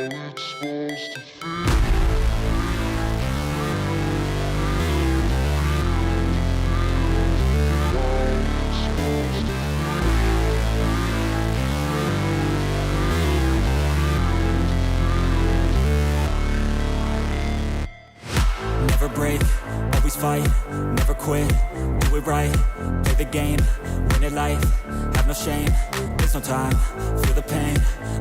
Never break, always fight, never quit, do it right, play the game, win it life, have no shame, there's no time, feel the pain,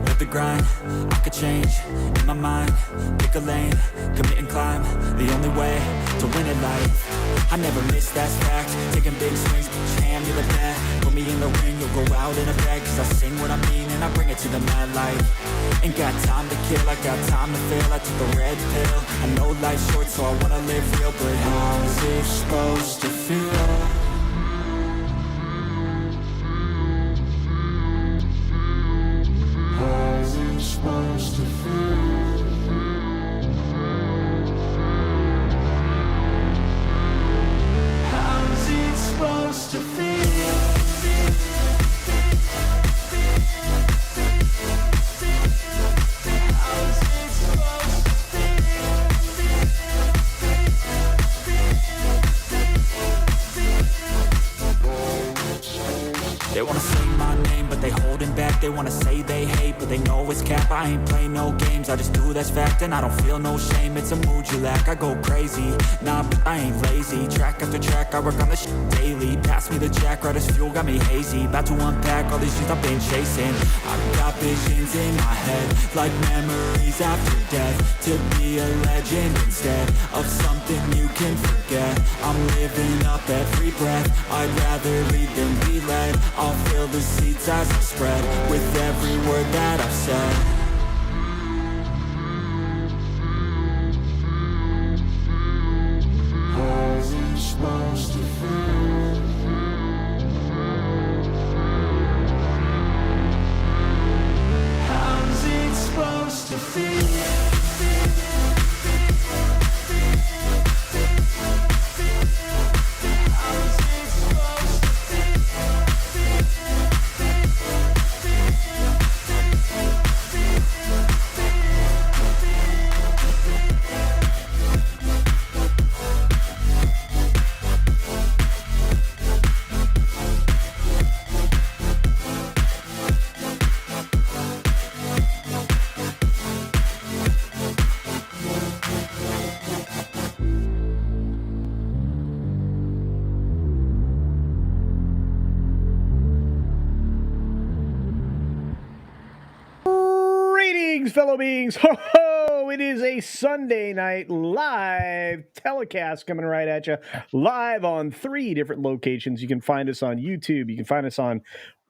live the grind, I could change, in my mind, pick a lane, commit and climb, the only way to win it life, I never miss, that's fact, taking big swings, hand me the bat, put me in the ring, you'll go out in a bag, cause I sing what I mean and I bring it to the mad light, ain't got time to kill, I got time to feel, I took the red pill, I know life's short so I wanna live real, but how's it supposed to feel? How's it supposed to feel? How's it supposed to feel? They wanna say my name, but they holding back. They wanna say they hate, but they know it's cap. I ain't play no games, I just do that's fact. And I don't feel no shame, it's a mood you lack. I go crazy, nah, but I ain't lazy. Track after track, I work on this shit daily. Pass me the jack, right as fuel, got me hazy. About to unpack all these shit I've been chasing. I've got visions in my head, like memories after death. To be a legend instead of something you can forget. I'm living up every breath, I'd rather lead than be led. I'll fill the seats as I spread with every word that I've said. How's it supposed to feel? How's it supposed to feel? Fellow beings, ho ho! It is a Sunday night live telecast coming right at you, live on 3 different locations. You can find us on YouTube, you can find us on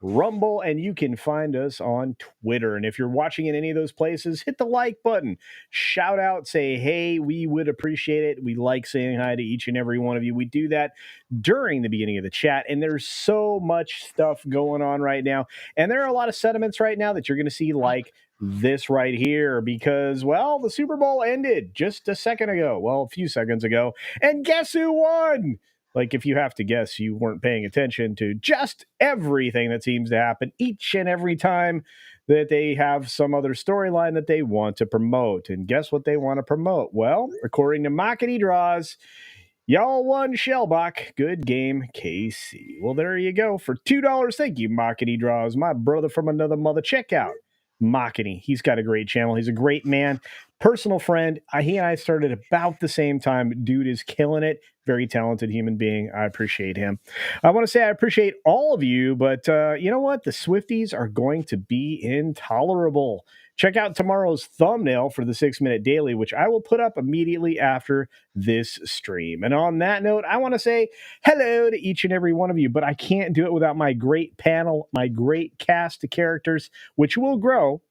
Rumble, and you can find us on Twitter. And if you're watching in any of those places, hit the like button, shout out, say hey, we would appreciate it. We like saying hi to each and every one of you. We do that during the beginning of the chat, and there's so much stuff going on right now, and there are a lot of sentiments right now that you're going to see like this right here, because, well, the Super Bowl ended just a second ago. Well, a few seconds ago. And guess who won? Like, if you have to guess, you weren't paying attention to just everything that seems to happen each and every time that they have some other storyline that they want to promote. And guess what they want to promote? Well, according to Mockety Draws, y'all won Shellbach. Good game, KC. Well, there you go. For $2, thank you, Mockety Draws. My brother from another mother. Check out Mockety. He's got a great channel. He's a great man, personal friend. He and I started about the same time. Dude is killing it. Very talented human being. I appreciate him. I want to say I appreciate all of you, but you know what? The Swifties are going to be intolerable. Check out tomorrow's thumbnail for the 6-Minute Daily, which I will put up immediately after this stream. And on that note, I want to say hello to each and every one of you, but I can't do it without my great panel, my great cast of characters, which will grow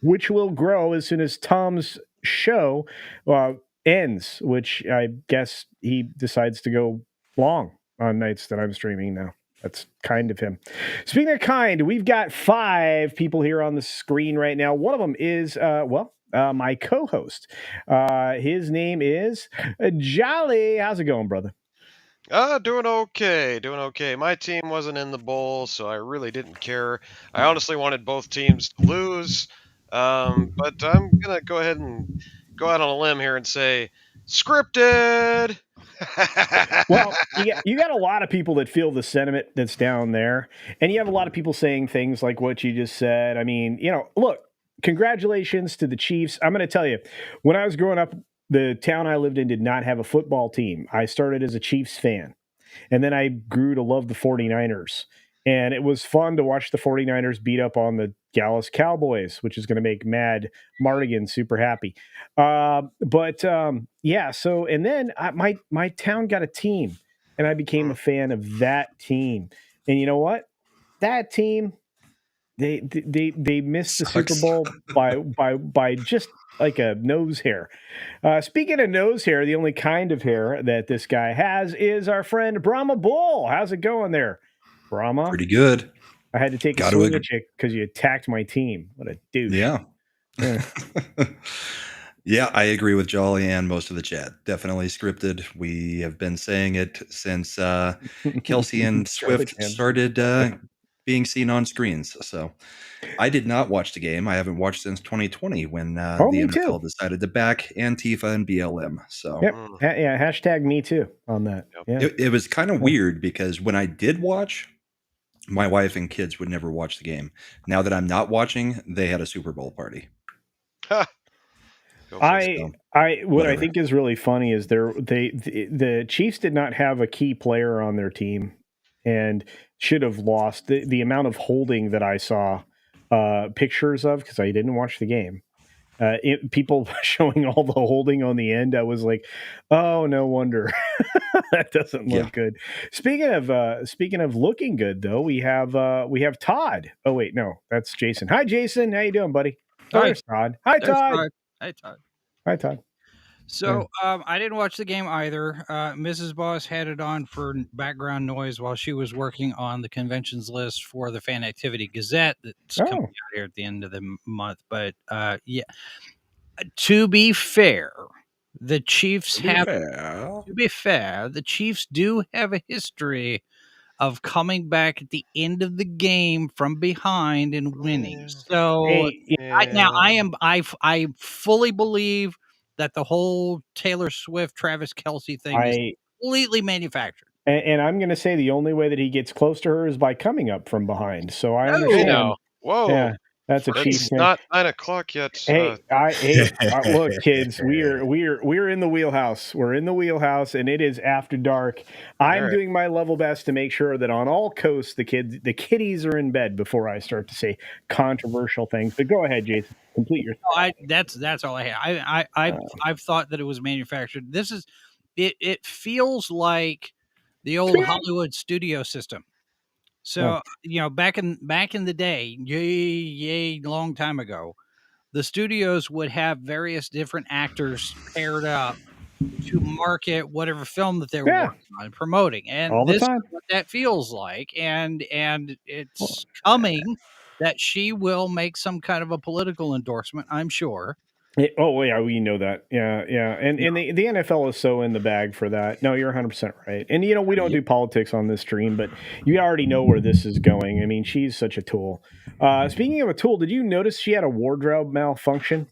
as soon as Tom's show ends, which I guess he decides to go long on nights that I'm streaming now. That's kind of him. Speaking of kind, we've got 5 people here on the screen right now. One of them is, my co-host. His name is Jolly. How's it going, brother? Doing okay. My team wasn't in the bowl, so I really didn't care. I honestly wanted both teams to lose. But I'm gonna go ahead and go out on a limb here and say scripted. Well, you got a lot of people that feel the sentiment that's down there, and you have a lot of people saying things like what you just said. I mean, look, congratulations to the Chiefs. I'm going to tell you, when I was growing up, the town I lived in did not have a football team. I started as a Chiefs fan, and then I grew to love the 49ers. And it was fun to watch the 49ers beat up on the Dallas Cowboys, which is going to make Mad Mardigan super happy. Yeah, so and then my town got a team, and I became a fan of that team. And you know what? That team they missed the Super Sucks. Bowl by just like a nose hair. Speaking of nose hair, the only kind of hair that this guy has is our friend Brahma Bull. How's it going there, Brahma? Pretty good. I had to take a swing at you because you attacked my team. What a douche. Yeah. Yeah. Yeah, I agree with Jolly and most of the chat. Definitely scripted. We have been saying it since Kelsey and Swift Charlie started being seen on screens. So I did not watch the game. I haven't watched since 2020 when the me NFL too. decided to back Antifa and BLM. So Yep. Yeah, hashtag me too on that. Yeah. it was kind of weird because when I did watch, my wife and kids would never watch the game. Now that I'm not watching, they had a Super Bowl party. What I think is really funny is the Chiefs did not have a key player on their team and should have lost. The amount of holding that I saw pictures of, because I didn't watch the game, people showing all the holding on the end, I was like, oh, no wonder. That doesn't look good. Speaking of looking good, though, we have Todd. Oh wait, no, that's Jason. Hi, Jason. How you doing, buddy? Hi. There's Todd. Hi, Todd. Hi, Todd. Hi, Todd. So I didn't watch the game either. Mrs. Boss had it on for background noise while she was working on the conventions list for the Fan Activity Gazette that's coming out here at the end of the month. But yeah, to be fair, the Chiefs the Chiefs do have a history of coming back at the end of the game from behind and winning. So I fully believe that the whole Taylor Swift, Travis Kelce thing is completely manufactured. And I'm going to say the only way that he gets close to her is by coming up from behind. So I understand. Whoa. Yeah, that's a Chiefs It's thing. not 9 o'clock yet. Look, kids, we're in the wheelhouse. We're in the wheelhouse, and it is after dark. I'm doing my level best to make sure that on all coasts the kiddies are in bed before I start to say controversial things. But go ahead, Jason. Complete your thought. That's all I have. I've thought that it was manufactured. This is it feels like the old Hollywood studio system. So back in the day, yay, long time ago, the studios would have various different actors paired up to market whatever film that they were working on, promoting, and all this the time. is what that feels like. And it's coming that she will make some kind of a political endorsement, I'm sure. We know that. Yeah. And the NFL is so in the bag for that. No, you're 100% right. And, we don't do politics on this stream, but you already know where this is going. I mean, she's such a tool. Speaking of a tool, did you notice she had a wardrobe malfunction?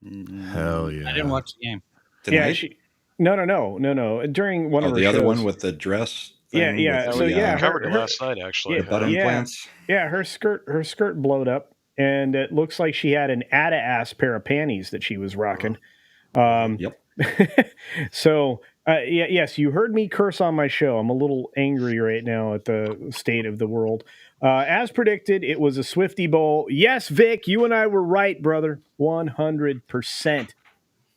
Hell yeah. I didn't watch the game. Tonight? No. During one of her the other shows. one with the dress thing? Covered it last night, actually. The butt implants? Yeah, her skirt blowed up. And it looks like she had an ass pair of panties that she was rocking. Yep. So, yes, you heard me curse on my show. I'm a little angry right now at the state of the world. As predicted, it was a Swiftie Bowl. Yes, Vic, you and I were right, brother. 100%.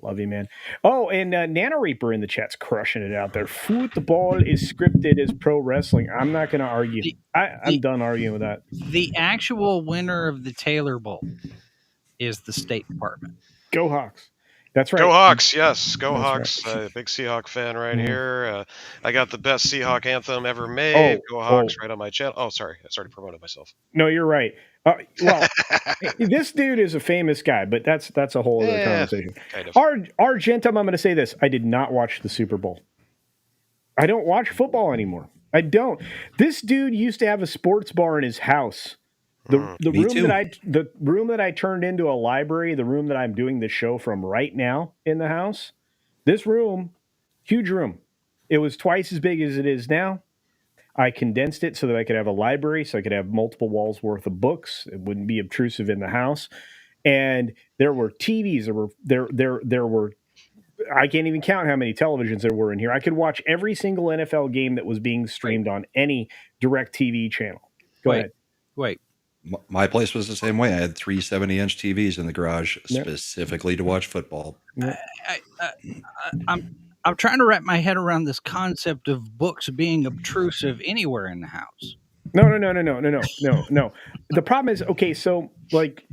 Love you, man. Oh, and Nana Reaper in the chat's crushing it out there. Football is scripted as pro wrestling. I'm not going to argue. I'm done arguing with that. The actual winner of the Taylor Bowl is the State Department. Go Hawks. That's right. Go Hawks, yes. Go That's Hawks. Big Seahawk fan right here. I got the best Seahawk anthem ever made. Go Hawks right on my channel. Oh, sorry. I started promoting myself. No, you're right. Well, this dude is a famous guy, but that's a whole other conversation. Kind of. Argentum, I'm going to say this. I did not watch the Super Bowl. I don't watch football anymore. I don't. This dude used to have a sports bar in his house The Me room too. that I turned into a library, the room that I'm doing the show from right now in the house, this room, huge room. It was twice as big as it is now. I condensed it so that I could have a library, so I could have multiple walls worth of books. It wouldn't be obtrusive in the house. And there were TVs. There were. I can't even count how many televisions there were in here. I could watch every single NFL game that was being streamed on any direct TV channel. Go Wait. ahead. Wait. My place was the same way. I had 3 70-inch TVs in the garage Yep. specifically to watch football. Yep. I'm trying to wrap my head around this concept of books being obtrusive anywhere in the house. No. The problem is, okay, so like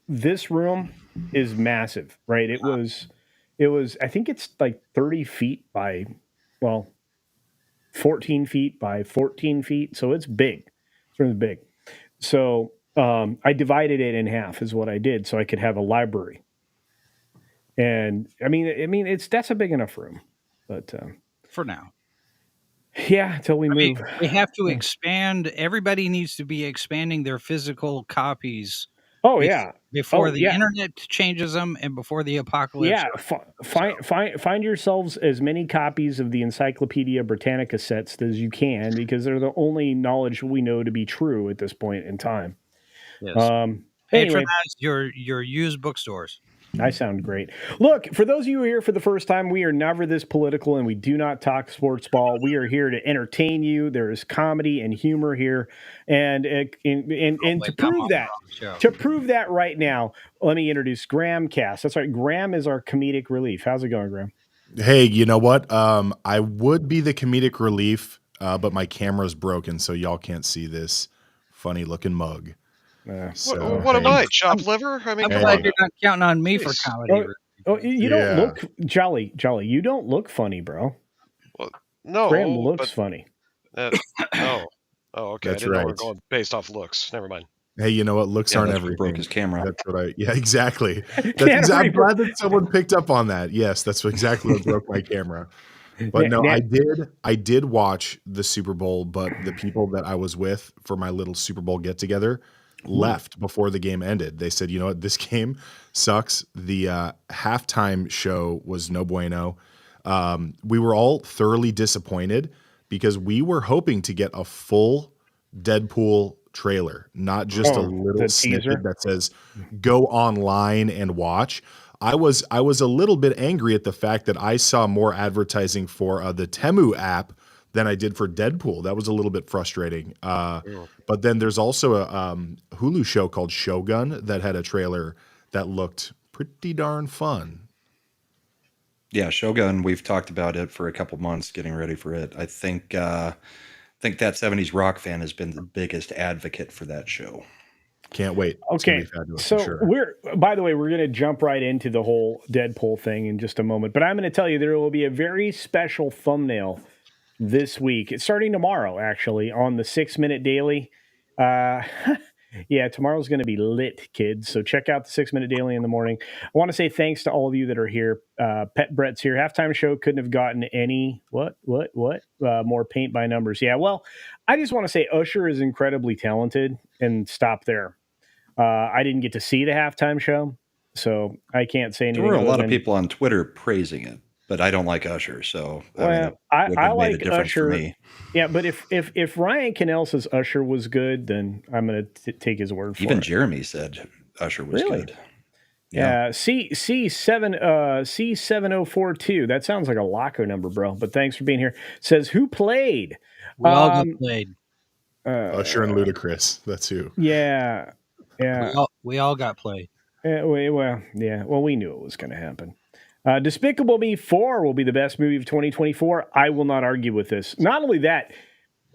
this room is massive, right? It was I think it's like 30 feet by 14 feet by 14 feet. So it's big. It's really big. So I divided it in half is what I did so I could have a library. And I mean that's a big enough room. But For now. yeah, until we move. We have to expand. Everybody needs to be expanding their physical copies. Oh yeah. Before the internet changes them and before the apocalypse. Yeah, find yourselves as many copies of the Encyclopedia Britannica sets as you can because they're the only knowledge we know to be true at this point in time. Yes. Anyway, patronize your used bookstores. I sound great. Look, for those of you who are here for the first time, we are never this political and we do not talk sports ball. We are here to entertain you. There is comedy and humor here. And to prove that right now, let me introduce Graham Cass. That's right. Graham is our comedic relief. How's it going, Graham? Hey, you know what? I would be the comedic relief, but my camera's broken, so y'all can't see this funny looking mug. What am I? Chopped liver? I mean, I'm glad you're not counting on me for comedy. You don't look Jolly. You don't look funny, bro. Well, no, Graham looks funny. Okay. That's I didn't right. know we were going based off looks. Never mind. Hey, you know what? Looks aren't everything. Broke his camera. That's what yeah, exactly. I'm glad that someone picked up on that. Yes, that's exactly what broke my camera. But no, I did watch the Super Bowl, but the people that I was with for my little Super Bowl get together left before the game ended. They said, you know what, this game sucks. The halftime show was no bueno. We were all thoroughly disappointed because we were hoping to get a full Deadpool trailer, not just a little snippet that says go online and watch. I was a little bit angry at the fact that I saw more advertising for the Temu app than I did for Deadpool. That was a little bit frustrating. But then there's also a Hulu show called Shogun that had a trailer that looked pretty darn fun. Yeah, Shogun, we've talked about it for a couple months, getting ready for it. I think that 70s rock fan has been the biggest advocate for that show. Can't wait. Okay, so by the way, we're going to jump right into the whole Deadpool thing in just a moment. But I'm going to tell you there will be a very special thumbnail this week. It's starting tomorrow, actually, on the 6 Minute Daily. Yeah, tomorrow's going to be lit, kids. So check out the 6 Minute Daily in the morning. I want to say thanks to all of you that are here. Pet Brett's here. Halftime show couldn't have gotten any more paint by numbers. Yeah, well, I just want to say Usher is incredibly talented, and stop there. I didn't get to see the halftime show, so I can't say anything. There were a lot of people on Twitter praising it, but I don't like Usher, so I like made a difference Usher. for me. Yeah, but if Ryan Cannell says Usher was good, then I'm going to take his word for it. Even Jeremy said Usher was good. Yeah, C7042. That sounds like a locker number, bro. But thanks for being here. Says who played? We all got played. Usher and Ludacris. That's who. Yeah. We all got played. Well, we knew it was going to happen. Despicable Me 4 will be the best movie of 2024. I will not argue with this. Not only that,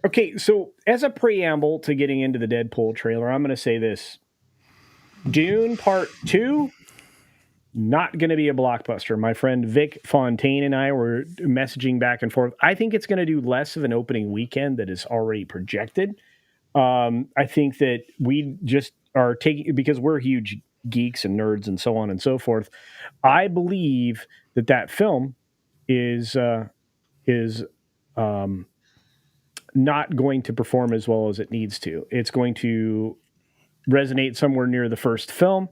okay, so as a preamble to getting into the Deadpool trailer, I'm going to say this. Dune Part 2, not going to be a blockbuster. My friend Vic Fontaine and I were messaging back and forth. I think it's going to do less of an opening weekend that is already projected. I think that we just are taking, because we're huge geeks and nerds and so on and so forth. I believe that film is not going to perform as well as it needs to. It's going to resonate somewhere near the first film.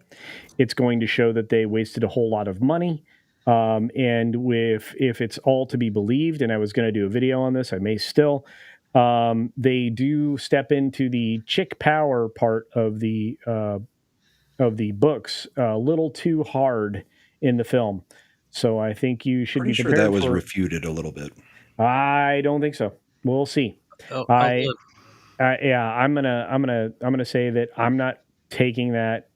It's going to show that they wasted a whole lot of money. And if it's all to be believed, and I was going to do a video on this, I may still. They do step into the chick power part of the books a little too hard in the film. So I think you should Pretty be sure prepared that was for. refuted a little bit. I don't think so. We'll see. Look. Yeah, I'm gonna say that I'm not taking that.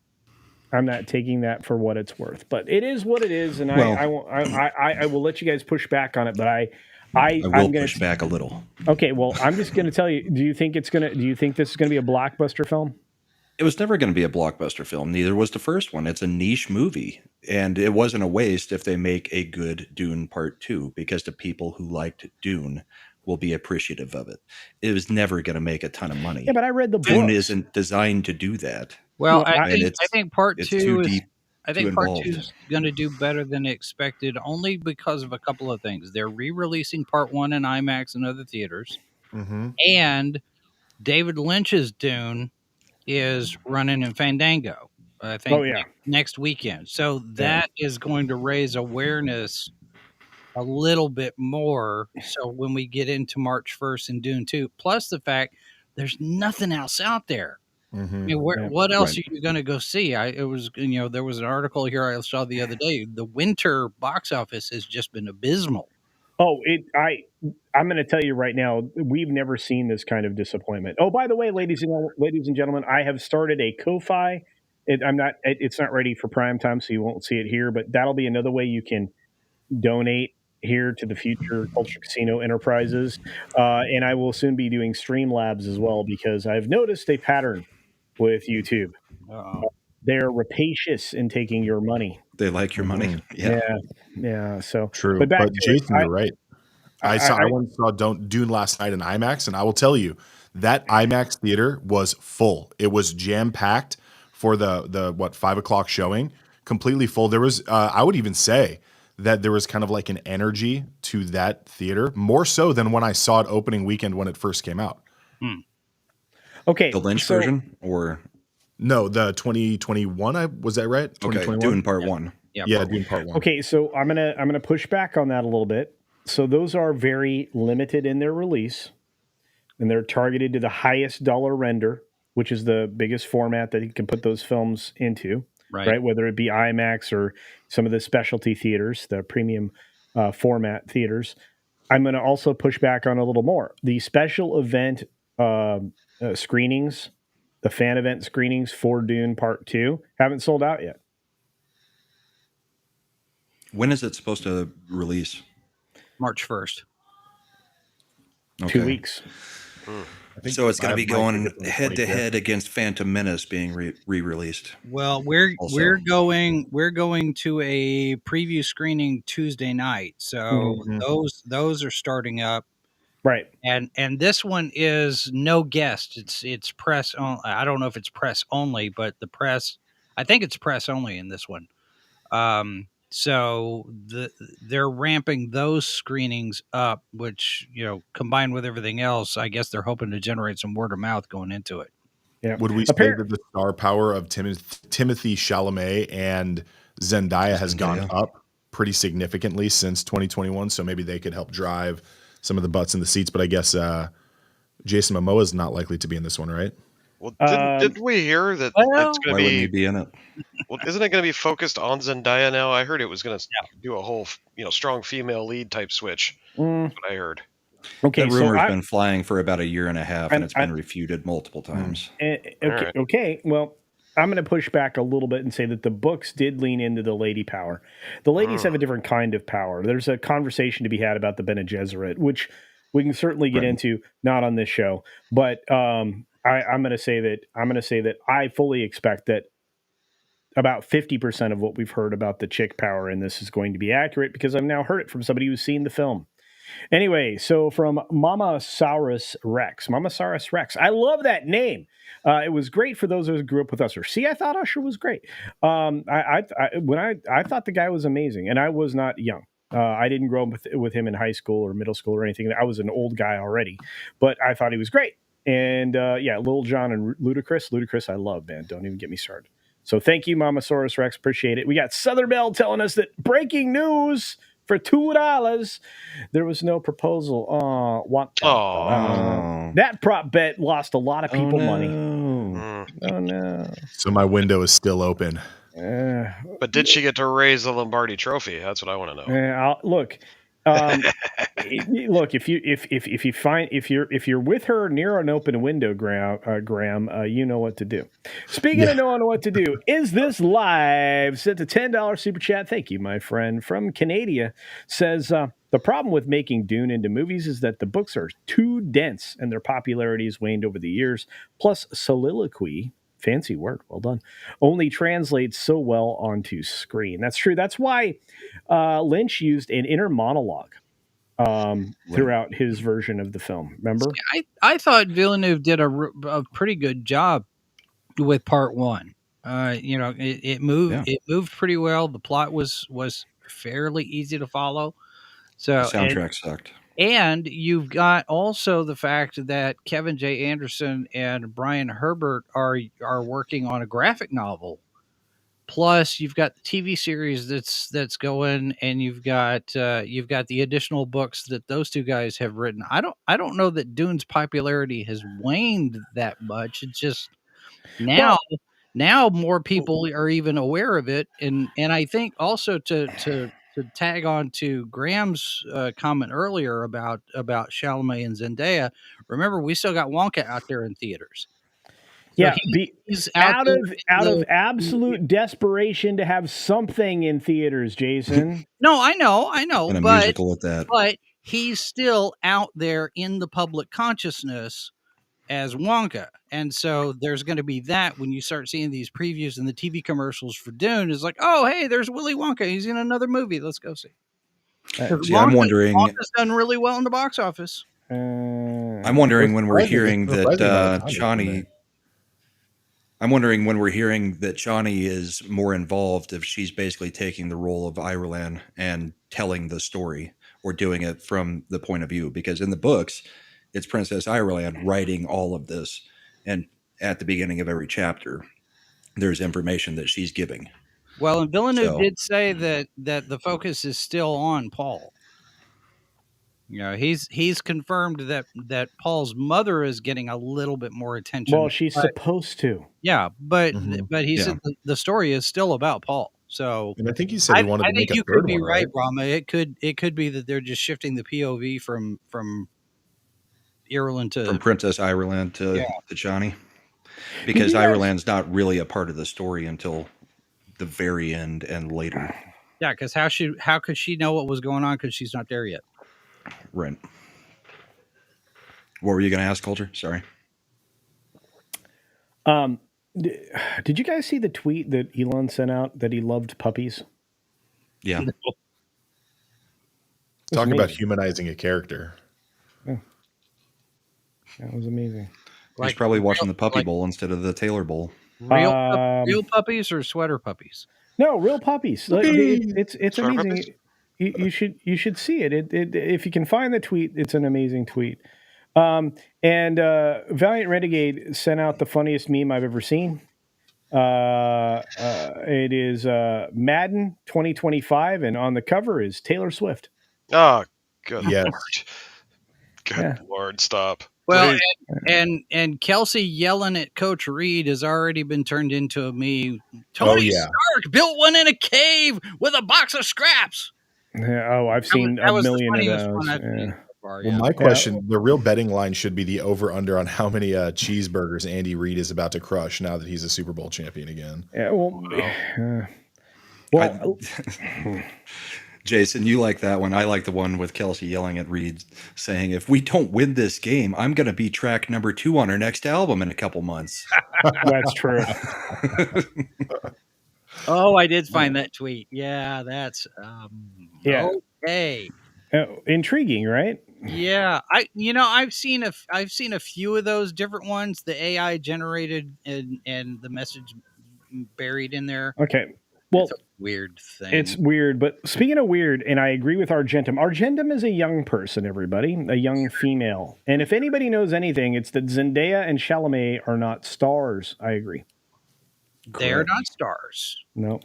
I'm not taking that for what it's worth, but it is what it is, and Well- I will let you guys push back on it, but I will I'm gonna push back a little. Okay, well, I'm just gonna tell you. Do you think this is gonna be a blockbuster film? It was never going to be a blockbuster film. Neither was the first one. It's a niche movie. And it wasn't a waste if they make a good Dune Part 2, because the people who liked Dune will be appreciative of it. It was never going to make a ton of money. Yeah, but I read the Dune books. isn't designed to do that. Well, No, I think part it's two too is. deep, I think too part involved. 2 is going to do better than expected, only because of a couple of things. They're re-releasing part 1 in IMAX and other theaters, and David Lynch's Dune is running in Fandango. I think next weekend. So that is going to raise awareness a little bit more. So when we get into March 1st and Dune 2, plus the fact there's nothing else out there. I mean, what else are you going to go see? There was an article here I saw the other day. The winter box office has just been abysmal. Oh, I'm going to tell you right now, we've never seen this kind of disappointment. Oh, by the way, ladies and gentlemen, I have started a Ko-fi. It's not ready for prime time, so you won't see it here. But that'll be another way you can donate here to the future Culture Casino enterprises. And I will soon be doing Streamlabs as well, because I've noticed a pattern with YouTube. They're rapacious in taking your money. They like your money. Yeah. So true. But, But Jason, you're right. I once saw Dune last night in IMAX, and I will tell you that IMAX theater was full. It was jam packed for the 5:00 showing, completely full. There was I would even say that there was kind of like an energy to that theater, more so than when I saw it opening weekend when it first came out. Okay, the Lynch version, or no, the 2021. Was that right? Okay, Dune Part 1. Yeah, Dune Part 1. Okay, so I'm gonna push back on that a little bit. So those are very limited in their release, and they're targeted to the highest dollar render, which is the biggest format that you can put those films into, right? Whether it be IMAX or some of the specialty theaters, the premium format theaters. I'm going to also push back on a little more. The special event screenings, the fan event screenings for Dune Part 2 haven't sold out yet. When is it supposed to release? March 1st. Okay. 2 weeks. So it's going to be going head to head against Phantom Menace being re-released. Well, we're going to a preview screening Tuesday night, so those are starting up, right? And this one is no guest. It's press only. I don't know if it's press only, but I think it's press only in this one. So they're ramping those screenings up, which, combined with everything else, I guess they're hoping to generate some word of mouth going into it. Yeah. Would we say that the star power of Timothée Chalamet and Zendaya has gone up pretty significantly since 2021? So maybe they could help drive some of the butts in the seats. But I guess Jason Momoa is not likely to be in this one, right? Well, didn't we hear that it's going to wouldn't he be in it? Well, isn't it going to be focused on Zendaya now? I heard it was going to do a whole, strong female lead type switch. That's what I heard. Okay, that rumor's been flying for about a year and a half, and it's been refuted multiple times. Okay. Well, I'm going to push back a little bit and say that the books did lean into the lady power. The ladies have a different kind of power. There's a conversation to be had about the Bene Gesserit, which we can certainly get into, not on this show. But I'm going to say that I fully expect that about 50% of what we've heard about the chick power in this is going to be accurate, because I've now heard it from somebody who's seen the film. Anyway, so from Mama Saurus Rex. I love that name. It was great for those who grew up with Usher. See, I thought Usher was great. I thought the guy was amazing, and I was not young. I didn't grow up with him in high school or middle school or anything. I was an old guy already, but I thought he was great. And Lil Jon and Ludacris I love, man. Don't even get me started. So thank you, Mamasaurus Rex. Appreciate it. We got Southern Bell telling us that breaking news for $2. There was no proposal. That prop bet lost a lot of people money. Oh no. So my window is still open. But did she get to raise the Lombardi Trophy? That's what I want to know. Look, look, if you're with her near an open window, Graham, you know what to do. Speaking of knowing what to do, is this live? Sent a $10 super chat. Thank you, my friend from Canada. Says the problem with making Dune into movies is that the books are too dense and their popularity has waned over the years. Plus, soliloquy. Fancy word, well done. Only translates so well onto screen. That's true. That's why Lynch used an inner monologue throughout his version of the film. Remember? I thought Villeneuve did a pretty good job with part one. It moved. Yeah. It moved pretty well. The plot was fairly easy to follow. So the soundtrack sucked. And you've got also the fact that Kevin J. Anderson and Brian Herbert are working on a graphic novel. Plus, you've got the TV series that's going, and you've got the additional books that those two guys have written. I don't know that Dune's popularity has waned that much. It's just now more people are even aware of it, and I think also to tag on to Graham's comment earlier about Chalamet and Zendaya. Remember, we still got Wonka out there in theaters. So he's out of absolute desperation to have something in theaters, Jason. No, I know, and a musical at that. But he's still out there in the public consciousness as Wonka, and so there's going to be that when you start seeing these previews and the TV commercials for Dune. Is like, oh, hey, there's Willy Wonka. He's in another movie. Let's go see. I'm wondering. Wonka's done really well in the box office. I'm wondering when we're hearing that Chani. I'm wondering when we're hearing that Chani is more involved, if she's basically taking the role of Irulan and telling the story, or doing it from the point of view. Because in the books, it's Princess Irulan writing all of this, and at the beginning of every chapter, there's information that she's giving. Well, and Villeneuve did say that the focus is still on Paul. You know, he's confirmed that Paul's mother is getting a little bit more attention. Well, she's supposed to. Yeah, but he said the story is still about Paul. So, and I think you said he wanted to make a third one. I think you could be right, Brahma. It could be that they're just shifting the POV from Irulan from Princess Irulan to Chani, because Irulan's not really a part of the story until the very end and later. Yeah, because how could she know what was going on, because she's not there yet? Right. What were you going to ask, Culture? Sorry. Did you guys see the tweet that Elon sent out that he loved puppies? Yeah. Talking about humanizing a character. Yeah. That was amazing. He's probably watching the Puppy Bowl instead of the Taylor Bowl. Real puppies or sweater puppies? No, real puppies. It's amazing. Puppies? You should see it. If you can find the tweet, it's an amazing tweet. And Valiant Renegade sent out the funniest meme I've ever seen. It is Madden 2025, and on the cover is Taylor Swift. Oh, good Lord. Good Lord, stop. Well, and Kelsey yelling at Coach Reed has already been turned into a meme. Tony Stark built one in a cave with a box of scraps. Yeah, I've seen a million of those. Well, my question, the real betting line should be the over-under on how many cheeseburgers Andy Reid is about to crush now that he's a Super Bowl champion again. Yeah, Jason, you like that one. I like the one with Kelsey yelling at Reed saying, if we don't win this game, I'm going to be track number 2 on our next album in a couple months. That's true. Oh, I did find that tweet. Yeah, that's okay. Intriguing, right? Yeah, I've seen a few of those different ones, the AI generated and the message buried in there. Okay. Well, it's a weird thing. It's weird, but speaking of weird, and I agree with Argentum. Argentum is a young person, everybody, a young female. And if anybody knows anything, it's that Zendaya and Chalamet are not stars. I agree. They're not stars. No.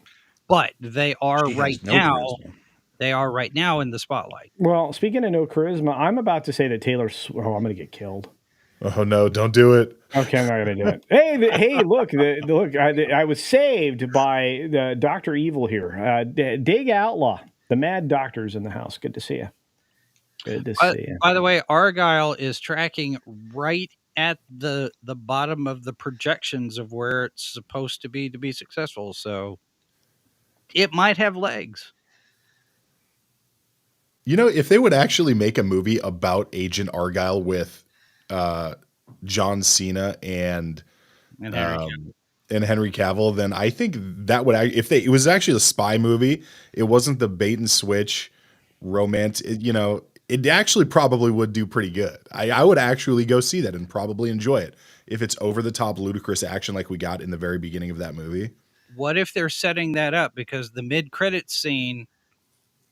But they are She right has no now. charisma. They are right now in the spotlight. Well, speaking of no charisma, I'm about to say that Taylor. I'm going to get killed. Oh no! Don't do it. Okay, I'm not going to do it. Hey, look! Look! I was saved by the Dr. Evil here. Dig Outlaw, the Mad Doctor's in the house. Good to see you. Good to see you. By the way, Argyle is tracking right at the bottom of the projections of where it's supposed to be successful. So it might have legs. You know, if they would actually make a movie about Agent Argyle with John Cena and Henry Cavill, then I think that would, if it was actually a spy movie, it wasn't the bait and switch romance, it actually probably would do pretty good. I would actually go see that and probably enjoy it if it's over the top ludicrous action like we got in the very beginning of that movie. What if they're setting that up because the mid-credits scene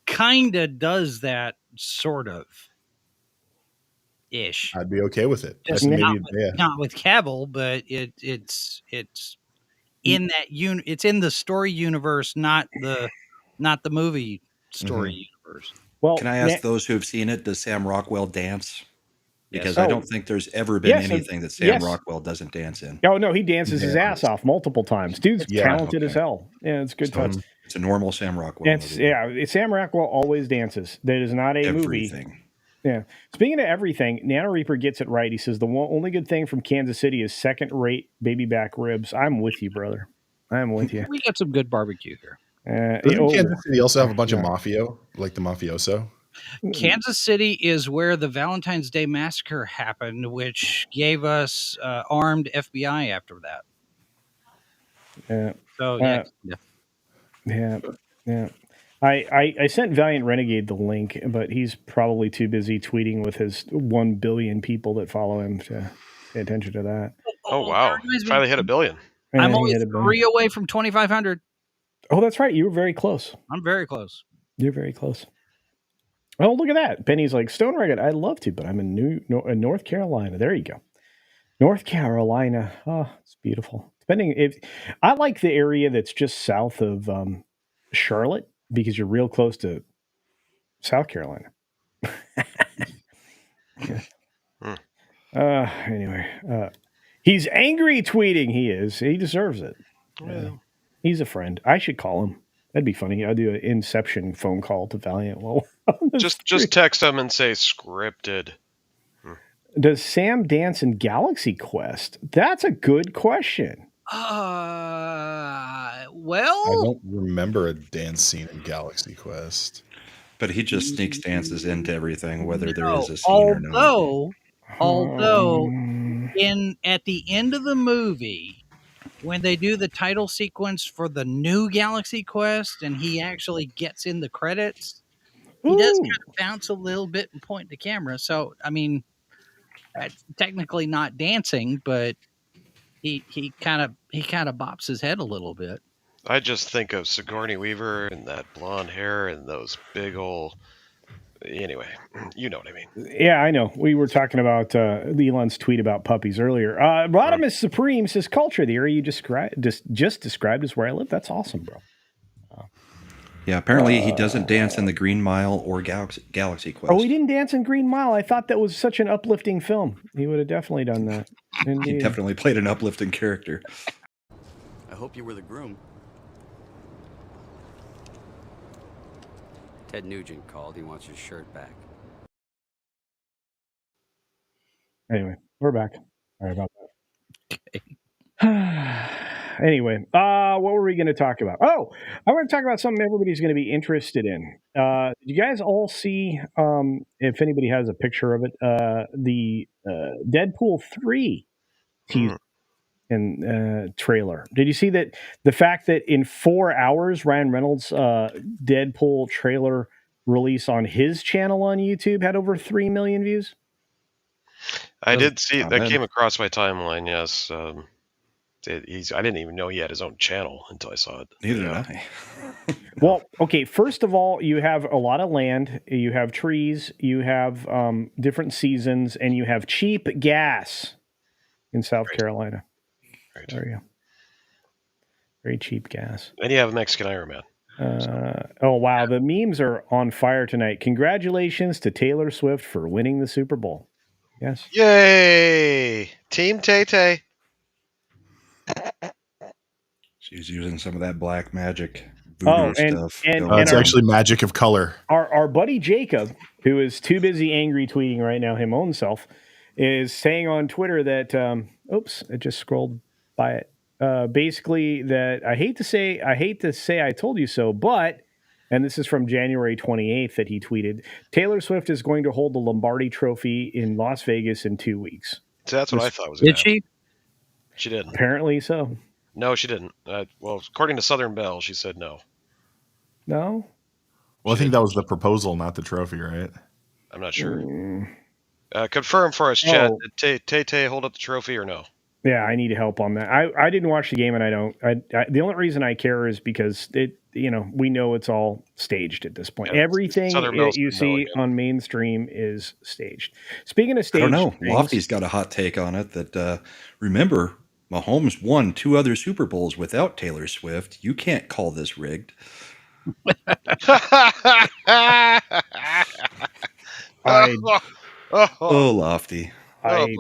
kind of does that sort of ish. I'd be okay with it. Just not with Cavill, but it's in that it's in the story universe, not the movie story universe. Well, can I ask those who have seen it, does Sam Rockwell dance? Because I don't think there's ever been anything that Sam Rockwell doesn't dance in. Oh no, he dances his ass off multiple times. Dude's talented as hell. Yeah, it's good touch. It's a normal Sam Rockwell movie. Sam Rockwell always dances. That is not a movie. Yeah. Speaking of everything, Nano Reaper gets it right. He says the only good thing from Kansas City is second-rate baby back ribs. I'm with you, brother. I'm with you. We got some good barbecue here. Doesn't Kansas City also have a bunch of mafia, like the mafioso? Kansas City is where the Valentine's Day Massacre happened, which gave us armed FBI after that. Yeah. So, yeah. I sent Valiant Renegade the link, but he's probably too busy tweeting with his 1 billion people that follow him to pay attention to that. Oh, wow. Finally hit 1 billion. I'm only 3 away from 2,500. Oh, that's right. You were very close. I'm very close. You're very close. Oh, look at that. Penny's like, Stone Record, I'd love to, but I'm in North Carolina. There you go. North Carolina. Oh, it's beautiful. I like the area that's just south of Charlotte because you're real close to South Carolina. Anyway, he's angry tweeting. He is. He deserves it. He's a friend. I should call him. That'd be funny. I'll do an Inception phone call to Valiant. Well, just text him and say scripted. Does Sam dance in Galaxy Quest? That's a good question. Well, I don't remember a dance scene in Galaxy Quest. But he just sneaks dances into everything, whether there is a scene or not. Although, at the end of the movie, when they do the title sequence for the new Galaxy Quest, and he actually gets in the credits, he does kind of bounce a little bit and point the camera. So, I mean, that's technically not dancing, but he kind of bops his head a little bit. I just think of Sigourney Weaver and that blonde hair and those big old. Anyway, you know what I mean. Yeah, I know. We were talking about Elon's tweet about puppies earlier. Rodimus Supreme says, "Culture, the area you just described is where I live." That's awesome, bro. Yeah, apparently he doesn't dance in the Green Mile or Galaxy Quest. Oh, he didn't dance in Green Mile. I thought that was such an uplifting film. He would have definitely done that. He definitely played an uplifting character. I hope you were the groom. Ted Nugent called. He wants his shirt back. Anyway, we're back. Sorry about that. Anyway, what were we going to talk about? Oh, I want to talk about something everybody's going to be interested in. Did you guys all see, if anybody has a picture of it, the Deadpool 3 teaser and trailer? Did you see that the fact that in 4 hours, Ryan Reynolds' Deadpool trailer release on his channel on YouTube had over 3 million views? I did see that came across my timeline, yes. I didn't even know he had his own channel until I saw it. Neither did I. Well, okay. First of all, you have a lot of land, you have trees, you have different seasons, and you have cheap gas in South Carolina. Right. There you go. Very cheap gas. And you have a Mexican Iron Man. Oh, wow. The memes are on fire tonight. Congratulations to Taylor Swift for winning the Super Bowl. Yes. Yay! Team Tay-Tay. She's using some of that black magic voodoo stuff. And it's actually magic of color. Our buddy Jacob, who is too busy angry tweeting right now, him own self, is saying on Twitter that, oops, I just scrolled by it. Basically, that I hate to say I told you so, but, and this is from January 28th that he tweeted, Taylor Swift is going to hold the Lombardi Trophy in Las Vegas in 2 weeks. So that's what I thought was going to happen. Did she? She didn't. Apparently so. No, she didn't. Well, according to Southern Belle, she said no. No? Well, I think that was the proposal, not the trophy, right? I'm not sure. Confirm for us, Chad. Did Tay-Tay hold up the trophy or no? Yeah, I need help on that. I didn't watch the game, and I don't. The only reason I care is because we know it's all staged at this point. Yeah, Everything you see on mainstream is staged. Speaking of staged, I don't know. Lofty's got a hot take on it. That remember, Mahomes won 2 other Super Bowls without Taylor Swift. You can't call this rigged. Lofty. Boy.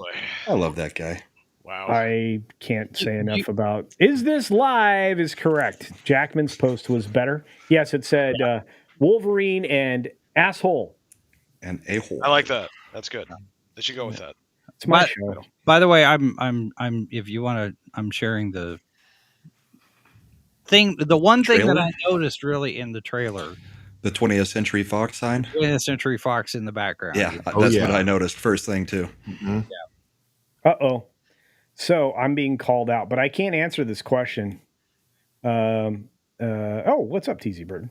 I love that guy. Wow. I can't say enough about. Is this live? Is correct. Jackman's post was better. Yes, it said Wolverine and asshole. And a-hole. I like that. That's good. They should go with that. It's my show. By the way, I'm if you want to, I'm sharing the thing. The one thing that I noticed really in the trailer. The 20th Century Fox sign? 20th Century Fox in the background. Yeah, that's what I noticed first thing, too. Mm-hmm. Yeah. Uh-oh. So I'm being called out, but I can't answer this question. What's up, TZ Bird?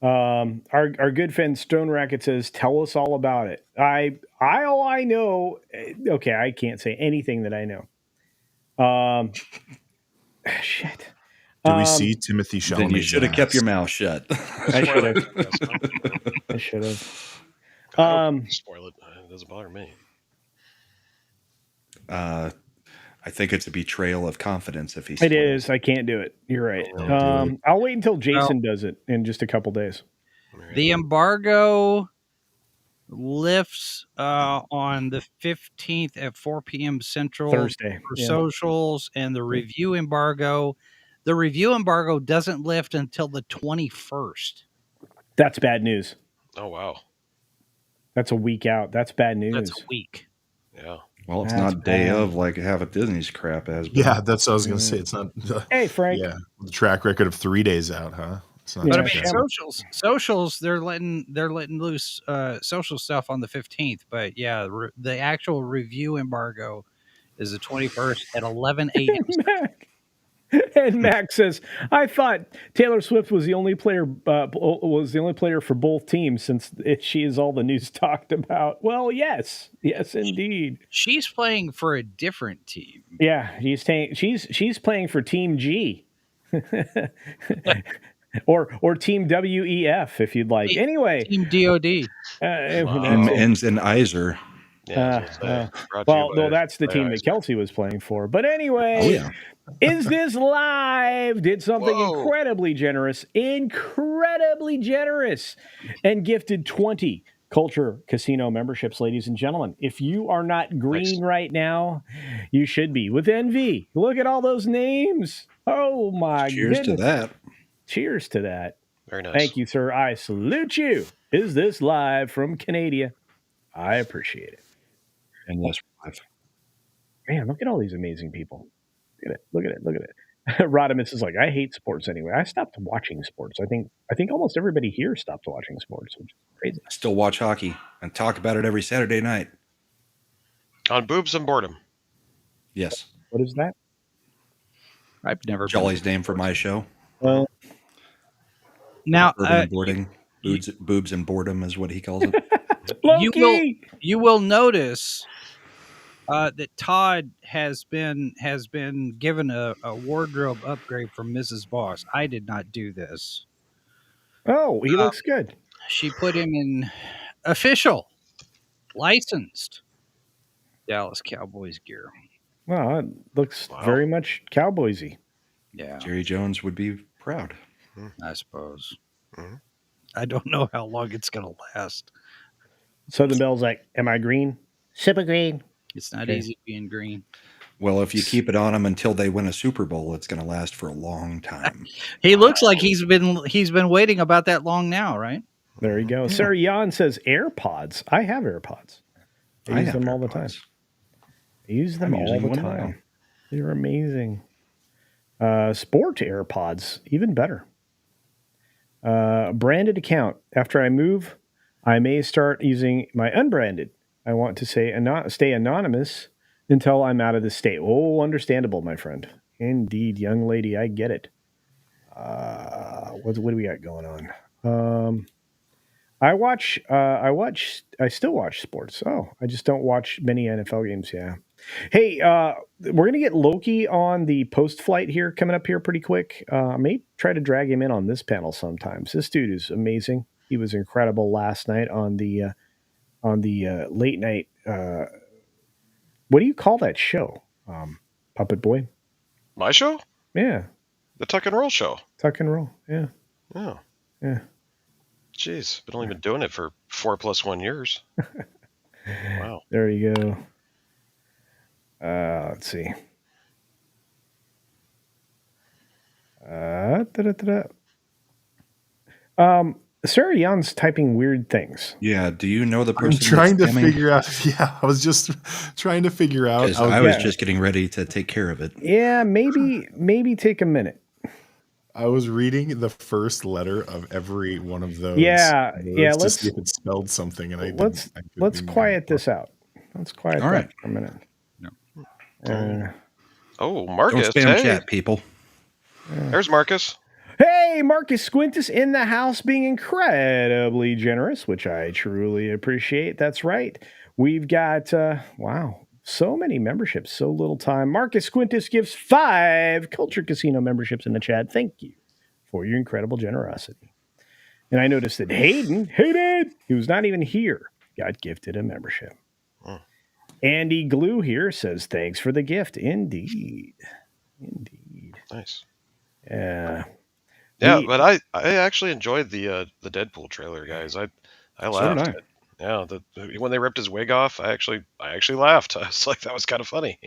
Our good friend Stone Racket says, tell us all about it. All I know, okay, I can't say anything that I know. Shit. Do we see Timothy Chalamet? Then you should have kept your mouth shut. I should have. I don't spoil it. It doesn't bother me. I think it's a betrayal of confidence if he's. It is. I can't do it. You're right. I'll wait until Jason does it in just a couple days. The embargo lifts on the 15th at 4 p.m. Central Thursday for socials, and the review embargo. The review embargo doesn't lift until the 21st. That's bad news. Oh, wow. That's a week out. That's bad news. That's a week. Yeah. Well, it's not day of like half of Disney's crap has been. Yeah, that's what I was going to say. It's not. Hey, Frank. Yeah, the track record of 3 days out, huh? It's not. But I mean, socials, they're letting loose social stuff on the 15th. But yeah, the actual review embargo is the 21st at 11 a.m. And Max says, "I thought Taylor Swift was the only player for both teams since she is all the news talked about." Well, yes, indeed. She's playing for a different team. Yeah, she's playing for Team G, or Team WEF if you'd like. Anyway, Team DOD ends in Iser. Yeah, well, that's the team that Kelsey was playing for. But anyway, Is this live? Did something incredibly generous, and gifted 20 Culture Casino memberships, ladies and gentlemen. If you are not green right now, you should be with envy. Look at all those names. Oh my goodness. Cheers to that. Cheers to that. Very nice. Thank you, sir. I salute you. Is this live from Canada? I appreciate it. And yes, live. Man, look at all these amazing people. Look at it. Rodimus is like, I hate sports anyway. I stopped watching sports. I think almost everybody here stopped watching sports, which is crazy. I still watch hockey and talk about it every Saturday night. On Boobs and Boredom. Yes. What is that? I've never. Jolly's name for my show. Well, now boobs and boredom is what he calls it. You will notice that Todd has been given a wardrobe upgrade from Mrs. Boss. I did not do this. Oh, he looks good. She put him in official, licensed Dallas Cowboys gear. Wow, it looks very much Cowboysy. Yeah, Jerry Jones would be proud. I suppose. Mm-hmm. I don't know how long it's going to last. Southern Bell's like, am I green? Super green. It's not easy being green. Well, if you keep it on them until they win a Super Bowl, it's going to last for a long time. He looks like he's been waiting about that long now, right? There you go. Yeah. Sarah Yan says AirPods. I have AirPods. I use them all the time. I use them all the time. They're amazing. Sport AirPods, even better. Branded account. After I move, I may start using my unbranded. I want to stay anonymous until I'm out of the state. Oh, understandable, my friend. Indeed, young lady, I get it. What do we got going on? I still watch sports. Oh, I just don't watch many NFL games. Yeah. Hey, we're going to get Loki on the post flight here coming up here pretty quick. I may try to drag him in on this panel sometimes. This dude is amazing. He was incredible last night on the late night. What do you call that show? Puppet Boy? My show? Yeah. The Tuck and Roll show. Tuck and Roll. Yeah. Oh. Yeah. Jeez, been only been doing it for 4+1 years. Wow. There you go. Let's see. Sarah Yan's typing weird things. Yeah. Do you know the person? I'm trying to figure out. Yeah, I was just trying to figure out. I was just getting ready to take care of it. Yeah, maybe take a minute. I was reading the first letter of every one of those. Yeah. To see if it spelled something, and let's quiet this out. Let's quiet that for a minute. Marcus! Don't spam chat, people. There's Marcus. Hey, Marcus Squintus in the house, being incredibly generous, which I truly appreciate. That's right. We've got so many memberships, so little time. Marcus Squintus gives 5 Culture Casino memberships in the chat. Thank you for your incredible generosity. And I noticed that Hayden, who's not even here, got gifted a membership. Andy Glue here says, thanks for the gift. Indeed. Nice. Yeah. Yeah, but I actually enjoyed the Deadpool trailer, guys. I laughed. Yeah, when they ripped his wig off, I actually laughed. I was like, that was kind of funny,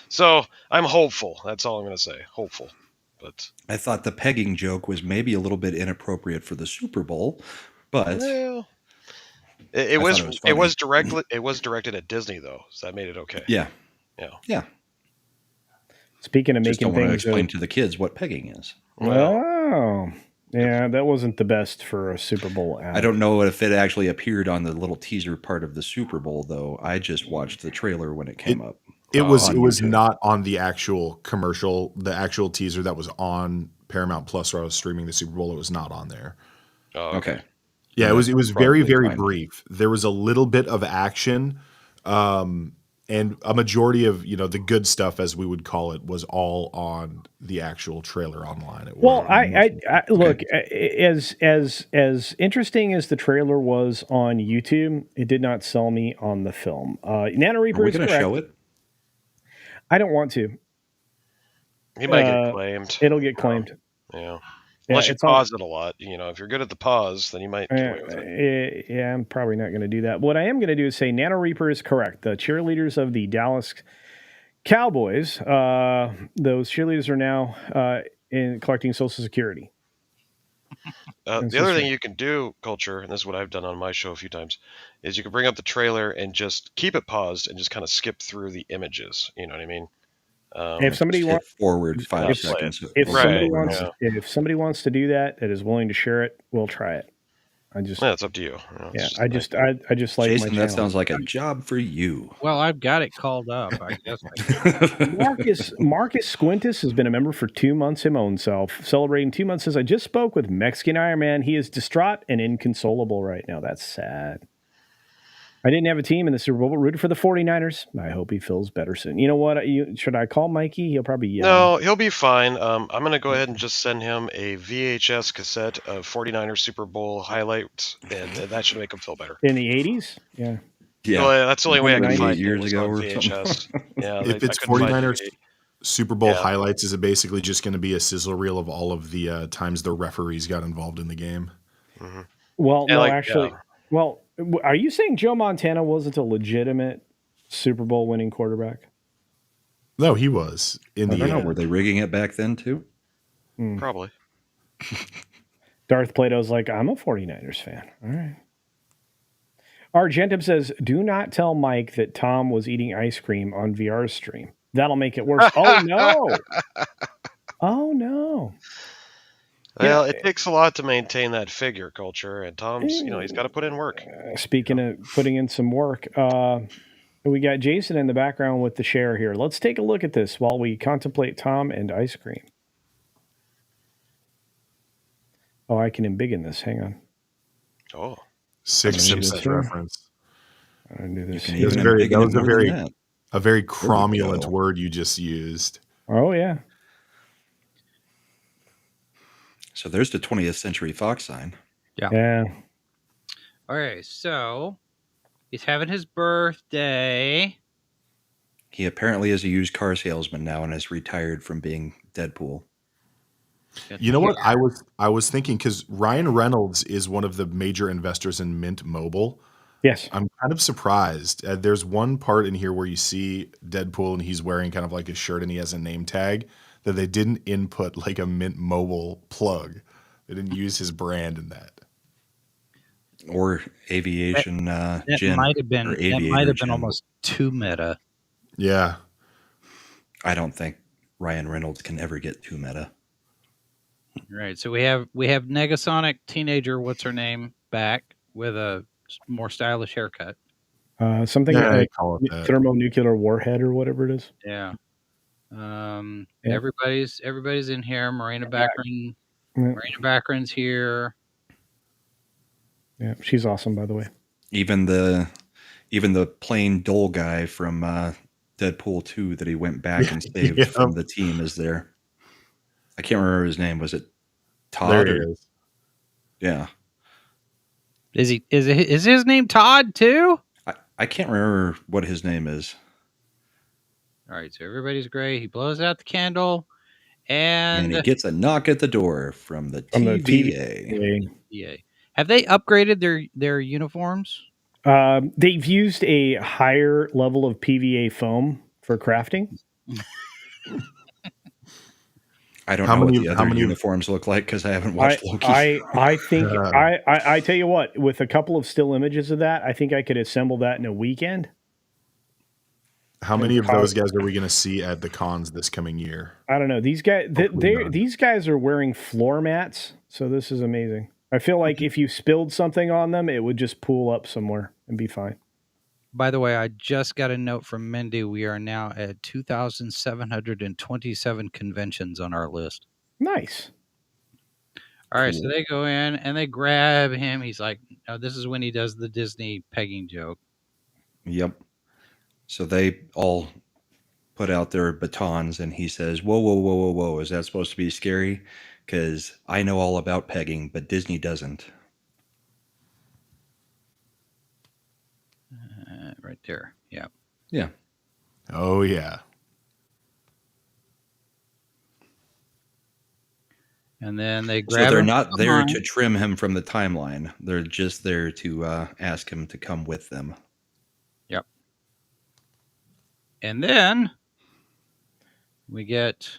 So I'm hopeful. That's all I'm going to say. Hopeful. But I thought the pegging joke was maybe a little bit inappropriate for the Super Bowl, but it was directed at Disney though, so that made it okay. Yeah. Speaking of just making don't things, want to explain to the kids what pegging is. Oh, yeah, that wasn't the best for a Super Bowl ad. I don't know if it actually appeared on the little teaser part of the Super Bowl, though. I just watched the trailer when it came up. It was not on the actual commercial, the actual teaser that was on Paramount Plus where I was streaming the Super Bowl. It was not on there. Oh, okay. Yeah, it was very, very brief. There was a little bit of action, and a majority of the good stuff, as we would call it, was all on the actual trailer online. I look, as interesting as the trailer was on YouTube, it did not sell me on the film. Nano Reaper is correct. Are we going to show it? I don't want to. He might get claimed. It'll get claimed. Yeah. Unless you pause it a lot. If you're good at the pause, then you might get away with it. Yeah, I'm probably not going to do that. What I am going to do is say Nano Reaper is correct. The cheerleaders of the Dallas Cowboys, those cheerleaders are now in collecting Social Security. The other thing you can do, Culture, and this is what I've done on my show a few times, is you can bring up the trailer and just keep it paused and just kind of skip through the images. You know what I mean? If somebody wants forward 5 seconds, if somebody wants to do that is willing to share it, we'll try it. It's up to you. I just like Jason, my that sounds like a job for you. Well, I've got it called up. I guess. Marcus Squintus has been a member for 2 months him own self, celebrating 2 months since I just spoke with Mexican Iron Man. He is distraught and inconsolable right now. That's sad. I didn't have a team in the Super Bowl, but rooted for the 49ers. I hope he feels better soon. You know what? Should I call Mikey? He'll probably yell. No, he'll be fine. I'm going to go ahead and just send him a VHS cassette of 49ers Super Bowl highlights, and that should make him feel better. In the 80s? Yeah. Yeah. Well, that's the only way I could find 38 years was ago on or VHS. something. Yeah, If it's I couldn't find 49ers DVD. Super Bowl Yeah. highlights, is it basically just going to be a sizzle reel of all of the times the referees got involved in the game? Mhm. Well, Yeah, no, like, actually. yeah. Well, are you saying Joe Montana wasn't a legitimate Super Bowl winning quarterback? No, he was. I don't know. Were they rigging it back then too? Probably. Darth Plato's like, I'm a 49ers fan. All right. Argentum says, do not tell Mike that Tom was eating ice cream on VR's stream. That'll make it worse. Oh, no. Oh, no. Well, it takes a lot to maintain that figure culture, and Tom's, he's got to put in work. Speaking of putting in some work, we got Jason in the background with the share here. Let's take a look at this while we contemplate Tom and ice cream. Oh, I can embiggen this. Hang on. Oh. Six Simpsons reference. I do this. That was a very cromulent word you just used. Oh, yeah. So there's the 20th Century Fox sign. Yeah. Okay, so he's having his birthday. He apparently is a used car salesman now and is retired from being Deadpool. You know what I was thinking, because Ryan Reynolds is one of the major investors in Mint Mobile. Yes. I'm kind of surprised. There's one part in here where you see Deadpool and he's wearing kind of like a shirt and he has a name tag that they didn't input like a Mint Mobile plug. They didn't use his brand in that. Or aviation gin. Might have been almost too meta. Yeah. I don't think Ryan Reynolds can ever get too meta. Right. So we have Negasonic teenager, what's her name, back with a more stylish haircut. Something like thermonuclear warhead or whatever it is. Yeah. Everybody's in here. Marina Baccarin's here. Yeah, she's awesome, by the way. Even the plain dull guy from Deadpool 2 that he went back and saved from the team is there. I can't remember his name. Was it Todd? There he is. Yeah. Is his name Todd too? I can't remember what his name is. All right, so everybody's great. He blows out the candle, and he gets a knock at the door from the TVA. Yeah. Have they upgraded their uniforms? They've used a higher level of PVA foam for crafting. I don't know what the other uniforms look like because I haven't watched Loki. I think I tell you what, with a couple of still images of that, I think I could assemble that in a weekend. How many of those guys are we going to see at the cons this coming year? I don't know. These guys, these guys are wearing floor mats, so this is amazing. I feel like if you spilled something on them, it would just pool up somewhere and be fine. By the way, I just got a note from Mindy. We are now at 2,727 conventions on our list. Nice. All right, so they go in and they grab him. He's like, "No, this is when he does the Disney pegging joke." Yep. So they all put out their batons, and he says, "Whoa, whoa, whoa, whoa, whoa! Is that supposed to be scary? Because I know all about pegging, but Disney doesn't." Right there. Yeah. Yeah. Oh, yeah. And then they grab So they're him not there to trim him from the timeline. They're just there to ask him to come with them. Yep. And then we get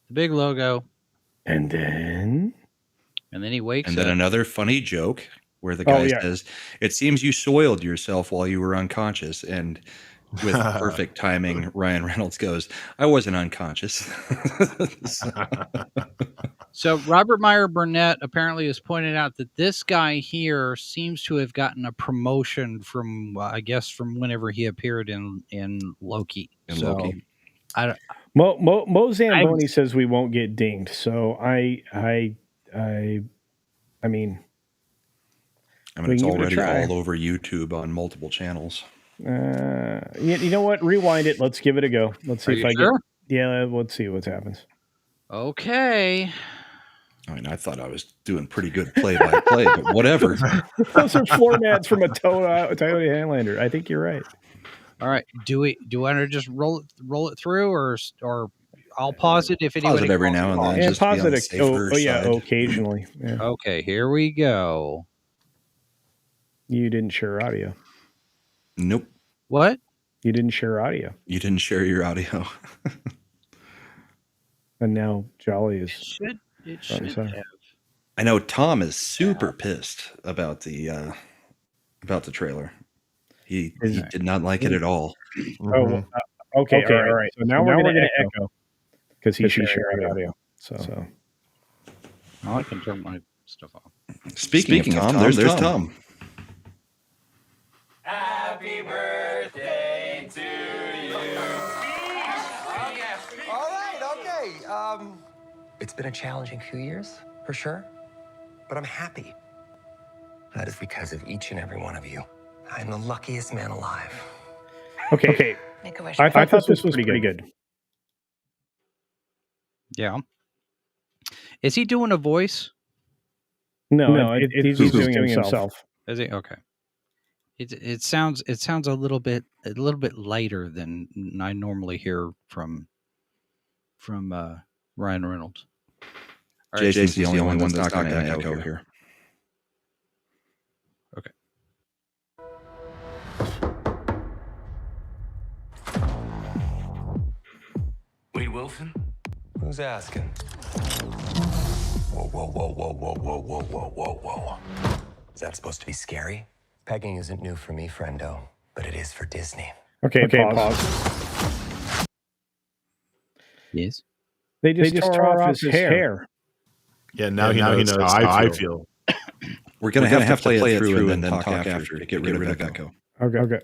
the big logo. And then he wakes up. And then another funny joke where the guy says, "It seems you soiled yourself while you were unconscious." And with perfect timing, Ryan Reynolds goes, "I wasn't unconscious." So Robert Meyer Burnett apparently has pointed out that this guy here seems to have gotten a promotion from, I guess, from whenever he appeared in Loki. Loki. Mo Zamboni says we won't get dinged. So I mean, I mean, it's already all over YouTube on multiple channels. You know what? Rewind it. Let's give it a go. Let's see if I get. Yeah, let's see what happens. Okay. I mean, I thought I was doing pretty good play-by-play, but whatever. Those are floor mats from a Toyota Highlander. I think you're right. All right. Do I want to just roll it through, or I'll pause it if anybody pause it every now and then. Just pause be on the it. safer side. Occasionally. Yeah. Okay, here we go. You didn't share audio. Nope. What? You didn't share audio. You didn't share your audio. And now Jolly is. It should have. I know Tom is super pissed about the trailer. He did not like it at all. Oh, okay. All right. So now we're going to echo because he should share audio. So I can turn my stuff off. Speaking of Tom, there's Tom. Happy birthday to you. All right, okay. It's been a challenging few years, for sure. But I'm happy. That is because of each and every one of you. I'm the luckiest man alive. Okay. Make a wish. I thought this was pretty good. Yeah. Is he doing a voice? No, he's doing himself. Is he? Okay. It sounds a little bit lighter than I normally hear from Ryan Reynolds. All right, Jason's the only one that's not going to echo here. Okay. Wade Wilson? Who's asking? Whoa. Is that supposed to be scary? Pegging isn't new for me, friendo, but it is for Disney. Okay, pause. Yes. They just tore off his hair. Yeah, now he knows how I feel. We're going to have to play it through and then talk after to get rid of echo. Okay.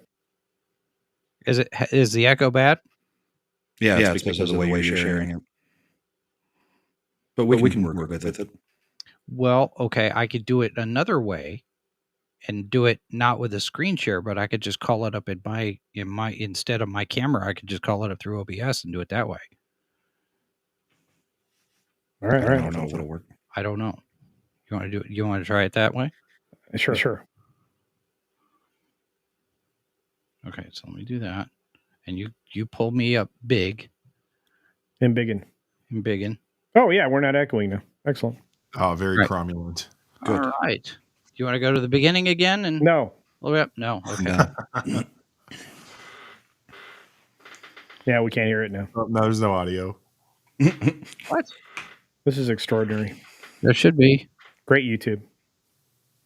Is the echo bad? Yeah, it's because of the way you're sharing it. But we can work with it. Well, okay, I could do it another way and do it not with a screen share, but I could just call it up in my instead of my camera, I could just call it up through OBS and do it that way. All right. I don't know if it'll work. I don't know. You want to do it? You want to try it that way? Sure. Okay, so let me do that. And you pull me up big. And biggin. Oh, yeah, we're not echoing now. Excellent. Oh, very cromulent. Good. All right. Do you want to go to the beginning again? And No. No. Okay. Yeah, we can't hear it now. Oh, no, there's no audio. What? This is extraordinary. There should be. Great YouTube.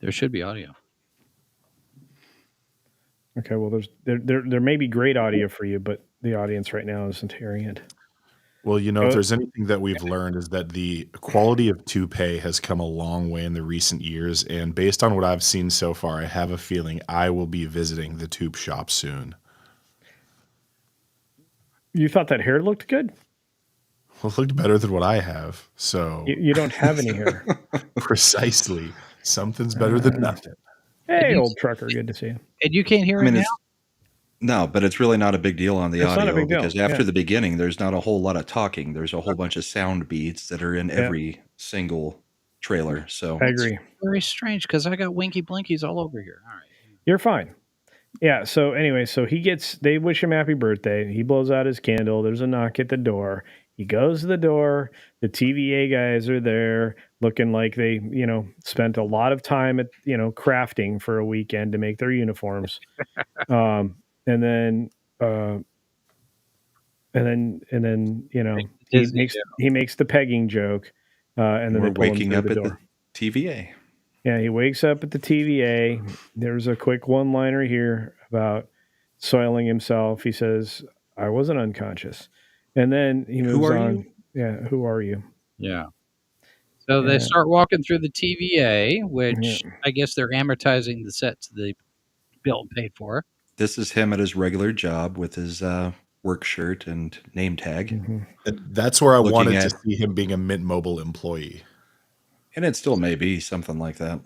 There should be audio. Okay, well, there may be great audio for you, but the audience right now isn't hearing it. Well, if there's anything that we've learned is that the quality of toupee has come a long way in the recent years. And based on what I've seen so far, I have a feeling I will be visiting the tube shop soon. You thought that hair looked good? Well, it looked better than what I have. So you don't have any hair. Precisely. Something's better than nothing. Hey, old trucker. Good to see you. And you can't hear it now? No, but it's really not a big deal on the audio because after the beginning, there's not a whole lot of talking. There's a whole bunch of sound beats that are in every single trailer. So I agree. It's very strange because I got winky blinkies all over here. All right. You're fine. Yeah. So anyway, they wish him happy birthday. He blows out his candle. There's a knock at the door. He goes to the door. The TVA guys are there looking like they, spent a lot of time at, crafting for a weekend to make their uniforms. And then, he makes the pegging joke, and then we're waking up at the TVA. Yeah, he wakes up at the TVA. There's a quick one-liner here about soiling himself. He says, "I wasn't unconscious," and then he moves on. Yeah, who are you? Yeah. So they start walking through the TVA, which I guess they're amortizing the sets they built and paid for. This is him at his regular job with his work shirt and name tag. Mm-hmm. That's where I wanted to see him being a Mint Mobile employee. And it still may be something like that.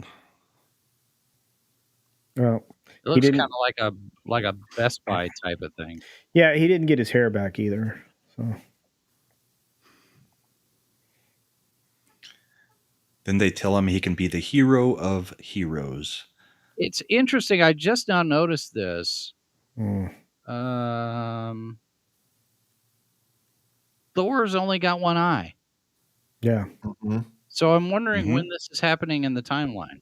Well, It looks kind of like a Best Buy type of thing. Yeah, he didn't get his hair back either. So then they tell him he can be the hero of heroes. It's interesting. I just now noticed this. Thor's only got one eye. Yeah. So I'm wondering when this is happening in the timeline.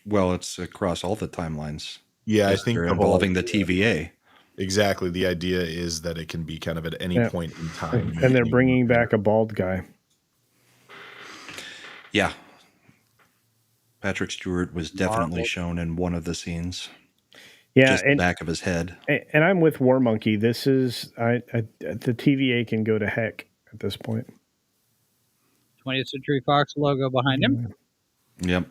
Well, it's across all the timelines. Yeah, I think they're involving the TVA. Exactly. The idea is that it can be kind of at any point in time. And they're bringing back a bald guy. Yeah. Patrick Stewart was definitely shown in one of the scenes. Yeah, just the back of his head. And I'm with War Monkey. This is the TVA can go to heck at this point. 20th Century Fox logo behind him. Yep.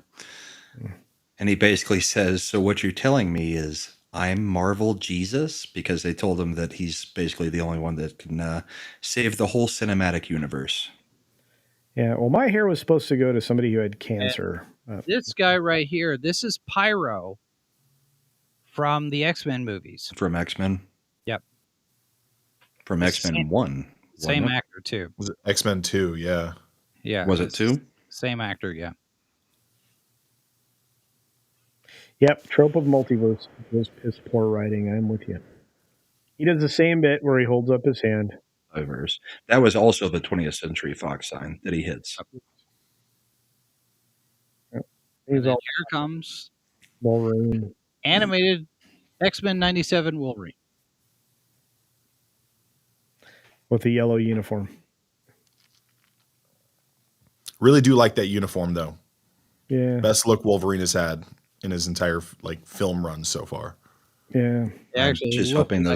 And he basically says, so what you're telling me is I'm Marvel Jesus? Because they told him that he's basically the only one that can save the whole cinematic universe. Yeah, well, my hair was supposed to go to somebody who had cancer. This guy right here, this is Pyro from the X-Men movies. From X-Men? Yep. From X-Men 1. Same actor, too. Was it X-Men 2? Yeah. Yeah. Was it 2? Same actor, yeah. Yep, trope of multiverse was piss poor writing. I'm with you. He does the same bit where he holds up his hand. That was also the 20th Century Fox sign that he hits. Yep. And then here comes Wolverine. Animated X-Men 97 Wolverine. With the yellow uniform. Really do like that uniform, though. Yeah. Best look Wolverine has had in his entire film run so far. Yeah. Actually, just hoping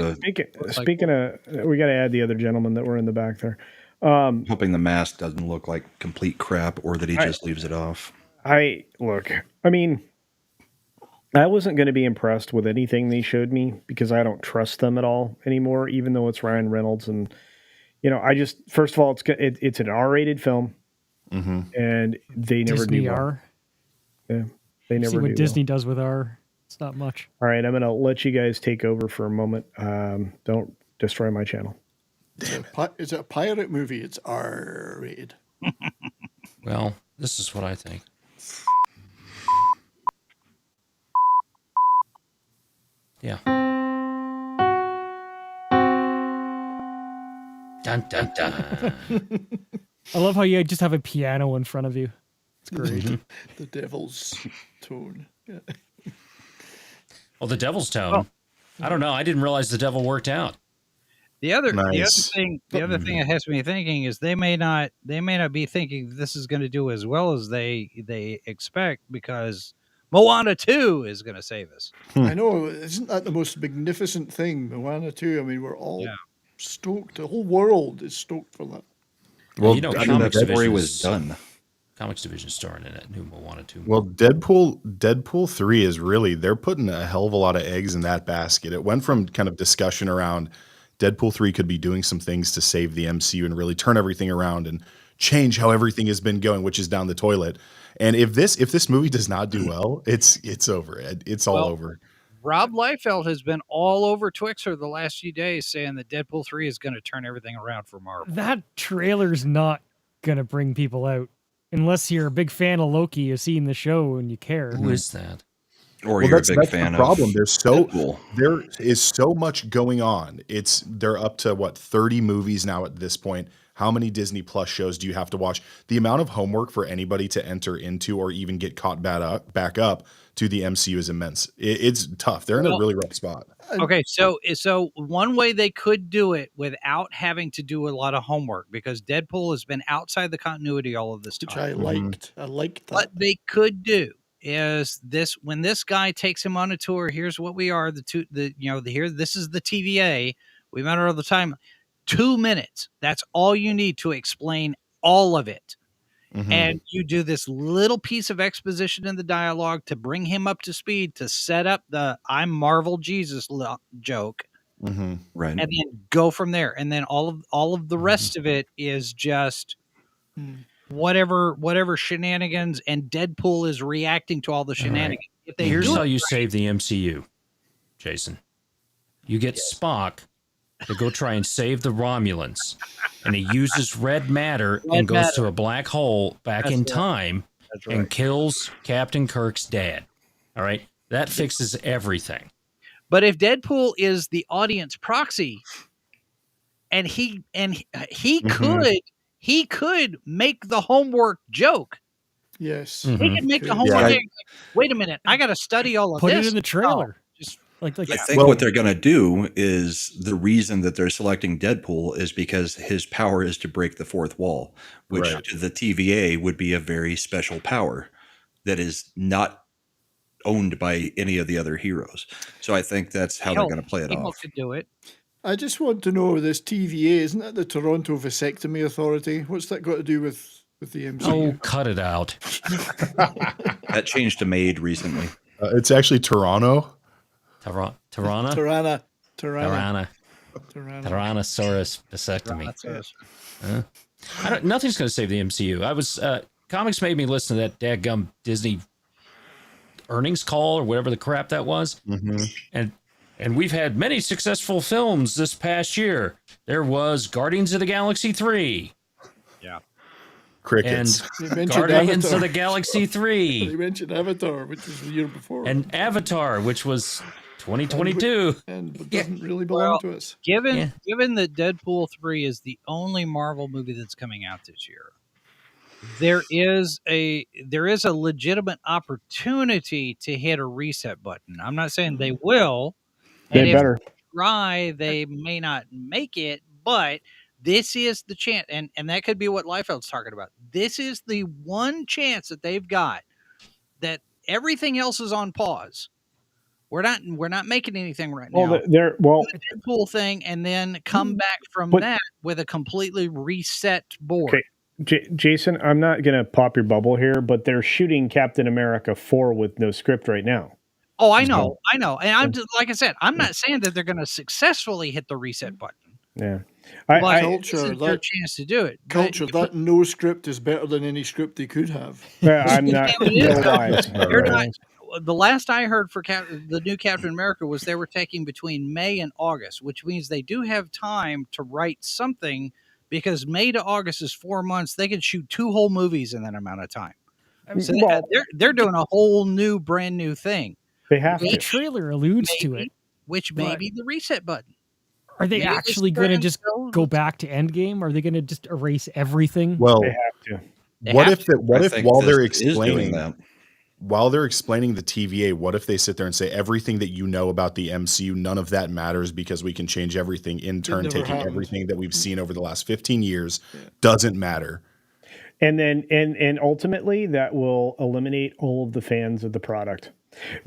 speaking of, we got to add the other gentlemen that were in the back there. Hoping the mask doesn't look like complete crap or that he just leaves it off. I mean, I wasn't going to be impressed with anything they showed me because I don't trust them at all anymore, even though it's Ryan Reynolds. And, I just, first of all, it's an R-rated film. Mm-hmm. And they never Disney do. R. Yeah. They never see what do. Disney does with R. It's not much. All right. I'm going to let you guys take over for a moment. Don't destroy my channel. It's a pirate movie. It's R-rated. Well, this is what I think. Yeah. Dun, dun, dun. I love how you just have a piano in front of you. It's great. The devil's tone. Yeah. Well, the devil's tone. I don't know. I didn't realize the devil worked out. The other thing that has me thinking is they may not be thinking this is going to do as well as they expect because Moana 2 is going to save us. I know. Isn't that the most magnificent thing, Moana 2? I mean, we're all stoked. The whole world is stoked for that. Well, Comics that story Division was done. Comics Division starring in it. New Moana 2. Well, Deadpool 3 is really, they're putting a hell of a lot of eggs in that basket. It went from kind of discussion around Deadpool 3 could be doing some things to save the MCU and really turn everything around and change how everything has been going, which is down the toilet. And if this movie does not do well, it's over. It's all over. Rob Liefeld has been all over Twixer the last few days saying that Deadpool 3 is going to turn everything around for Marvel. That trailer's not going to bring people out. Unless you're a big fan of Loki, you've seen the show and you care. Who is that? Or you're a big fan the problem. of Deadpool. There is so much going on. They're up to 30 movies now at this point. How many Disney Plus shows do you have to watch? The amount of homework for anybody to enter into or even get caught back up to the MCU is immense. It's tough. They're in a really rough spot. Okay, so one way they could do it without having to do a lot of homework, because Deadpool has been outside the continuity all of this time. Which I liked. I liked that. What they could do is this: when this guy takes him on a tour, here's what we are. This is the TVA. We met all the time. 2 minutes. That's all you need to explain all of it. Mm-hmm. And you do this little piece of exposition in the dialogue to bring him up to speed, to set up the I'm Marvel Jesus joke. Mm-hmm. Right. And then go from there. And then all of the rest of it is just whatever shenanigans, and Deadpool is reacting to all the shenanigans Here's how you save the MCU, Jason. You get Spock to go try and save the Romulans, and he uses red matter and goes to a black hole back in time and kills Captain Kirk's dad. All right, that fixes everything. But if Deadpool is the audience proxy, and he could make the homework joke. Yes, he could make the homework. Joke. Wait a minute, I got to study all of this. Put it in the trailer. Just like I think what they're going to do is the reason that they're selecting Deadpool is because his power is to break the fourth wall, which to the TVA would be a very special power that is not owned by any of the other heroes. So I think that's how they're going to play it off. Could do it. I just want to know, this TVA, isn't that the Toronto Vasectomy Authority? What's that got to do with the MCU? Oh, cut it out. That changed to MAID recently. It's actually Toronto. Tyrannosaurus vasectomy. Nothing's going to save the MCU. Comics made me listen to that dadgum Disney earnings call or whatever the crap that was. And we've had many successful films this past year. There was Guardians of the Galaxy 3. Yeah. Crickets. And Guardians of the Galaxy 3. You mentioned Avatar, which was the year before. And Avatar, which was 2022. And doesn't really belong to us. Given that Deadpool 3 is the only Marvel movie that's coming out this year, there is a legitimate opportunity to hit a reset button. I'm not saying they will. They better. If they try, they may not make it, but this is the chance, and that could be what Liefeld's talking about. This is the one chance that they've got, that everything else is on pause. We're not making anything right now. The Deadpool thing, and then come back from that with a completely reset board. Okay. Jason, I'm not going to pop your bubble here, but they're shooting Captain America 4 with no script right now. Oh, I know. And I'm just, like I said, I'm not saying that they're going to successfully hit the reset button. Yeah. Culture, this is their chance to do it. Culture, that no script is better than any script they could have. Yeah, I'm not. The last I heard for the new Captain America was they were taking between May and August, which means they do have time to write something, because May to August is 4 months. They could shoot 2 whole movies in that amount of time. So they're doing a whole brand new thing. They have the trailer alludes to it, which may be the reset button. Are they actually going to just go back to Endgame? Are they going to just erase everything? Well, they have to. What if while they're explaining that, while they're explaining the TVA, what if they sit there and say everything that you know about the MCU, none of that matters because we can change everything in turn, taking everything that we've seen over the last 15 years doesn't matter. And then and ultimately that will eliminate all of the fans of the product.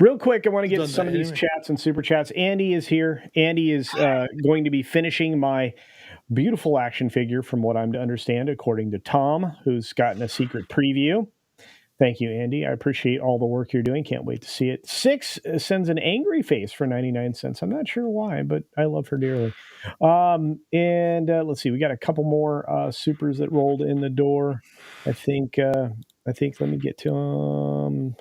Real quick, I want to get to some of these chats and super chats. Andy is here. Andy is going to be finishing my beautiful action figure, from what I'm to understand, according to Tom, who's gotten a secret preview. Thank you, Andy. I appreciate all the work you're doing. Can't wait to see it. Six sends an angry face for 99 cents. I'm not sure why, but I love her dearly. And let's see. We got a couple more supers that rolled in the door. I think let me get to them.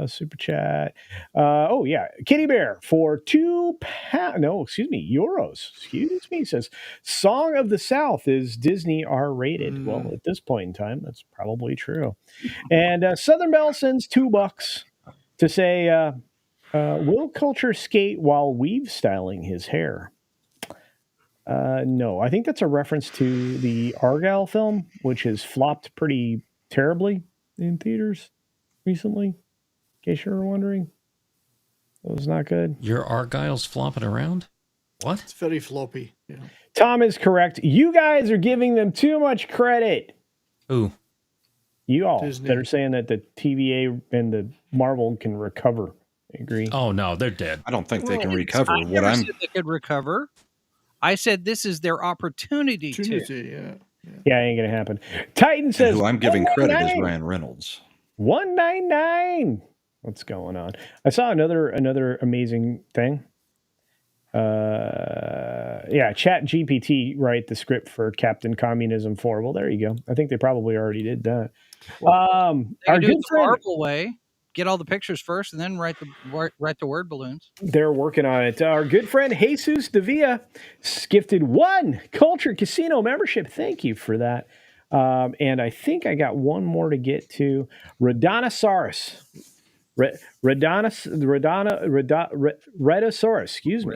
Super chat. Oh yeah, Kitty Bear for euros. Excuse me. Says Song of the South is Disney R-rated. Well, at this point in time, that's probably true. And Southern Belle sends $2 to say, will Culture skate while weave styling his hair? No, I think that's a reference to the Argyle film, which has flopped pretty terribly in theaters recently, in case you were wondering. It was not good. Your Argyle's flopping around? What? It's very floppy. Yeah. Tom is correct. You guys are giving them too much credit. Who? You all Disney. that are saying that the TVA and the Marvel can recover. I agree. Oh, no, they're dead. I don't think they can recover. I never said they could recover. I said this is their opportunity to. Yeah, ain't gonna happen. Titan says, who I'm giving credit is Ryan Reynolds. 199. What's going on? I saw another amazing thing. Chat GPT write the script for Captain Communism 4. Well, there you go. I think they probably already did that. They Our do good it the friend, Marvel way. get all the pictures first, and then write the word balloons. They're working on it. Our good friend Jesus Davia gifted 1 Culture Casino membership. Thank you for that. And I think I got one more to get to. Redonosaurus. Redosaurus, excuse me.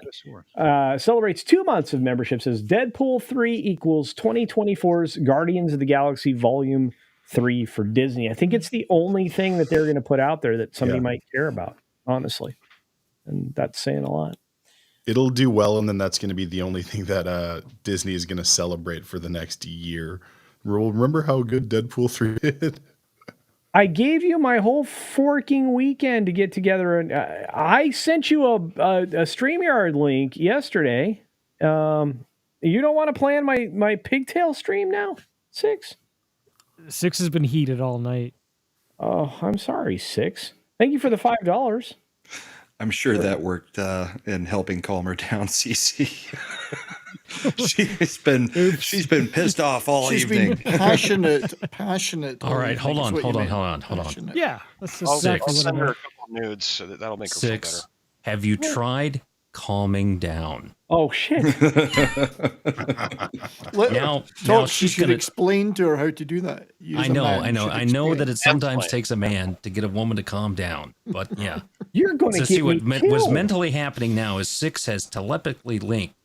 Celebrates 2 months of membership. Says Deadpool 3 equals 2024's Guardians of the Galaxy Volume 3 for Disney. I think it's the only thing that they're going to put out there that somebody might care about, honestly. And that's saying a lot. It'll do well, and then that's going to be the only thing that Disney is going to celebrate for the next year. Remember how good Deadpool 3 did? I gave you my whole forking weekend to get together, and I sent you a StreamYard link yesterday. You don't want to plan my pigtail stream now? 6 has been heated all night. Oh, I'm sorry, 6. Thank you for the $5. I'm sure that worked in helping calm her down, Cece. she's been pissed off all evening. She's been passionate. All right, hold on. Yeah, that's I'll exactly what I send her a meant. couple nudes, so that'll make her 6. feel better. Have you tried calming down? Oh shit! now she's should gonna explain to her how to do that. I know that it sometimes takes a man to get a woman to calm down, but yeah, you're going to see what me was killed. mentally happening now is 6 has telepathically linked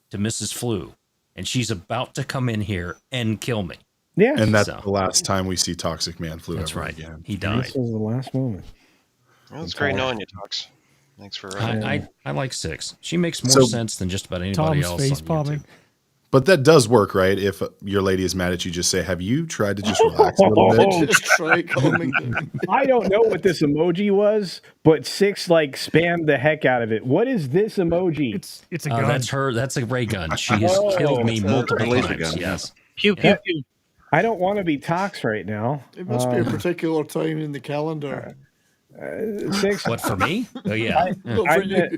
to Mrs. Flu, and she's about to come in here and kill me. Yeah, and that's the last time we see Toxic Man Flu. That's ever right. Again. He died. This was the last moment. Well, it's great knowing you, Tox. Thanks for. I like 6. She makes more sense than just about anybody Tom's else. face on palming. YouTube. But that does work, right? If your lady is mad at you, just say, "Have you tried to just relax a little bit?" Just try calming down. I don't know what this emoji was, but 6 spammed the heck out of it. What is this emoji? It's a gun. That's her. That's a ray gun. She has killed me multiple laser times. gun. Yes. Pew pew pew. I don't want to be Tox right now. It must be a particular time in the calendar. 6. What, for me? Oh yeah. Not for you.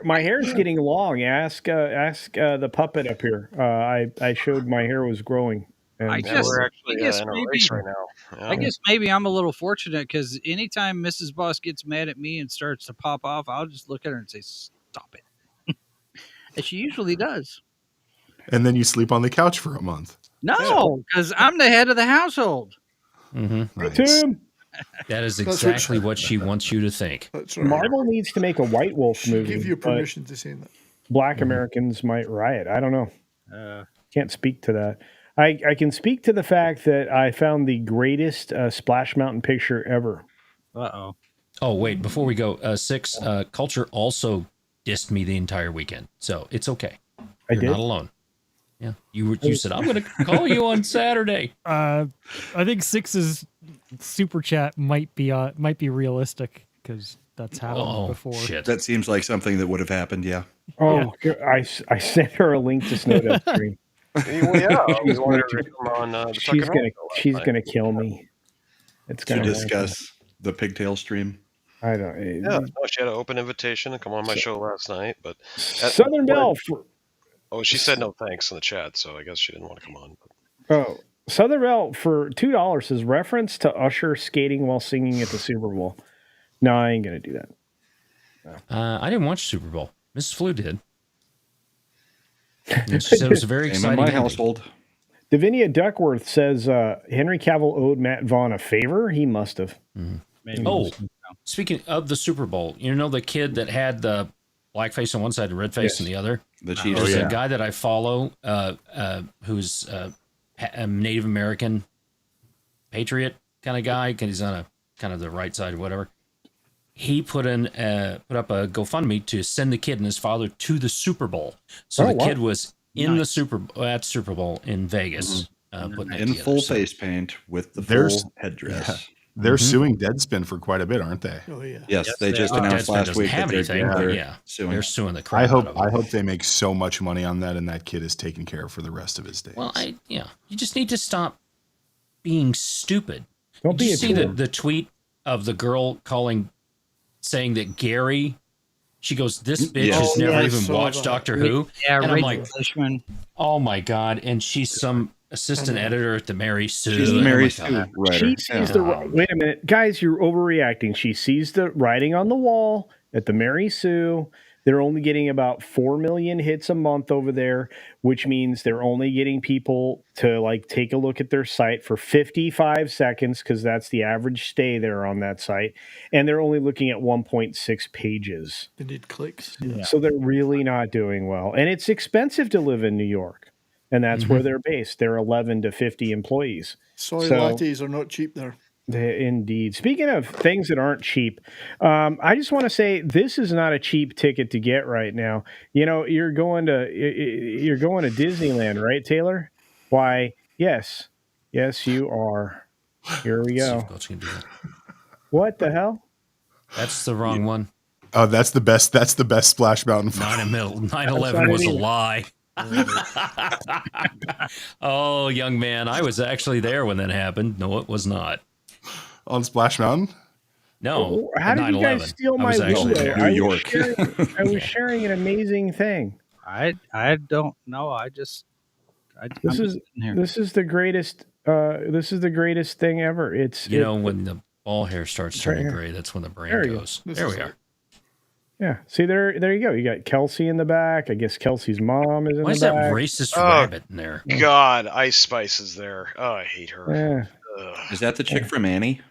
My hair's getting long. Ask the puppet up here. I showed my hair was growing. And I guess we're actually I guess in a maybe- race right now. Yeah. I guess maybe I'm a little fortunate because anytime Mrs. Boss gets mad at me and starts to pop off, I'll just look at her and say, "Stop it," and she usually does. And then you sleep on the couch for a month. No, because I'm the head of the household. Mm-hmm. Nice. Tim, That is That's exactly what she wants you to think. That's right. Marvel needs to make a White Wolf She movie. give you but permission to say that. Black Americans might riot. I don't know. Can't speak to that. I can speak to the fact that I found the greatest Splash Mountain picture ever. Uh-oh. Oh wait, before we go, 6 Culture also dissed me the entire weekend, so it's okay. You're did? not alone. Yeah, you said I'm going to call you on Saturday. I think 6's super chat might be realistic because that's happened before. Shit. That seems like something that would have happened. Yeah. Oh, I sent her a link to Snowdust Stream. Well, yeah, we wanted her to come on the She's Tucker gonna Home Show she's last gonna night. kill me. It's To gonna discuss the pigtail stream. I don't. Yeah, no, she had an open invitation to come on my show last night, but Southern Belle. she said no thanks in the chat, so I guess she didn't want to come on. Oh, Southern Belle for $2 says reference to Usher skating while singing at the Super Bowl. No, I ain't gonna do that. I didn't watch Super Bowl. Mrs. Flu did. And she said it was a very Same exciting in my ending. household. Davinia Duckworth says Henry Cavill owed Matt Vaughn a favor. He must have. Maybe. Oh, speaking of the Super Bowl, you know the kid that had the black face on one side and red face on the other? The Chiefs. There's a guy that I follow who's a Native American patriot kind of guy, because he's on a kind of the right side or whatever. He put up a GoFundMe to send the kid and his father to the Super Bowl. So the kid was in the Super Bowl in Vegas, putting that In together. full So- face paint with the There's- full headdress. Yeah. They're suing Deadspin for quite a bit, aren't they? Oh yeah. Yes, they they just are. announced Deadspin last doesn't week have that anything, but they're yeah, suing. they're suing the crap I hope out of him. I hope they make so much money on that, and that kid is taken care of for the rest of his days. Well, you just need to stop being stupid. Don't Did be you a see tool. the tweet of the girl saying that Gary? She goes, "This bitch Yes. has never I even saw watched that. Doctor Who." Yeah, And I'm Rachel like, Fishman. "Oh my god!" And she's some assistant editor at the Mary Sue. She's the Mary Sue writer. She sees wait a minute, guys, you're overreacting. She sees the writing on the wall at the Mary Sue. They're only getting about 4 million hits a month over there, which means they're only getting people to like take a look at their site for 55 seconds because that's the average stay there on that site. And they're only looking at 1.6 pages. They need clicks. Yeah. So they're really not doing well. And it's expensive to live in New York. And that's where they're based. They're 11 to 50 employees. Soy lattes are not cheap there. Indeed. Speaking of things that aren't cheap, I just want to say this is not a cheap ticket to get right now. You know, you're going to Disneyland, right, Taylor? Why? Yes, you are. Here we go. What the hell? That's the wrong one. Oh, that's the best. That's the best Splash Mountain. 9/11 was a lie. Oh, young man, I was actually there when that happened. No, it was not. On Splash Mountain? No. How did you guys steal my window? New York. I was sharing an amazing thing. I don't know. This is the greatest. This is the greatest thing ever. When the ball hair starts turning gray, that's when the brain goes. There we are. Yeah. See, there you go. You got Kelsey in the back. I guess Kelsey's mom is in the back. Why is that racist rabbit in there? God, Ice Spice is there. Oh, I hate her. Yeah. Is that the chick from Annie?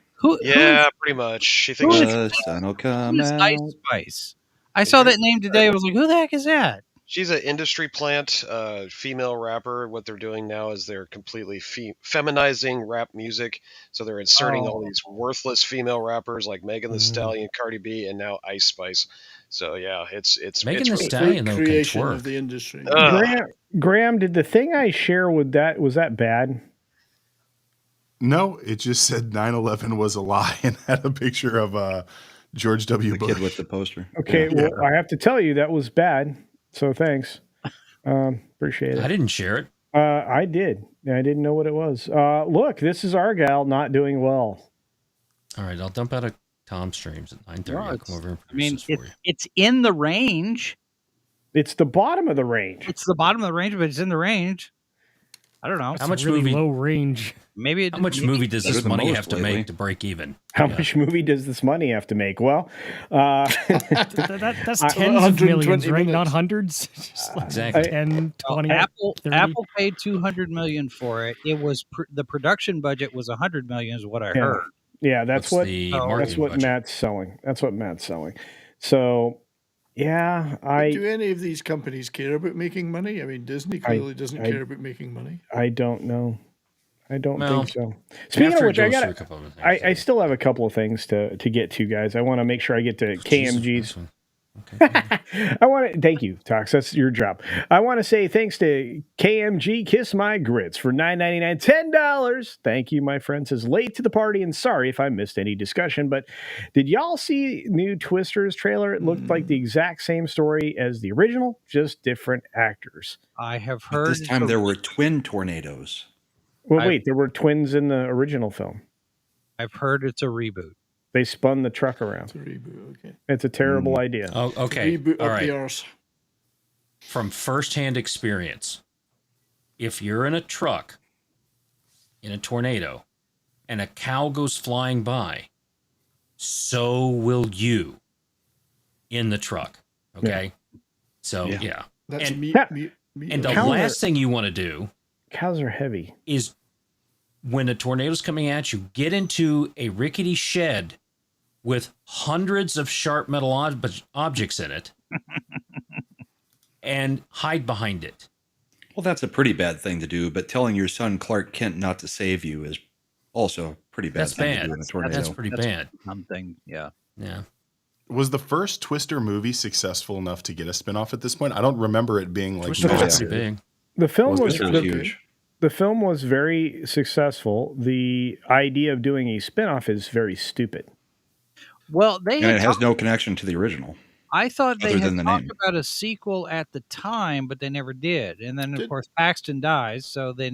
Yeah, pretty much. She thinks the sun will come out. Ice Spice. I saw that name today. I was like, who the heck is that? she's an industry plant, female rapper. What they're doing now is they're completely feminizing rap music. So they're inserting all these worthless female rappers like Megan Thee Stallion, Cardi B, and now Ice Spice. So yeah, it's Megan it's Thee Stallion though can creation twerk. of the industry. Graham, did the thing I share with that, was that bad? No, it just said 9/11 was a lie and had a picture of George W. Bush kid with the poster. Okay, well, I have to tell you that was bad. So thanks, appreciate it. I didn't share it. I did. I didn't know what it was. Look, this is Argyle not doing well. All right, I'll dump out a Tom streams at 9:30. I'll come over and produce this for you. It's in the range. It's the bottom of the range. It's the bottom of the range, but it's in the range. I don't know. That's how much really low range? Maybe how much movie does this money have to make to break even? How much movie does this money have to make? Well, that's tens of millions, right? Not hundreds. Exactly. 10, 20, Apple 30. Apple paid $200 million for it. It was the production budget was $100 million, is what I heard. Yeah, that's what budget? Matt's selling. That's what Matt's selling. So, yeah, do any of these companies care about making money? I mean, Disney clearly doesn't care about making money. I don't know. I don't Well, think so. Speaking of which, I still have a couple of things to get to, guys. I want to make sure I get to KMG's. Thank you, Tox. That's your job. I want to say thanks to KMG Kiss My Grits for $9.99, $10. Thank you, my friend. Says late to the party and sorry if I missed any discussion, but did y'all see new Twisters trailer? It looked like the exact same story as the original, just different actors. I have But heard this time there were twin tornadoes. Well, wait, there were twins in the original film. I've heard it's a reboot. They spun the truck around. It's a reboot, okay. It's a terrible idea. Oh, okay. Reboot All up the right. arse. From firsthand experience, if you're in a truck in a tornado and a cow goes flying by, so will you in the truck. Okay? So, yeah. That's and, me. And the last thing you want to do cows are heavy is when a tornado's coming at you, get into a rickety shed with hundreds of sharp metal objects in it and hide behind it. Well, that's a pretty bad thing to do, but telling your son Clark Kent not to save you is also a pretty bad thing to do in a tornado. That's pretty bad. Something, yeah. Yeah. Was the first Twister movie successful enough to get a spinoff at this point? I don't remember it being like Twister was massive. pretty big. The film was huge. The film was very successful. The idea of doing a spinoff is very stupid. Well, And it has no connection to the original. I thought they other had than the talked name. about a sequel at the time, but they never did. And then, of course, Paxton dies, so they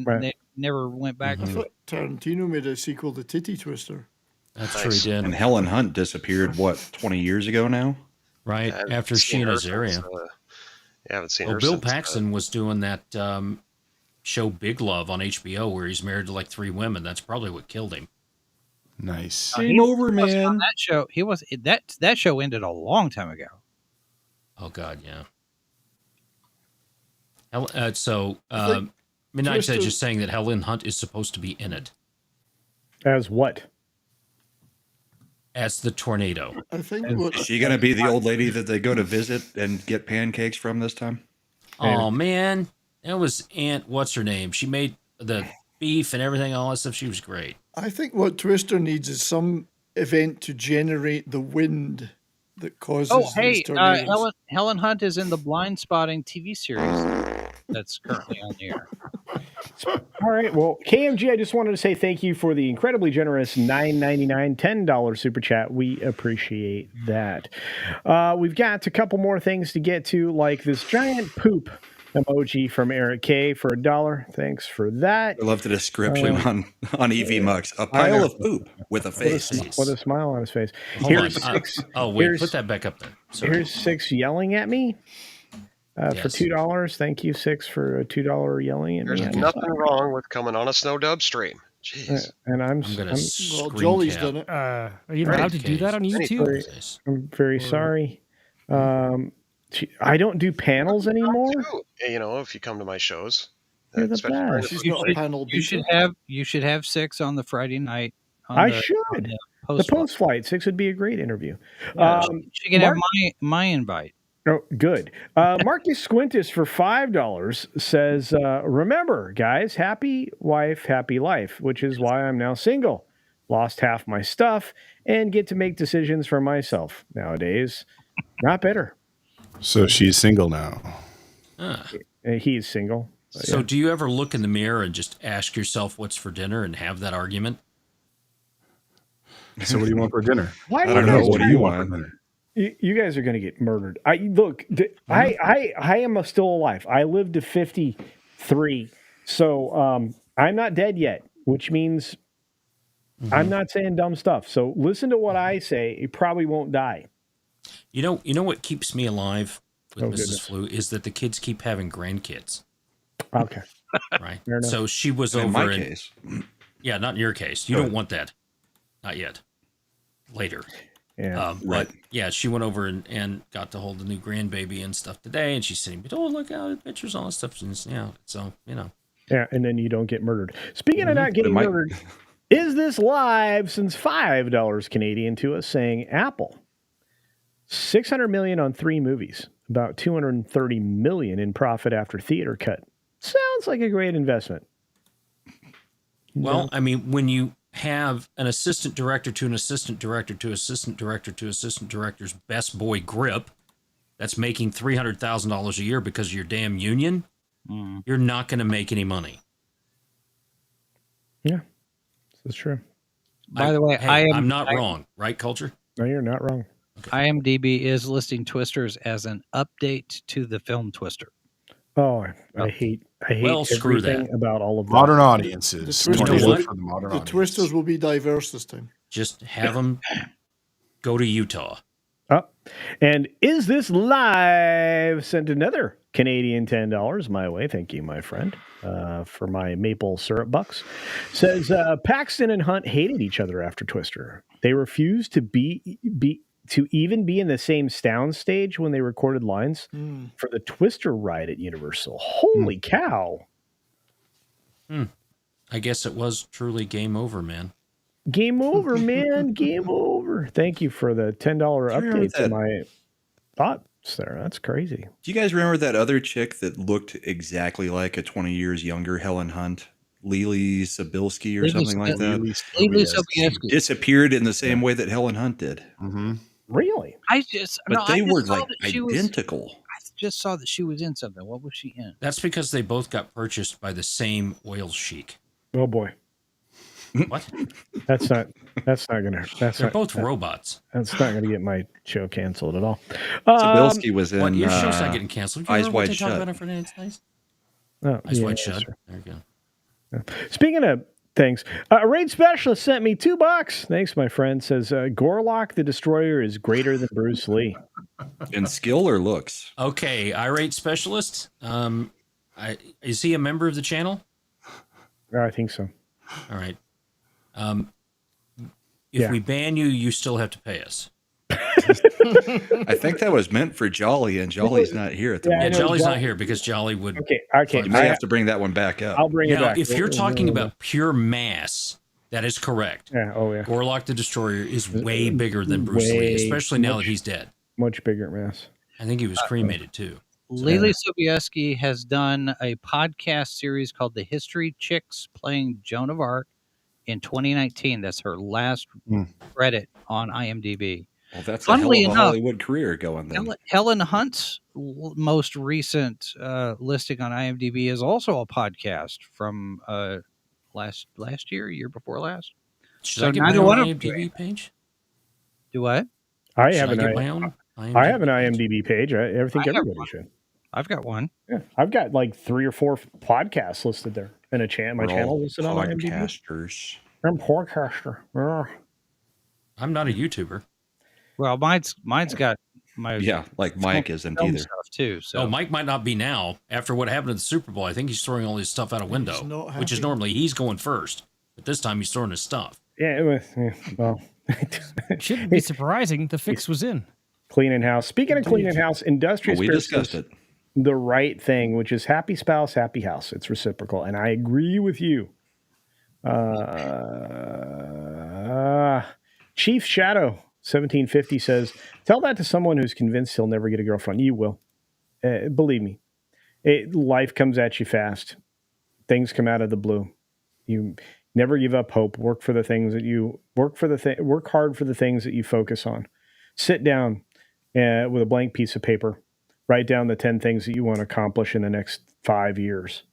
never went back I to thought it. Tarantino made a sequel to Titty Twister. That's true, he did. And Helen Hunt disappeared, 20 years ago now? Right, I after haven't seen her Sheena's area. since, I haven't seen Well, her Bill since, Paxton was doing that show Big Love on HBO where he's married to like 3 women. That's probably what killed him. Nice. Game over, man. On that show, he was that show ended a long time ago. Oh God, yeah. Midnight Edge is saying that Helen Hunt is supposed to be in it. As what? As the tornado. I think. Is she going to be the old lady that they go to visit and get pancakes from this time? Oh man, that was Aunt. What's her name? She made the beef and everything, all that stuff. She was great. I think what Twister needs is some event to generate the wind that causes. Oh, hey, these tornadoes. Helen Hunt is in the Blind Spotting TV series that's currently on the air. All right. Well, KMG, I just wanted to say thank you for the incredibly generous $9.99, $10 super chat. We appreciate that. We've got a couple more things to get to, like this giant poop emoji from Eric K for $1. Thanks for that. I love the description on EV Mugs. A pile of poop with a face. With a smile on his face. Here's 6. Put that back up there. Sorry. Here's 6 yelling at me. For $2. Thank you, 6, for a $2 yelling at me. There's nothing wrong with coming on a Snow Dub stream. Jeez. And I'm well, Jolly's done it. Are you allowed to do that on YouTube? I'm very sorry. I don't do panels anymore. You know, if you come to my shows, You're the best. She's not a panel. You should have 6 on the Friday night. I should. The post flight 6 would be a great interview. She can have my invite. Oh, good. Marcus Squintus for $5 says, remember, guys, happy wife, happy life, which is why I'm now single. Lost half my stuff and get to make decisions for myself nowadays. Not better. So she's single now. He's single. So do you ever look in the mirror and just ask yourself what's for dinner and have that argument? So what do you want for dinner? I don't know. What do you want for dinner? You guys are going to get murdered. I am still alive. I lived to 53, so I'm not dead yet, which means I'm not saying dumb stuff. So listen to what I say. You probably won't die. You know what keeps me alive with Mrs. Goodness. Flu is that the kids keep having grandkids. Okay, right. Fair enough. So she was In over my in case. Yeah, not in your case. You don't want that. Not yet. Later. Yeah, but yeah, she went over and got to hold the new grandbaby and stuff today, and she's saying, "Oh, look out the pictures, all that stuff." And so Yeah, and then you don't get murdered. Speaking of not getting murdered, is this live since $5 Canadian to us saying Apple $600 million on 3 movies, about $230 million in profit after theater cut. Sounds like a great investment. Well, I mean, when you have an assistant director to an assistant director to assistant director to assistant director's best boy grip that's making $300,000 a year because of your damn union, you're not going to make any money. Yeah, that's true. By the way, I'm not wrong, right, Culture? No, you're not wrong. Okay. IMDb is listing Twisters as an update to the film Twister. Oh, I hate screw everything that. about all of that. Modern audiences. The Twisters, what? For the modern the audience. Twisters will be diverse this time. Just have them go to Utah. Oh, and is this live? Sent another Canadian $10 my way. Thank you, my friend, for my maple syrup bucks. Says Paxton and Hunt hated each other after Twister. They refused to even be in the same sound stage when they recorded lines for the Twister ride at Universal. Holy cow! I guess it was truly game over, man. Game over, man. Game over. Thank you for the $10 update to my thoughts there. That's crazy. Do you guys remember that other chick that looked exactly like a 20 years younger Helen Hunt? Lily Sobilski or something like that? Lily Sobilski. Disappeared in the same way that Helen Hunt did. Mm-hmm. Really? But they were like identical. I just saw that she was in something. What was she in? That's because they both got purchased by the same oil sheik. Oh boy. What? That's not gonna. They're both robots. That's not gonna get my show canceled at all. Sobilski was in. What? Your show's not getting canceled. You Eyes remember what Wide they talk Shut. about on Friday Nights? Eyes Wide Shut. There you go. Speaking of things, a raid specialist sent me $2. Thanks, my friend. Says Gorlock the Destroyer is greater than Bruce Lee. In skill or looks? Okay, irate specialist. Is he a member of the channel? I think so. All right. If we ban you, you still have to pay us. I think that was meant for Jolly, and Jolly's not here at the moment. Yeah, Jolly's not here because Jolly would. Okay. You may have to bring that one back up. I'll bring it back. If you're talking about pure mass, that is correct. Yeah. Oh yeah. Gorlock the Destroyer is way bigger than Bruce Lee, especially now that he's dead. Much bigger mass. I think he was cremated too. Lily Sobieski has done a podcast series called The History Chicks playing Joan of Arc in 2019. That's her last credit on IMDb. Well, that's a hell of a Hollywood career going then. Helen Hunt's most recent listing on IMDb is also a podcast from last year before last. Should I get my own IMDb page? Do what? I have an IMDb page. I think everybody should. I've got one. Yeah, I've got like 3 or 4 podcasts listed there, and my channel listed on IMDb. Podcasters. I'm a podcaster. I'm not a YouTuber. Well, mine's got my like Mike isn't either. Stuff too. So Mike might not be now after what happened at the Super Bowl. I think he's throwing all his stuff out a window, which is normally he's going first, but this time he's throwing his stuff. Yeah, well, shouldn't be surprising. The fix was in. Cleaning house. Speaking of cleaning house, Industrious we discussed it. The right thing, which is happy spouse, happy house. It's reciprocal, and I agree with you. Chief Shadow 1750 says, "Tell that to someone who's convinced he'll never get a girlfriend. You will. Believe me. Life comes at you fast. Things come out of the blue. You never give up hope. Work for the things that you work hard for the things that you focus on. Sit down with a blank piece of paper. Write down the 10 things that you want to accomplish in the next 5 years.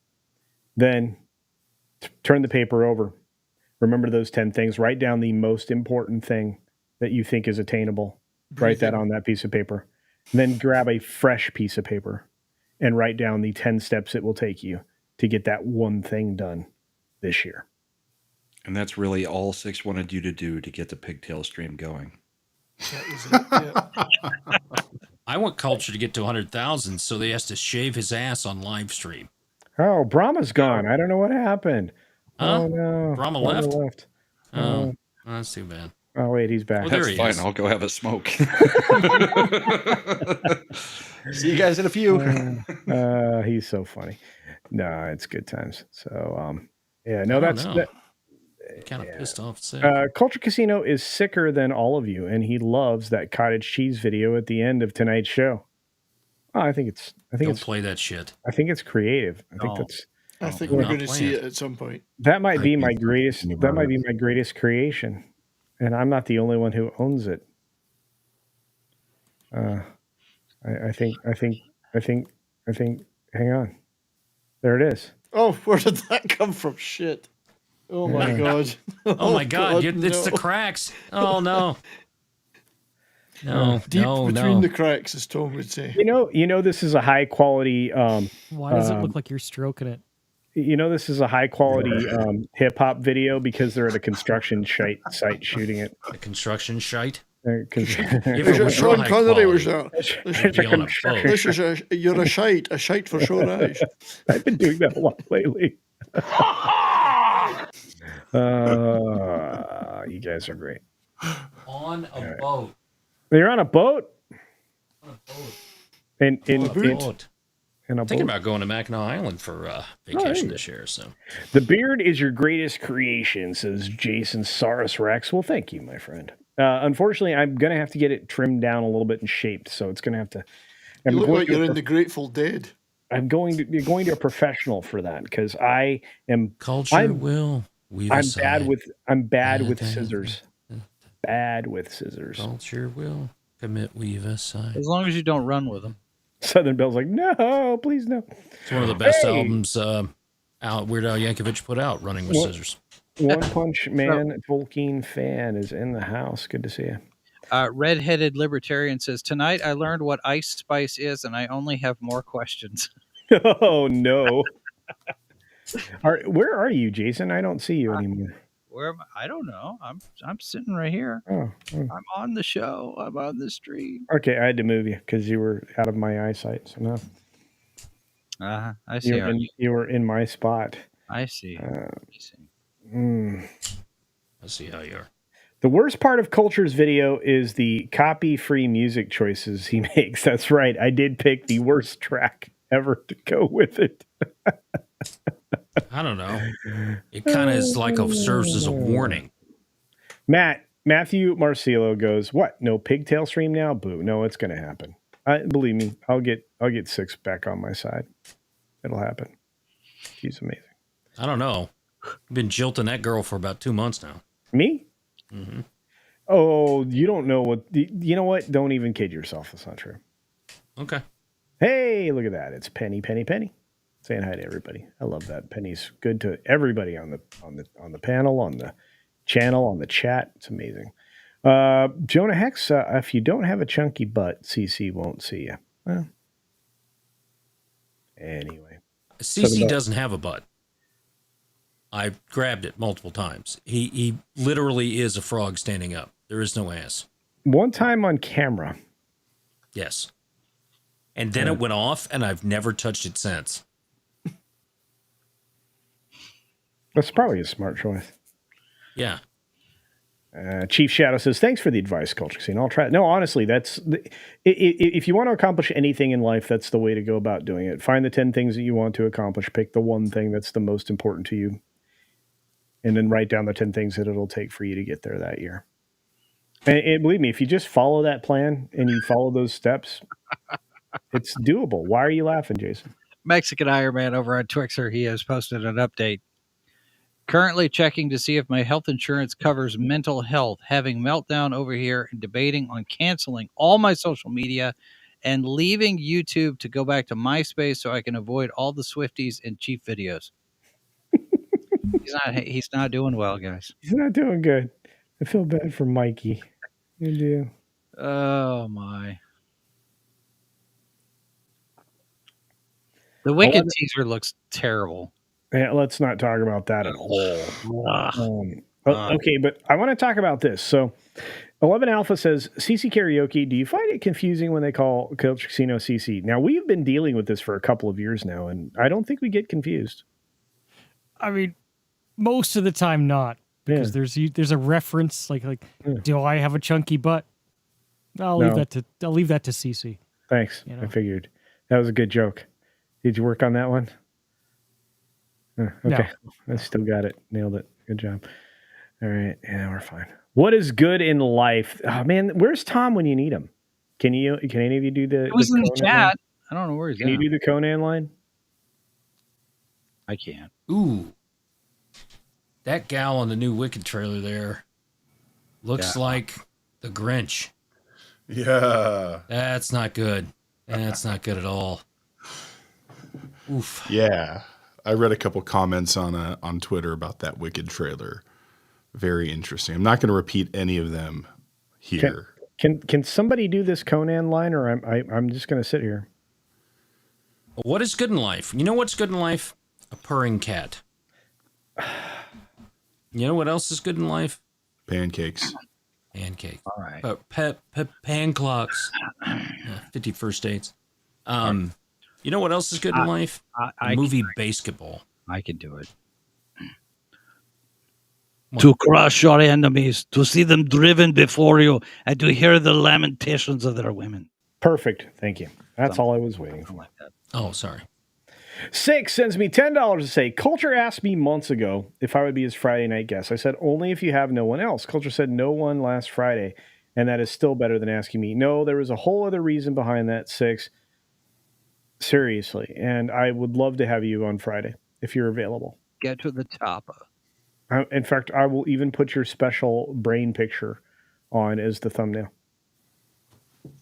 Then turn the paper over. Remember those 10 things. Write down the most important thing that you think is attainable. Write that on that piece of paper. Then grab a fresh piece of paper and write down the 10 steps it will take you to get that one thing done this year." And that's really all Six wanted you to do to get the pigtail stream going. I want Culture to get to 100,000, so they has to shave his ass on live stream. Oh, Brahma's gone. I don't know what happened. Huh? Oh no, Brahma left? Oh, that's too bad. Oh wait, he's back. Well, That's fine. I'll go have a smoke. See you guys in a few. He's so funny. No, it's good times. So, that's kind of pissed off. Culture Casino is sicker than all of you, and he loves that cottage cheese video at the end of tonight's show. Oh, I think Don't play that shit. I think it's creative. I think we're going to see it at some point. That might be my greatest. That might be my greatest creation, and I'm not the only one who owns it. I think. Hang on. There it is. Oh, where did that come from? Shit. Oh my god. Oh my god, it's the cracks. Oh no. No, deep between the cracks, as Tom would say. You know, this is a high quality. Why does it look like you're stroking it? You know, this is a high quality hip hop video because they're at a construction site shooting it. A construction shite. Sean Connery was there. You're a shite for sure. I've been doing that a lot lately. You guys are great. On a boat. You're on a boat? On a boat. I'm thinking about going to Mackinac Island for vacation this year. So the beard is your greatest creation, says Jason Saurus Rex. Well, thank you, my friend. Unfortunately, I'm going to have to get it trimmed down a little bit and shaped, so it's going to have to. You look like you're in the Grateful Dead. I'm going to a professional for that because I am. I'm bad with scissors. Bad with scissors. Culture will commit weave aside. As long as you don't run with them. Southern Bell's like, no, please no. It's one of the best albums Weird Al Yankovic put out, Running with Scissors. One Punch Man Tolkien fan is in the house. Good to see you. Redheaded Libertarian says, "Tonight I learned what Ice Spice is, and I only have more questions." Oh, no. Where are you, Jason? I don't see you anymore. Where am I? I don't know. I'm sitting right here. Oh. I'm on the show. I'm on the stream. Okay, I had to move you because you were out of my eyesight. So no. I see. You were in my spot. I see. Let's see how you are. The worst part of Culture's video is the copy-free music choices he makes. That's right. I did pick the worst track ever to go with it. I don't know. It kind of is like serves as a warning. Matthew Marcillo goes, "What? No pigtail stream now? Boo! No, it's going to happen. Believe me, I'll get 6 back on my side. It'll happen. She's amazing. I don't know. I've been jilting that girl for about 2 months now. Me? Mm-hmm. Oh, you don't know what? You know what? Don't even kid yourself. That's not true. Okay. Hey, look at that! It's Penny saying hi to everybody. I love that. Penny's good to everybody on the panel, on the channel, on the chat. It's amazing. Jonah Hex, if you don't have a chunky butt, CC won't see you. Well, anyway, CC doesn't have a butt. I grabbed it multiple times. He literally is a frog standing up. There is no ass. One time on camera. Yes. And then it went off, and I've never touched it since. That's probably a smart choice. Yeah. Chief Shadow says, "Thanks for the advice, CultureCasino. I'll try it." No, honestly, if you want to accomplish anything in life, that's the way to go about doing it. Find the 10 things that you want to accomplish. Pick the one thing that's the most important to you. And then write down the 10 things that it'll take for you to get there that year. And believe me, if you just follow that plan and you follow those steps, it's doable. Why are you laughing, Jason? Mexican Iron Man over on Twixer, he has posted an update. Currently checking to see if my health insurance covers mental health. Having meltdown over here and debating on canceling all my social media and leaving YouTube to go back to MySpace so I can avoid all the Swifties and cheap videos. He's not doing well, guys. He's not doing good. I feel bad for Mikey. You do. Oh my. The Wicked teaser looks terrible. Yeah, let's not talk about that at all. Okay, but I want to talk about this. So 11 Alpha says, CC Karaoke, do you find it confusing when they call CultureCasino CC? Now, we've been dealing with this for a couple of years now, and I don't think we get confused. I mean, most of the time not, because there's a reference like do I have a chunky butt? I'll leave that to CC. Thanks. I figured that was a good joke. Did you work on that one? Okay, no. I still got it. Nailed it. Good job. All right, yeah, we're fine. What is good in life? Oh man, where's Tom when you need him? Can any of you do the? It was in the chat. Line? I don't know where he's. Can you do the Conan line? I can't. Ooh, that gal on the new Wicked trailer there looks like the Grinch. Yeah, that's not good. That's not good at all. Oof. Yeah. I read a couple comments on Twitter about that Wicked trailer. Very interesting. I'm not going to repeat any of them here. Can somebody do this Conan line, or I'm just going to sit here? What is good in life? You know what's good in life? A purring cat. You know what else is good in life? Pancakes. Pancakes. All right. Pan clocks. 51st dates. You know what else is good in life? Movie basketball. I can do it. To crush your enemies, to see them driven before you, and to hear the lamentations of their women. Perfect. Thank you. That's all I was waiting for. Like that. Oh, sorry. 6 sends me $10 to say, Culture asked me months ago if I would be his Friday night guest. I said, only if you have no one else. Culture said no one last Friday, and that is still better than asking me. No, there was a whole other reason behind that, 6. Seriously, and I would love to have you on Friday if you're available. Get to the top. In fact, I will even put your special brain picture on as the thumbnail.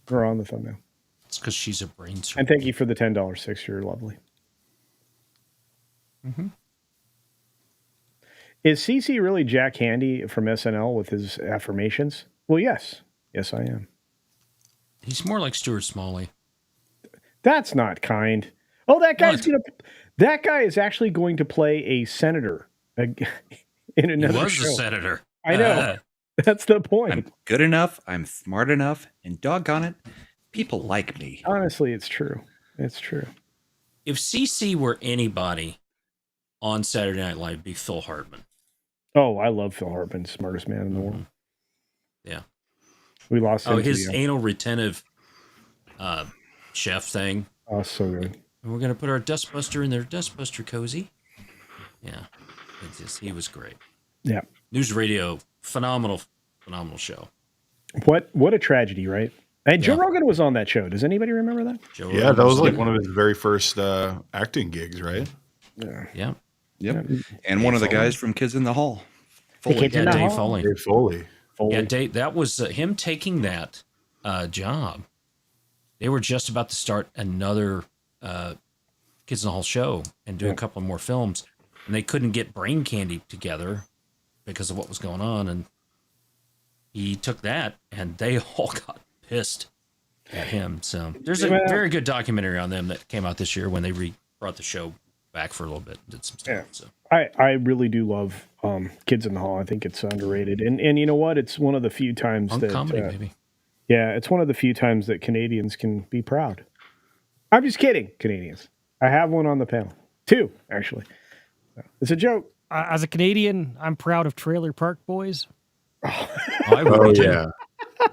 Or on the thumbnail. It's because she's a brain surgeon. And thank you for the $10, 6. You're lovely. Mm-hmm. Is CC really Jack Handy from SNL with his affirmations? Well, yes. Yes, I am. He's more like Stuart Smalley. That's not kind. Oh, that guy is actually going to play a senator in another show. He was a senator. I know. That's the point. I'm good enough. I'm smart enough. And doggone it, people like me. Honestly, it's true. It's true. If CC were anybody on Saturday Night Live, it'd be Phil Hartman. Oh, I love Phil Hartman, smartest man in the world. Yeah. We lost him. His anal retentive chef thing. Oh, so good. And we're going to put our Dustbuster in their Dustbuster cozy. Yeah. He was great. Yeah. News Radio, phenomenal show. What a tragedy, right? And Joe Rogan was on that show. Does anybody remember that? Yeah, that was like one of his very first acting gigs, right? Yeah. Yep. And one of the guys from Kids in the Hall. Foley. Dave Foley. Yeah, Dave, that was him taking that job. They were just about to start another Kids in the Hall show and do a couple more films, and they couldn't get Brain Candy together because of what was going on, and he took that, and they all got pissed at him. So there's a very good documentary on them that came out this year when they brought the show back for a little bit and did some stuff. Yeah. So. I really do love Kids in the Hall. I think it's underrated. And you know what? It's one of the few times that comedy, maybe. Yeah, it's one of the few times that Canadians can be proud. I'm just kidding, Canadians. I have one on the panel. 2, actually. It's a joke. As a Canadian, I'm proud of Trailer Park Boys. I would be too.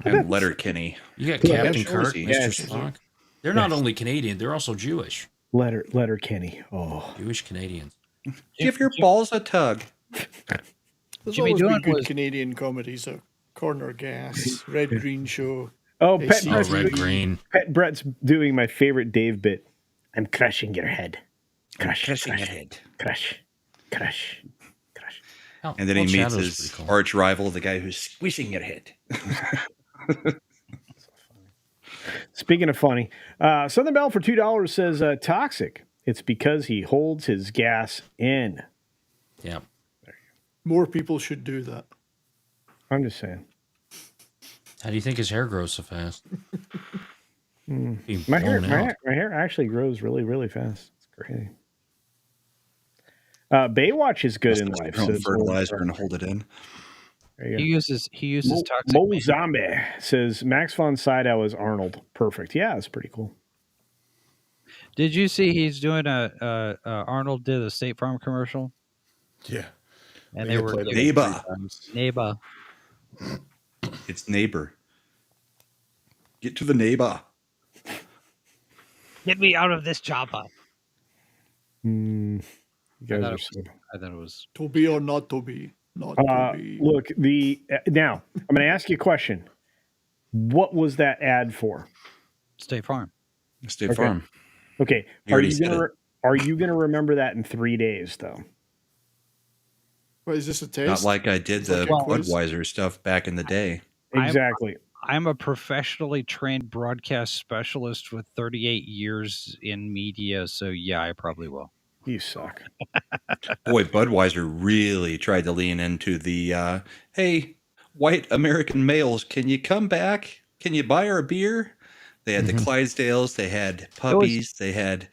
And Letterkenny. You got Captain Kirk, Mr. Spock. They're not only Canadian, they're also Jewish. Letterkenny. Oh. Jewish Canadians. Give your balls a tug. There's Jimmy always been Doohan good was- Canadian comedies. Corner Gas, Red Green Show. Oh, Red Green. Pet Brett's doing my favorite Dave bit. I'm crushing your head. Crushing your head. Crush. And then he meets his arch rival, the guy who's squishing your head. Speaking of funny, Southern Belle for $2 says toxic. It's because he holds his gas in. Yeah. More people should do that. I'm just saying. How do you think his hair grows so fast? My hair actually grows really, really fast. It's crazy. Baywatch is good in life. So fertilizer and hold it in. There you go. He uses toxic. Mo Zombie says Max von Sydow is Arnold. Perfect. Yeah, it's pretty cool. Did you see he's doing Arnold did a State Farm commercial? Yeah. And they were Neighbor. It's neighbor. Get to the neighbor. Get me out of this chopper. You guys are I thought it was Toby or not Toby. Not Toby. Look, now I'm going to ask you a question. What was that ad for? State Farm. State Farm. Okay. Are you going to remember that in 3 days, though? What, is this a taste? Not like I did the Budweiser stuff back in the day. Exactly. I'm a professionally trained broadcast specialist with 38 years in media, so yeah, I probably will. You suck. Boy, Budweiser really tried to lean into the, hey, white American males, can you come back? Can you buy our beer? They had the Clydesdales, they had puppies, they had,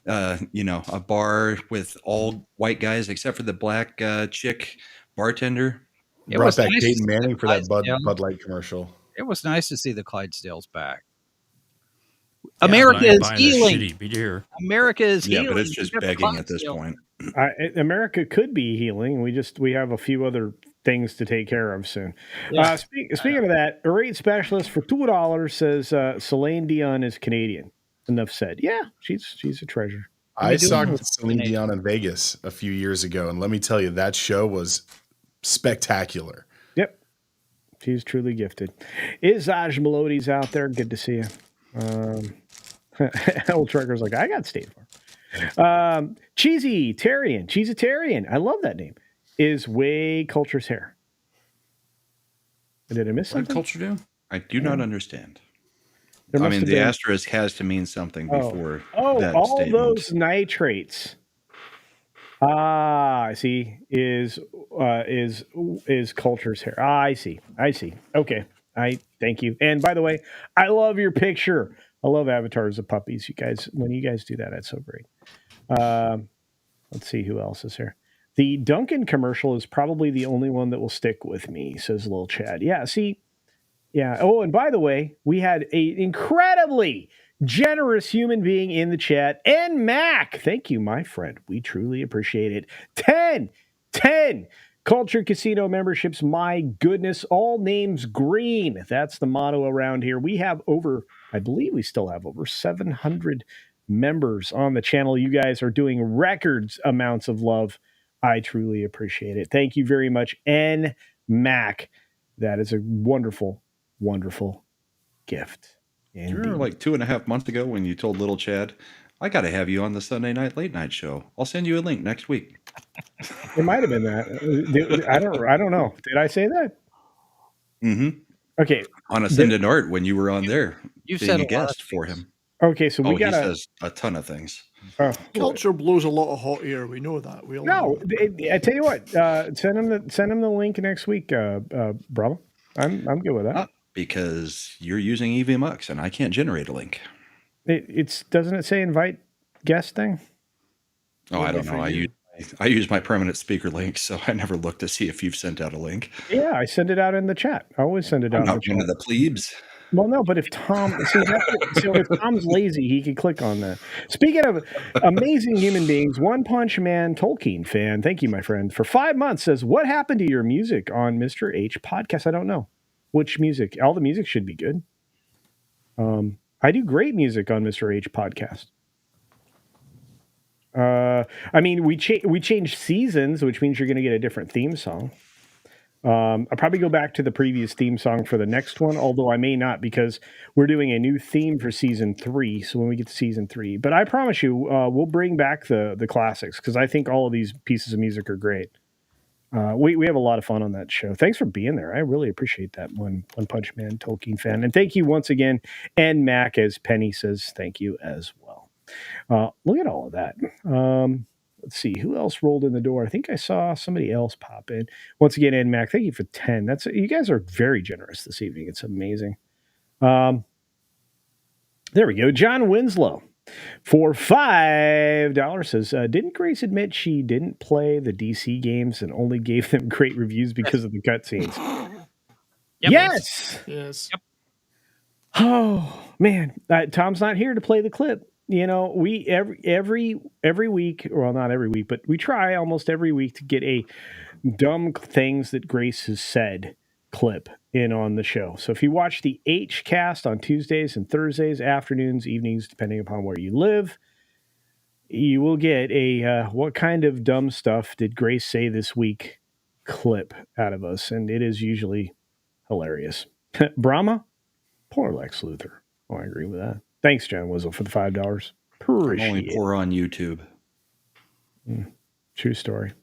a bar with all white guys except for the black chick bartender. Brought back Peyton Manning for that Bud Light commercial. It was nice to see the Clydesdales back. Yeah, America is healing. Beer. America is healing. Yeah, but it's just begging at this point. America could be healing. We have a few other things to take care of soon. Yeah. Speaking of that, a rate specialist for $2 says Celine Dion is Canadian. Enough said. Yeah, she's a treasure. I saw Celine Dion in Vegas a few years ago, and let me tell you, that show was spectacular. Yep. She's truly gifted. Is Aj Melodies out there? Good to see you. Old Trekker's like, I got State Farm. Cheesy-tarian. I love that name. Is Way Culture's hair. Did I miss something? What did Culture do? I do not understand. I mean, the asterisk has to mean something before that all statement. Those nitrates. I see. Is Culture's hair. I see. Okay. I thank you. And by the way, I love your picture. I love avatars of puppies. You guys, when you guys do that, that's so great. Let's see who else is here. The Duncan commercial is probably the only one that will stick with me, says Lil Chad. Yeah, see. Yeah. Oh, and by the way, we had an incredibly generous human being in the chat. And Mac, thank you, my friend. We truly appreciate it. 10 Culture Casino memberships. My goodness, all names green. That's the motto around here. We have I believe we still have over 700 members on the channel. You guys are doing records amounts of love. I truly appreciate it. Thank you very much. And Mac, that is a wonderful, wonderful gift. Do you remember like 2.5 months ago when you told little Chad, I got to have you on the Sunday night late night show. I'll send you a link next week. It might have been that. I don't know. Did I say that? Mm-hmm. Okay. On Ascendant Art when you were on there. You've being said a guest for him. Okay, so he says a ton of things. Culture blows a lot of hot air. We know that. We all know. I tell you what. Send him the link next week, Bravo. I'm good with that. Because you're using EVMux and I can't generate a link. Doesn't it say invite guest thing? Oh, I don't know. I use my permanent speaker link, so I never look to see if you've sent out a link. Yeah, I send it out in the chat. I always send it out. I'm not one of the plebes. Well, no, but if Tom, if Tom's lazy, he can click on that. Speaking of amazing human beings, One Punch Man Tolkien fan, thank you, my friend, for 5 months says, what happened to your music on Mr. H podcast? I don't know. Which music? All the music should be good. I do great music on Mr. H podcast. I mean, we changed seasons, which means you're going to get a different theme song. I'll probably go back to the previous theme song for the next one, although I may not because we're doing a new theme for season 3. So when we get to season 3, but I promise you, we'll bring back the classics because I think all of these pieces of music are great. We have a lot of fun on that show. Thanks for being there. I really appreciate that, One Punch Man Tolkien fan, and thank you once again. And Mac, as Penny says, thank you as well. Look at all of that. Let's see who else rolled in the door. I think I saw somebody else pop in. Once again, Ed Mac, thank you for 10. You guys are very generous this evening. It's amazing. There we go. John Winslow for $5 says, didn't Grace admit she didn't play the DC games and only gave them great reviews because of the cutscenes? Yep. Yes. Yes. Yep. Oh man, Tom's not here to play the clip. You know, we every week, well, not every week, but we try almost every week to get a dumb things that Grace has said clip in on the show. So if you watch the H cast on Tuesdays and Thursdays, afternoons, evenings, depending upon where you live, you will get a what kind of dumb stuff did Grace say this week clip out of us. And it is usually hilarious. Brahma? Poor Lex Luthor. Oh, I agree with that. Thanks, John Wizzle, for the $5. I'm only poor on YouTube. True story.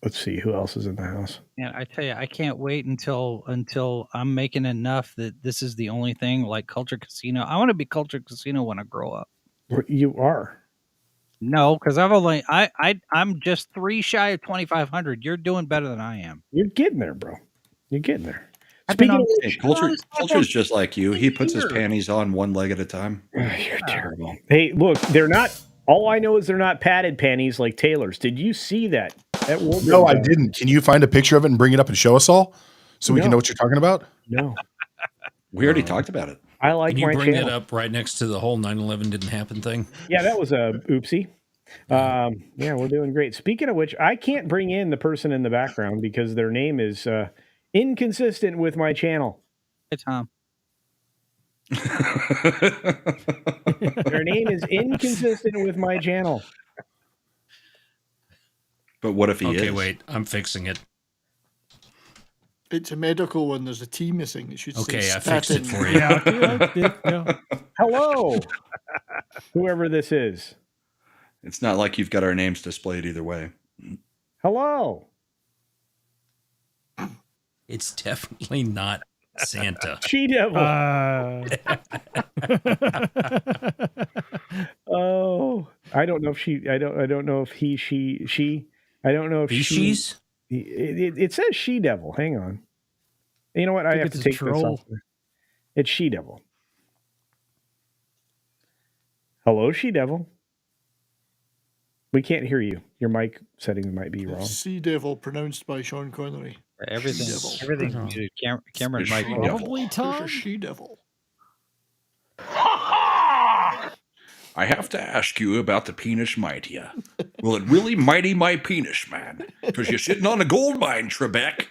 Let's see who else is in the house. And I tell you, I can't wait until I'm making enough that this is the only thing like Culture Casino. I want to be Culture Casino when I grow up. You are. No, because I'm just 3 shy of 2,500. You're doing better than I am. You're getting there, bro. You're getting there. Culture's just like you. He puts his panties on one leg at a time. You're terrible. Hey, look, they're not. All I know is they're not padded panties like Taylor's. Did you see that? No, I didn't. Can you find a picture of it and bring it up and show us all so we can know what you're talking about? No. We already talked about it. I like Can my you bring channel. it up right next to the whole 9/11 didn't happen thing? Yeah, that was a oopsie. Yeah, we're doing great. Speaking of which, I can't bring in the person in the background because their name is inconsistent with my channel. Hey, Tom. Their name is inconsistent with my channel. But what if he is? Okay, wait. I'm fixing it. It's a medical one. There's a T missing. It should Okay, say I fixed it for you. Yeah. Hello, whoever this is. It's not like you've got our names displayed either way. Hello. It's definitely not Santa. She-Devil. Oh, I don't know if she. I don't know if he. She. I don't know if Species? It says She-Devil. Hang on. You know what? I have to take this off. It's She-Devil. Hello, She-Devil. We can't hear you. Your mic settings might be wrong. Sea Devil pronounced by Sean Connery. Everything. Cameron might be Probably Tom. She Devil. I have to ask you about the penis mightier. Will it really mighty my penis, man? Because you're sitting on a gold mine, Trebek.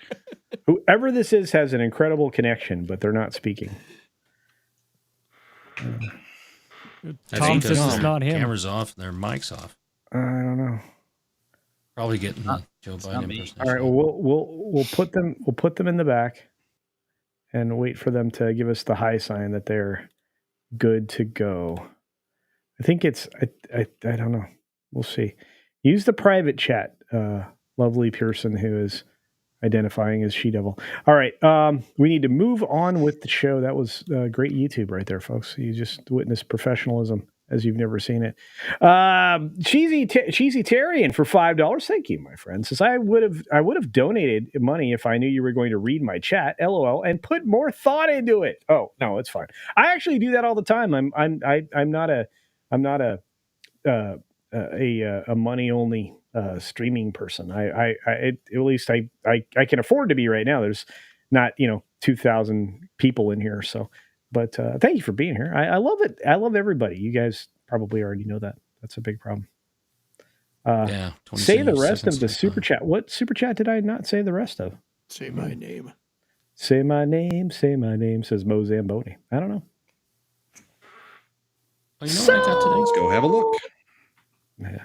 Whoever this is has an incredible connection, but they're not speaking. Tom says it's not him. Cameras off and their mics off. I don't know. Probably getting the Joe Biden impersonation. All right, we'll put them in the back, and wait for them to give us the high sign that they're good to go. I think it's I don't know. We'll see. Use the private chat, lovely person who is identifying as She-Devil. All right, we need to move on with the show. That was great YouTube right there, folks. You just witnessed professionalism as you've never seen it. Cheesy Tarian for $5. Thank you, my friend. Says I would have donated money if I knew you were going to read my chat. LOL, and put more thought into it. Oh no, it's fine. I actually do that all the time. I'm not a money only streaming person. At least I can afford to be right now. There's not 2,000 people in here, so. But thank you for being here. I love it. I love everybody. You guys probably already know that. That's a big problem. Say the rest of the super chat. What super chat did I not say the rest of? Say my name. Say my name. Say my name. Says Mo Zamboni. I don't know. Well, you know what I got today? Let's go have a look. Yeah.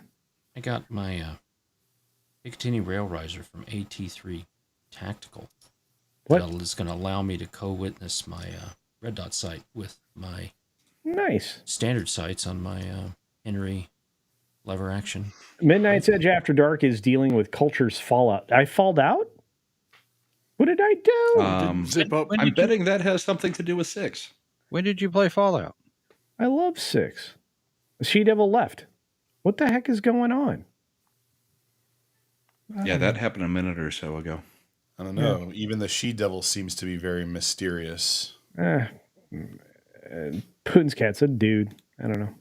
I got my Picatinny Rail Riser from AT3 Tactical. What? That is going to allow me to co-witness my Red Dot sight with my nice standard sights on my Henry lever action. Midnight's Edge After Dark is dealing with Culture's Fallout. I falled out? What did I do? Zip up. I'm betting that has something to do with 6. When did you play Fallout? I love 6. She-Devil left. What the heck is going on? Yeah, that happened a minute or so ago. I don't know. Yeah. Even the She-Devil seems to be very mysterious. Putin's cat's a dude. I don't know.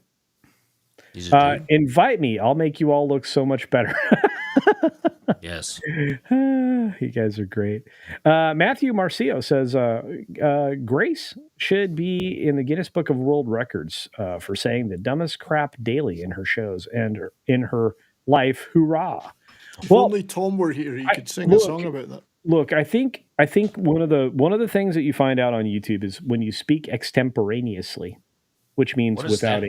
Invite me. I'll make you all look so much better. Yes. You guys are great. Matthew Marcio says Grace should be in the Guinness Book of World Records for saying the dumbest crap daily in her shows and in her life. Hoorah. If only Tom were here, he could sing a song about that. Look, I think one of the things that you find out on YouTube is when you speak extemporaneously, which means without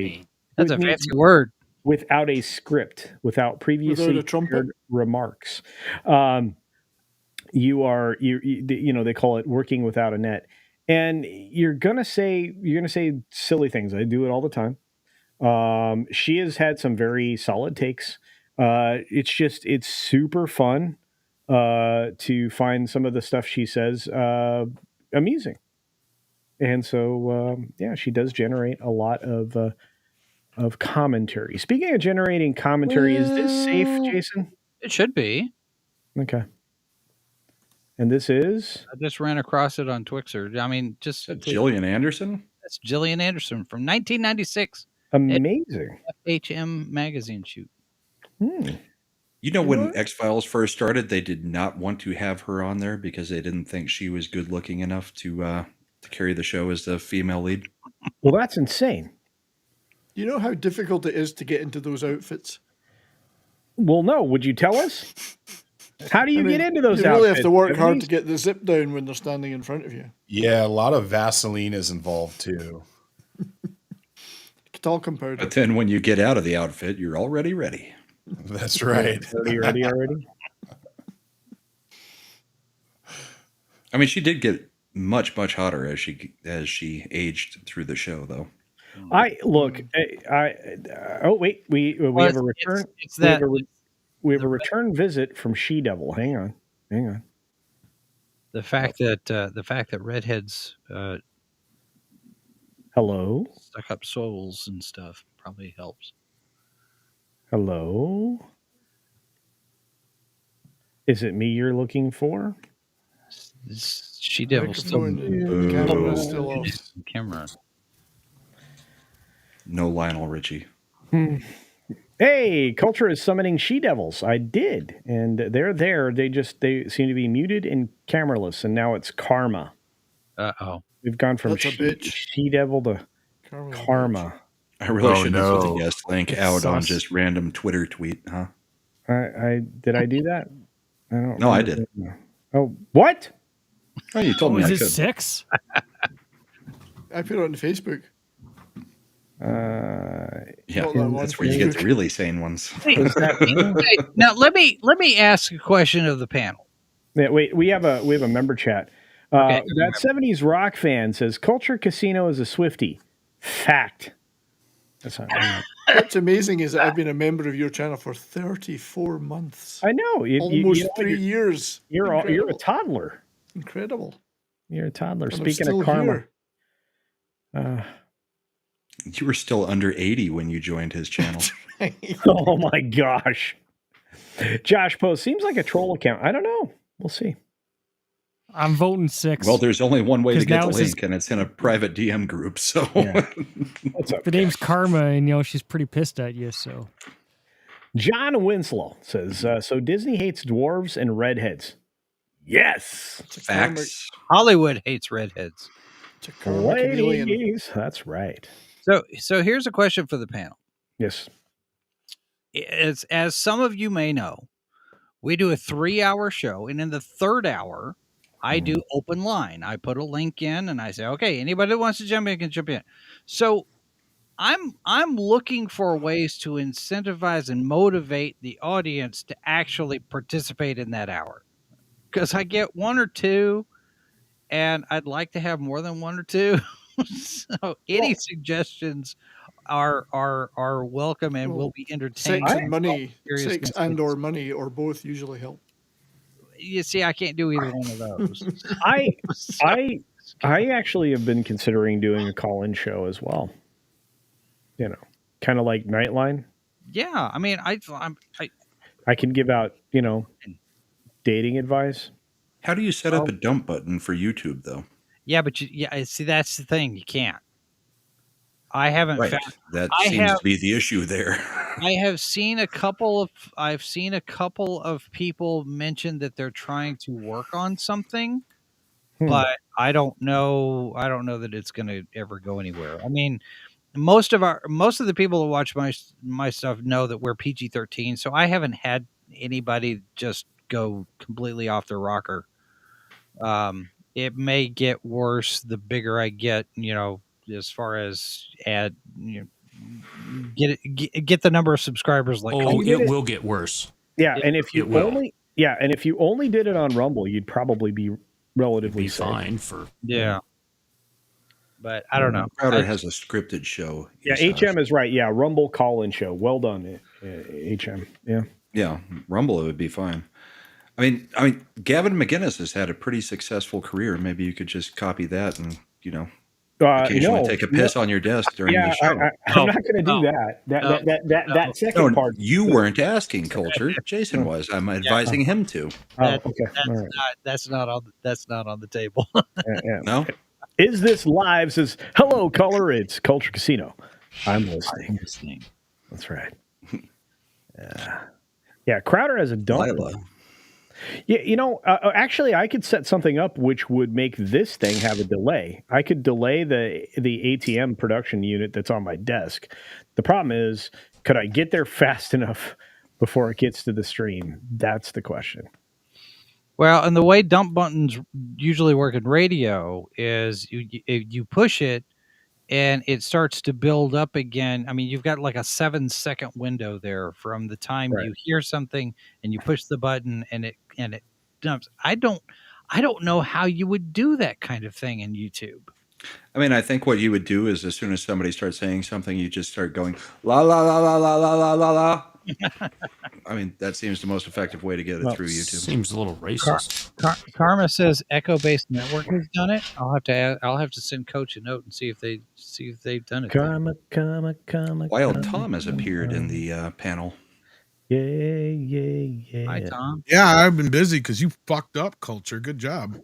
that's a fancy word. Without a script, without previously prepared remarks. They call it working without a net. And you're gonna say silly things. I do it all the time. She has had some very solid takes. It's super fun to find some of the stuff she says amusing. And so she does generate a lot of commentary. Speaking of generating commentary, is this safe, Jason? It should be. Okay. And this is? I just ran across it on Twixer. I mean, just Gillian Anderson? That's Gillian Anderson from 1996. Amazing. FHM magazine shoot. You know, when X-Files first started, they did not want to have her on there because they didn't think she was good looking enough to carry the show as the female lead. Well, that's insane. You know how difficult it is to get into those outfits? Well, no. Would you tell us? How do you get into those outfits? You really have to work hard to get the zip down when they're standing in front of you. Yeah, a lot of Vaseline is involved, too. It's all compared. But then when you get out of the outfit, you're already ready. That's right. Ready already? I mean, she did get much, much hotter as she aged through the show, though. We have a return. We have a return visit from She-Devil. Hang on. The fact that redheads hello stuck up souls and stuff probably helps. Hello, is it me you're looking for? She-Devil still off. Camera. No Lionel Richie. Hey, Culture is summoning She-Devils. I did, and they're there. They seem to be muted and cameraless, and now it's Karma. Uh-oh. We've gone from She-Devil to Karma. I really Oh, shouldn't have put the no. guest link It's out on sus. just random Twitter tweet, huh? I did I do that? I don't. No, I did. Oh, what? Oh, you told me is I it could. 6? I put it on Facebook. Yeah, Not that one, that's where you get the Facebook. really sane ones. Is that Hey, now let me ask a question of the panel. Yeah, wait, we have a member chat. Okay. That 70s rock fan says Culture Casino is a Swiftie. Fact. That's not right. What's amazing is that I've been a member of your channel for 34 months. I know. Almost 3 years. You're a Incredible. toddler. Incredible. You're a toddler. And I'm Speaking still of karma. here. You were still under 80 when you joined his channel. Oh my gosh. Josh Post seems like a troll account. I don't know. We'll see. I'm voting 6. Well, there's only one way to 'Cause get now the it says- link, and it's in a private DM group. So What's up? The name's Karma, and she's pretty pissed at you. So John Winslow says, so Disney hates dwarves and redheads. Yes. Facts. Hollywood hates redheads. It's a karma chameleon. Ladies. That's right. So here's a question for the panel. Yes. As some of you may know, we do a 3-hour show, and in the third hour, I do open line. I put a link in, and I say, okay, anybody that wants to jump in can jump in. So I'm looking for ways to incentivize and motivate the audience to actually participate in that hour, because I get 1 or 2, and I'd like to have more than 1 or 2. So any suggestions are welcome and will be entertained. Sex and money. Sex and or money or both usually help. You see, I can't do either one of those. I actually have been considering doing a call-in show as well. Kind of like Nightline. Yeah, I mean, I can give out, dating advice. How do you set up a dump button for YouTube, though? Yeah, but see, that's the thing. You can't. I haven't Right. found That seems to be the issue there. I have seen a couple of people mention that they're trying to work on something, but I don't know that it's going to ever go anywhere. I mean, most of the people that watch my stuff know that we're PG-13, so I haven't had anybody just go completely off their rocker. It may get worse the bigger I get, as far as get the number of subscribers. Like, it will get worse. Yeah, and if you only did it on Rumble, you'd probably be relatively fine for But I don't know. Crowder has a scripted show. Yeah, HM is right. Yeah, Rumble call-in show. Well done, HM. Yeah. Yeah, Rumble, it would be fine. I mean, Gavin McGinnis has had a pretty successful career. Maybe you could just copy that and, occasionally take a piss on your desk during the show. I'm not going to do that. That second part. You weren't asking, Culture. Jason was. I'm advising him to. Okay. That's not on the table. Yeah. No? Is this live? Says, hello, caller. It's Culture Casino. I'm listening. That's right. Yeah, Crowder has a dump. Yeah, actually, I could set something up which would make this thing have a delay. I could delay the ATM production unit that's on my desk. The problem is, could I get there fast enough before it gets to the stream? That's the question. Well, and the way dump buttons usually work in radio is you push it and it starts to build up again. I mean, you've got like a 7-second window there from the time you hear something and you push the button and it dumps. I don't know how you would do that kind of thing in YouTube. I mean, I think what you would do is as soon as somebody starts saying something, you just start going la la la la la la la la la. I mean, that seems the most effective way to get it through YouTube. Seems a little racist. Karma says Echo Based Network has done it. I'll have to send Coach a note and see if they've done it. Karma. Wild Tom has appeared in the panel. Yeah. Hi, Tom. Yeah, I've been busy because you fucked up, Culture. Good job.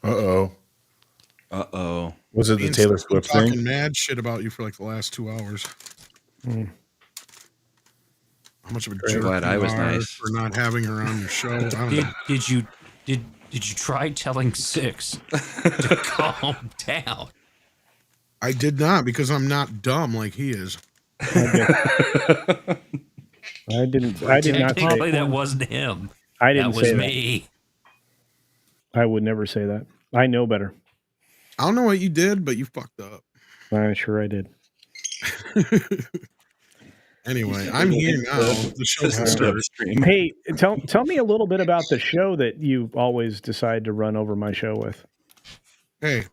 Uh-oh. Was it the Me and Taylor Steve been Swift talking thing? mad shit about you for like the last 2 hours. How much of a jerk Glad I you was are nice. for not having her on your show. I don't know. Did you try telling Six to calm down? I did not because I'm not dumb like he is. I did not say that wasn't him. I didn't that was say me. I would never say that. I know better. I don't know what you did, but you fucked up. I'm sure I did. Anyway, I'm here now. The show can start. Hey, tell me a little bit about the show that you always decide to run over my show with. Hey,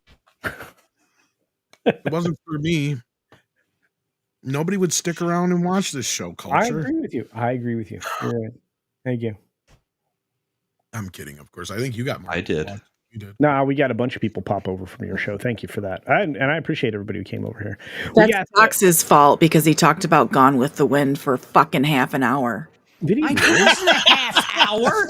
it wasn't for me. Nobody would stick around and watch this show, Culture. I agree with you. You're right. Thank you. I'm kidding, of course. I think you got more. I did. You did. No, we got a bunch of people pop over from your show. Thank you for that. And I appreciate everybody who came over here. That's Fox's fault because he talked about Gone with the Wind for fucking half an hour. Did he? I wasn't a half hour.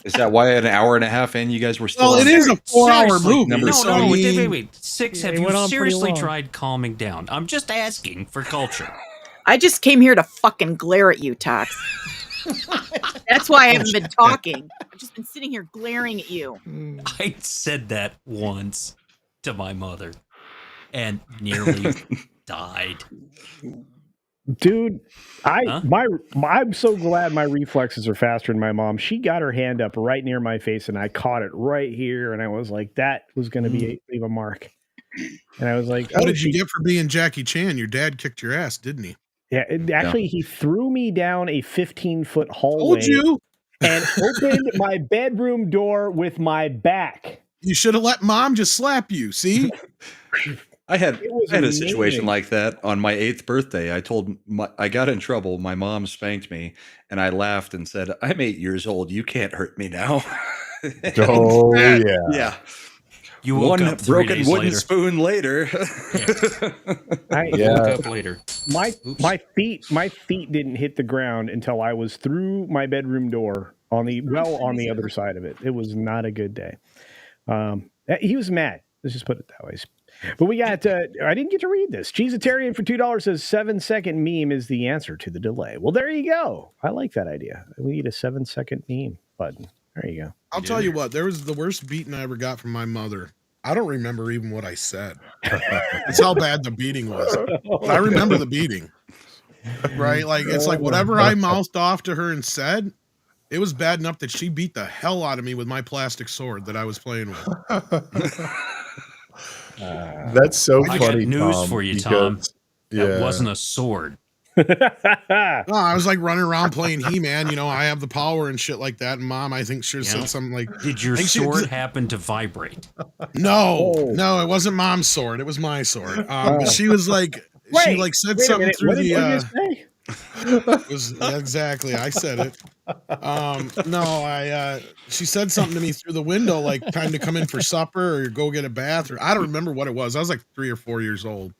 Is that why an hour and a half in you guys were still? Well, it is a 4-hour movie. No, wait. Six, have you on seriously pretty long. tried calming down? I'm just asking for culture. I just came here to fucking glare at you, Tox. That's why I haven't been talking. I've just been sitting here glaring at you. I said that once to my mother and nearly died. Dude, I'm so glad my reflexes are faster than my mom. She got her hand up right near my face, and I caught it right here, and I was like, that was going to leave a mark. And I was like, what did you get for being Jackie Chan? Your dad kicked your ass, didn't he? Yeah, he threw me down a 15-foot hallway. Told you. And opened my bedroom door with my back. You should have let mom just slap you. See? I had a situation like that on my 8th birthday. I got in trouble. My mom spanked me, and I laughed and said, "I'm 8 years old. You can't hurt me now." Oh yeah, yeah. You woke One up 3 broken days wooden later. spoon later. I woke up later. My feet didn't hit the ground until I was through my bedroom door on the other side of it. It was not a good day. He was mad. Let's just put it that way. But we got, I didn't get to read this. Cheesetarian for $2 says 7-second meme is the answer to the delay. Well, there you go. I like that idea. We need a 7-second meme button. There you go. I'll tell you what, there was the worst beating I ever got from my mother. I don't remember even what I said. That's how bad the beating was. But I remember the beating. Right? Like, it's like whatever I mouthed off to her and said, it was bad enough that she beat the hell out of me with my plastic sword that I was playing with. That's so I funny. got news Tom, for you, because, Tom. Yeah. That wasn't a sword. No, I was like running around playing He-Man. You know, I have the power and shit like that. And mom, I think, should have said something like, "Did your sword happen to vibrate?" No, it wasn't mom's sword. It was my sword. But she was like, she said something through the. Exactly. I said it. She said something to me through the window, like time to come in for supper or go get a bath, or I don't remember what it was. I was like 3 or 4 years old.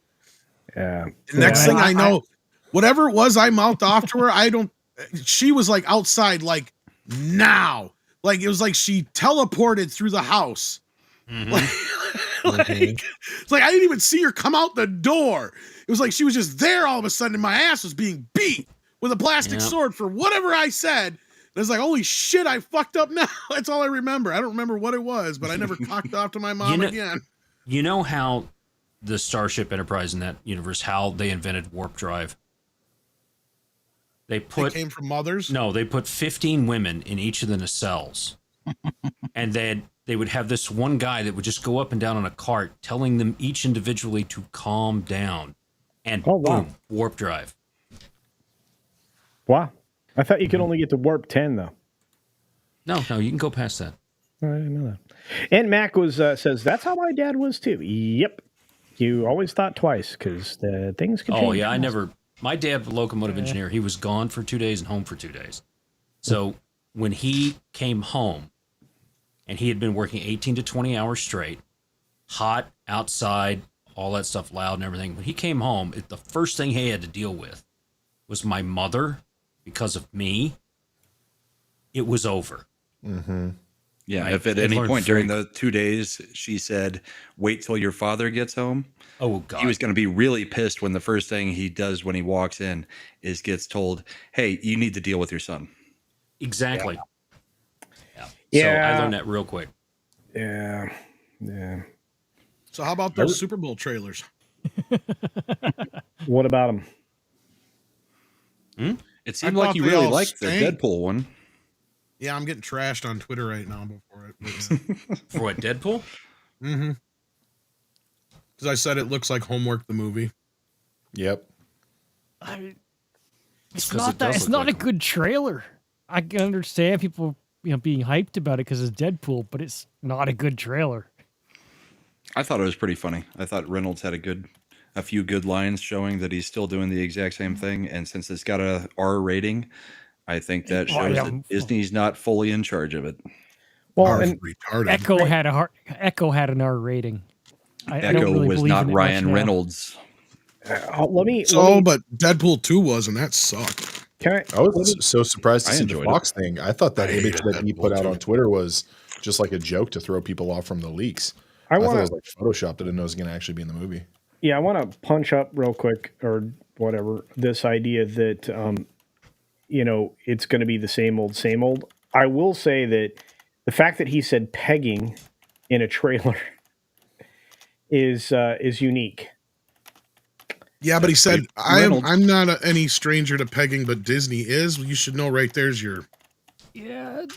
Yeah. Next thing I know, whatever it was I mouthed off to her, she was like outside, like now. Like it was like she teleported through the house. It's like I didn't even see her come out the door. It was like she was just there all of a sudden, and my ass was being beat with a plastic sword for whatever I said. And I was like, holy shit, I fucked up now. That's all I remember. I don't remember what it was, but I never cocked off to my mom again. You know how the Starship Enterprise in that universe, how they invented warp drive? They came from mothers? No, they put 15 women in each of the nacelles. And then they would have this one guy that would just go up and down on a cart telling them each individually to calm down. And boom, warp drive. Wow. I thought you could only get to warp 10, though. No, you can go past that. I didn't know that. And Mac says, that's how my dad was, too. Yep. You always thought twice, because things can change. Oh, yeah, my dad, locomotive engineer, he was gone for 2 days and home for 2 days. So when he came home, and he had been working 18 to 20 hours straight, hot, outside, all that stuff, loud and everything. When he came home, the first thing he had to deal with was my mother, because of me. It was over. Mm-hmm. Yeah, if at any point during the 2 days she said, "Wait till your father gets home," oh god, he was going to be really pissed when the first thing he does when he walks in is gets told, "Hey, you need to deal with your son." Exactly. Yeah. So I learned that real quick. Yeah. So how about those Super Bowl trailers? What about him? It seemed like you really liked the Deadpool one. Yeah, I'm getting trashed on Twitter right now before it. For what, Deadpool? Mm-hmm. Because I said it looks like Homework the movie. Yep. It's not that. It's not a good trailer. I can understand people, being hyped about it because it's Deadpool, but it's not a good trailer. I thought it was pretty funny. I thought Reynolds had a few good lines showing that he's still doing the exact same thing. And since it's got a R rating, I think that shows that Disney's not fully in charge of it. Well, and Echo had an R rating. I don't Echo really was believe not in it Ryan much now. Reynolds. But Deadpool 2 was, and that sucked. I was so surprised to I see the enjoyed Fox thing. I thought that I image hated that he Deadpool put out too. on Twitter was just like a joke to throw people off from the leaks. I thought it was like Photoshopped. I didn't know it was going to actually be in the movie. Yeah, I want to punch up real quick or whatever this idea that it's going to be the same old. I will say that the fact that he said pegging in a trailer is unique. Yeah, but he said, I'm not any stranger to pegging, but Disney is. You should know right there's your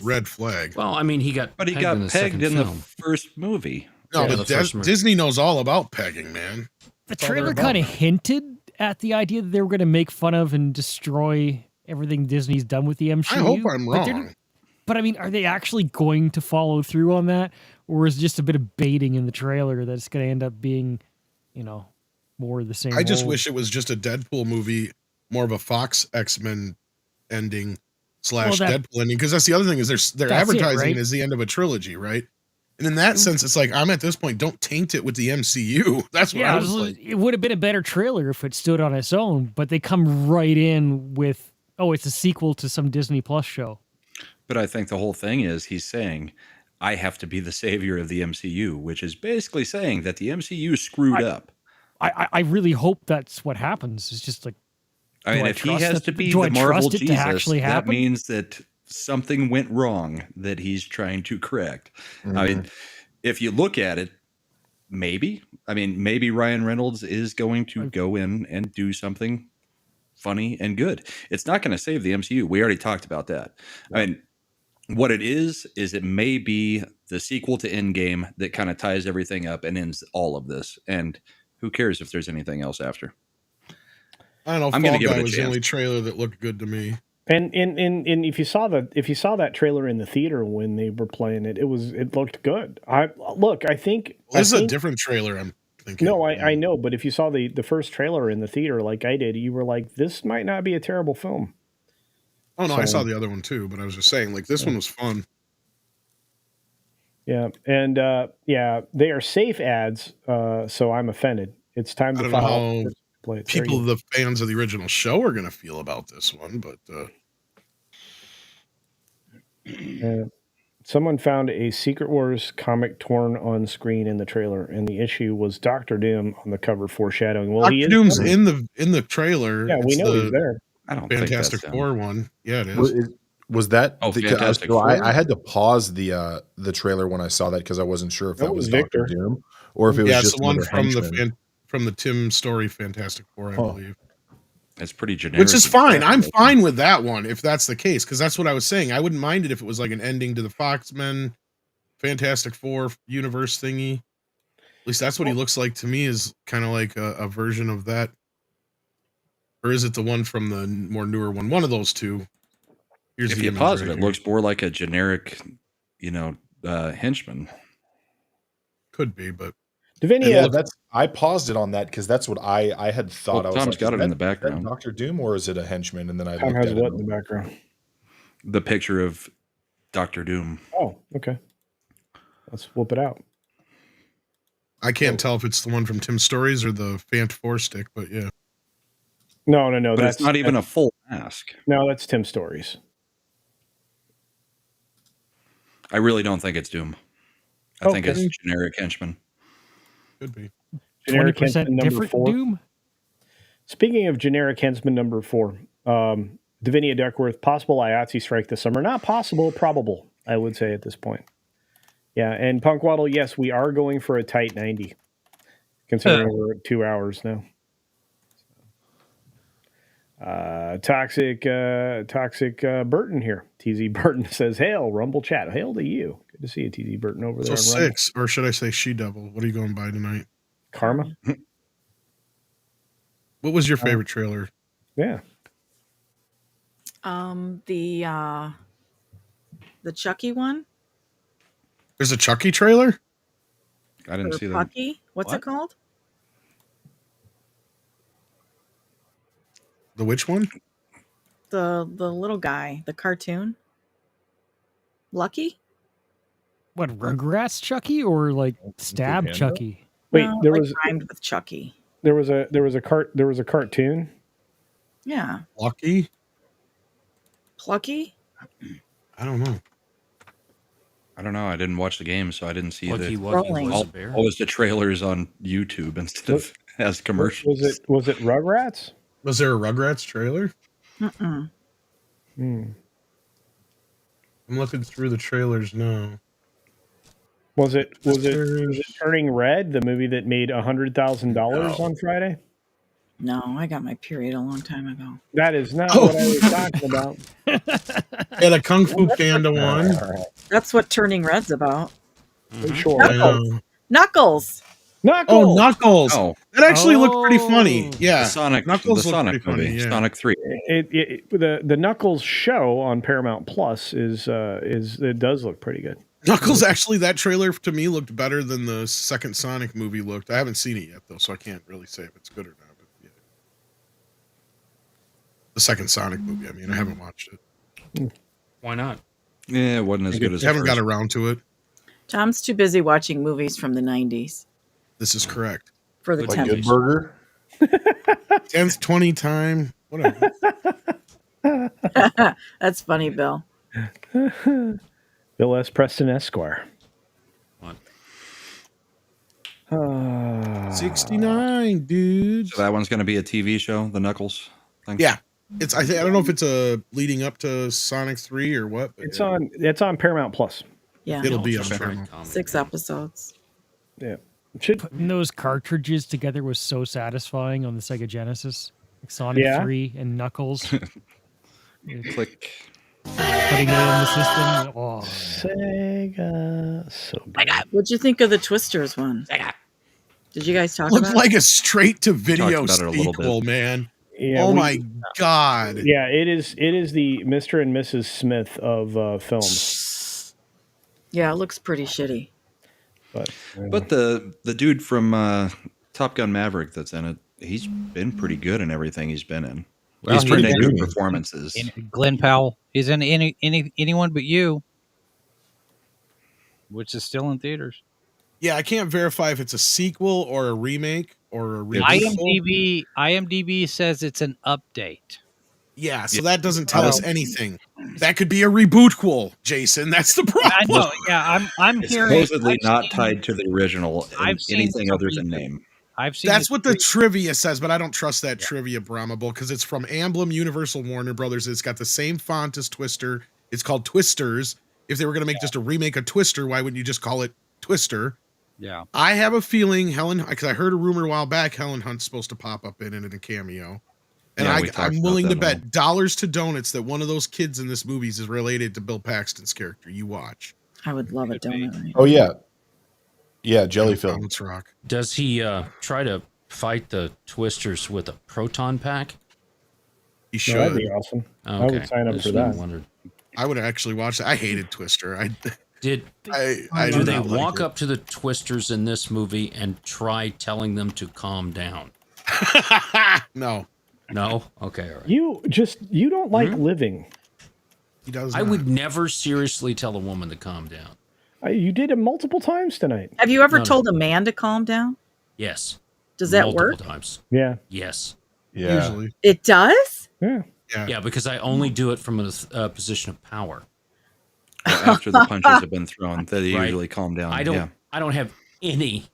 red flag. Well, I mean, he got But he pegged got in the pegged second in the film. first movie. No, Yeah, but the first movie. Disney knows all about pegging, man. The That's all they're trailer about kind of now. hinted at the idea that they were going to make fun of and destroy everything Disney's done with the MCU. I hope I'm but they're- wrong. But I mean, are they actually going to follow through on that, or is it just a bit of baiting in the trailer that's going to end up being, more of the same? I just old? wish it was just a Deadpool movie, more of a Fox X-Men ending / Deadpool ending. Because that's the other thing is they're That's it, advertising right? it as the end of a trilogy, right? And in that sense, it's like I'm at this point, don't taint it with the MCU. That's what I was like. It would have been a better trailer if it stood on its own, but they come right in with, it's a sequel to some Disney Plus show. But I think the whole thing is he's saying, I have to be the savior of the MCU, which is basically saying that the MCU screwed up. I really hope that's what happens. It's just like, I mean, do I if he trust has that- to be do the I Marvel trust it to Jesus, actually that happen? means that something went wrong that he's trying to correct. I mean, if you look at it, maybe Ryan Reynolds is going to go in and do something funny and good. It's not going to save the MCU. We already talked about that. I mean, what it is it may be the sequel to Endgame that kind of ties everything up and ends all of this. And who cares if there's anything else after? I don't know. I'm Fall going to give Guy it a was the chance. only trailer that looked good to me. And if you saw that trailer in the theater when they were playing it, it looked good. I think This is a different trailer. I'm thinking. No, I know, but if you saw the first trailer in the theater like I did, you were like, this might not be a terrible film. Oh no, I saw the other one too, but I was just saying, like this one was fun. Yeah, and they are safe ads, so I'm offended. It's time I to don't know file. how Play it. people, the fans of the original show, are going to feel about this one, but someone found a Secret Wars comic torn on screen in the trailer, and the issue was Dr. Doom on the cover foreshadowing. Well, Dr. Doom's in the trailer. Yeah, we It's know the he's there. I don't Fantastic think that's Four one. Yeah, it is. Was that? Fantastic so Four? I had to pause the trailer when I saw that because I wasn't sure if that was Victor. Dr. Doom or if it was it's just the one another from henchman. from the Tim Story Fantastic Four, I believe. It's pretty generic. Which is fine. I'm fine with that one if that's the case, because that's what I was saying. I wouldn't mind it if it was like an ending to the Foxmen Fantastic Four universe thingy. At least that's what he looks like to me, is kind of like a version of that. Or is it the one from the more newer one? One of those two. Here's If the you image pause it, right it here. looks more like a generic, henchman. Could be, but Davinia, I paused it on that because that's what I had thought. Well, I was Tom's like, got is it in that- the background. is that Dr. Doom, or is it a henchman? And then I Tom looked has at what it. in the background? The picture of Dr. Doom. Oh, okay. Let's whoop it out. I can't tell if it's the one from Tim Stories or the Fant 4 stick, but yeah. No. But it's not even a full mask. No, that's Tim Stories. I really don't think it's Doom. I think Okay. it's generic henchman. Could be. Generic 20% henchman number different 4. Doom? Speaking of generic henchman number 4, Davinia Duckworth, possible IATSE strike this summer. Not possible, probable, I would say at this point. Yeah, and Punk Waddle, yes, we are going for a tight 90. considering we're at 2 hours now. Toxic Burton here. TZ Burton says, "Hail, Rumble chat. Hail to you. Good to see you, TZ Burton over there." So on Rumble. 6, or should I say She Devil? What are you going by tonight? Karma. What was your favorite trailer? Yeah. The Chucky one. There's a Chucky trailer? I didn't Or see that. Pucky? What's it called? The which one? The little guy, the cartoon. Lucky? What, Rugrats Chucky or like Stab Panda? Chucky? Wait, No, there like was rhymed with Chucky. there was a cartoon. Yeah. Lucky? Plucky? I don't know. I don't know. I didn't watch the game, so I didn't see Lucky the Wucky was a bear. all was the trailers on YouTube instead of as commercials. Was it Rugrats? Was there a Rugrats trailer? Mm-mm. I'm looking through the trailers now. Was it Turning Red, the movie that made $100,000 on Friday? No, I got my period a long time ago. That is not what I was talking about. Yeah, the Kung Fu Panda one. That's what Turning Red's about. Sure. Knuckles. Oh, Knuckles. Oh. That actually looked pretty funny. Yeah. The Sonic, Knuckles the looked Sonic pretty movie, funny, yeah. Sonic 3. The Knuckles show on Paramount Plus is it does look pretty good. Knuckles, actually, that trailer to me looked better than the second Sonic movie looked. I haven't seen it yet, though, so I can't really say if it's good or not. But yeah. The second Sonic movie, I mean, I haven't watched it. Why not? Yeah, it wasn't as good as I haven't the got first. around to it. Tom's too busy watching movies from the 90s. This is correct. For the Like 10th. Good Burger. 10th, 20 time, whatever. That's funny, Bill. Bill S. Preston Esquire. What? 69, dudes. So that one's going to be a TV show, the Knuckles thing? Yeah. I don't know if it's leading up to Sonic 3 or what. But It's on Paramount Plus. Yeah. It'll be on Paramount. 6 episodes. Yeah. Putting those cartridges together was so satisfying on the Sega Genesis. Like Sonic Yeah. 3 and Knuckles. Click. Putting it in the system. Oh. Sega. So good. What'd you think of the Twisters one? Did you guys talk Looked about like a straight to video Talked about it a little sequel, bit. man. Yeah, oh my god. Yeah, it is the Mr. and Mrs. Smith of films. Yeah, it looks pretty shitty. But the dude from Top Gun Maverick that's in it, he's been pretty good in everything he's been in. Well, He's pretty he's good in- performances. Glenn Powell. He's in anyone but you, which is still in theaters. Yeah, I can't verify if it's a sequel or a remake or a reboot. IMDb says it's an update. Yeah, so that doesn't tell us anything. That could be a rebootquel, Jason. That's the problem. I know. Yeah, I'm It's hearing. supposedly not tied to the original in I've seen anything some other than reboot. name. I've seen. That's what the trivia says, but I don't trust that trivia, Bramable, because it's from Amblin Universal Warner Brothers. It's got the same font as Twister. It's called Twisters. If they were going to make just a remake of Twister, why wouldn't you just call it Twister? Yeah. I have a feeling because I heard a rumor a while back Helen Hunt's supposed to pop up in it in a cameo. And Yeah, we talked I'm about willing to that bet dollars to donuts that one of those kids in this movie is related to Bill Paxton's character. You watch. I would love a donut. Right? Oh yeah, yeah, Jellyfield. Let's rock. Does he try to fight the Twisters with a proton pack? He No, should. that'd be awesome. I Okay. would sign up Just for that. wondered. I would actually watch that. I hated Twister. I do did they not like walk it. up to the Twisters in this movie and try telling them to calm down? No. No? Okay, all right. You don't like living. He does. I would never seriously tell a woman to calm down. You did it multiple times tonight. Have you ever No, no. told a man to calm down? Yes. Does that Multiple work? times. Yeah. Yes. Yeah. Usually. It does? Yeah. Yeah, because I only do it from a position of power. After the punches have been thrown, they Right. usually calm down. I don't. Yeah. I don't have any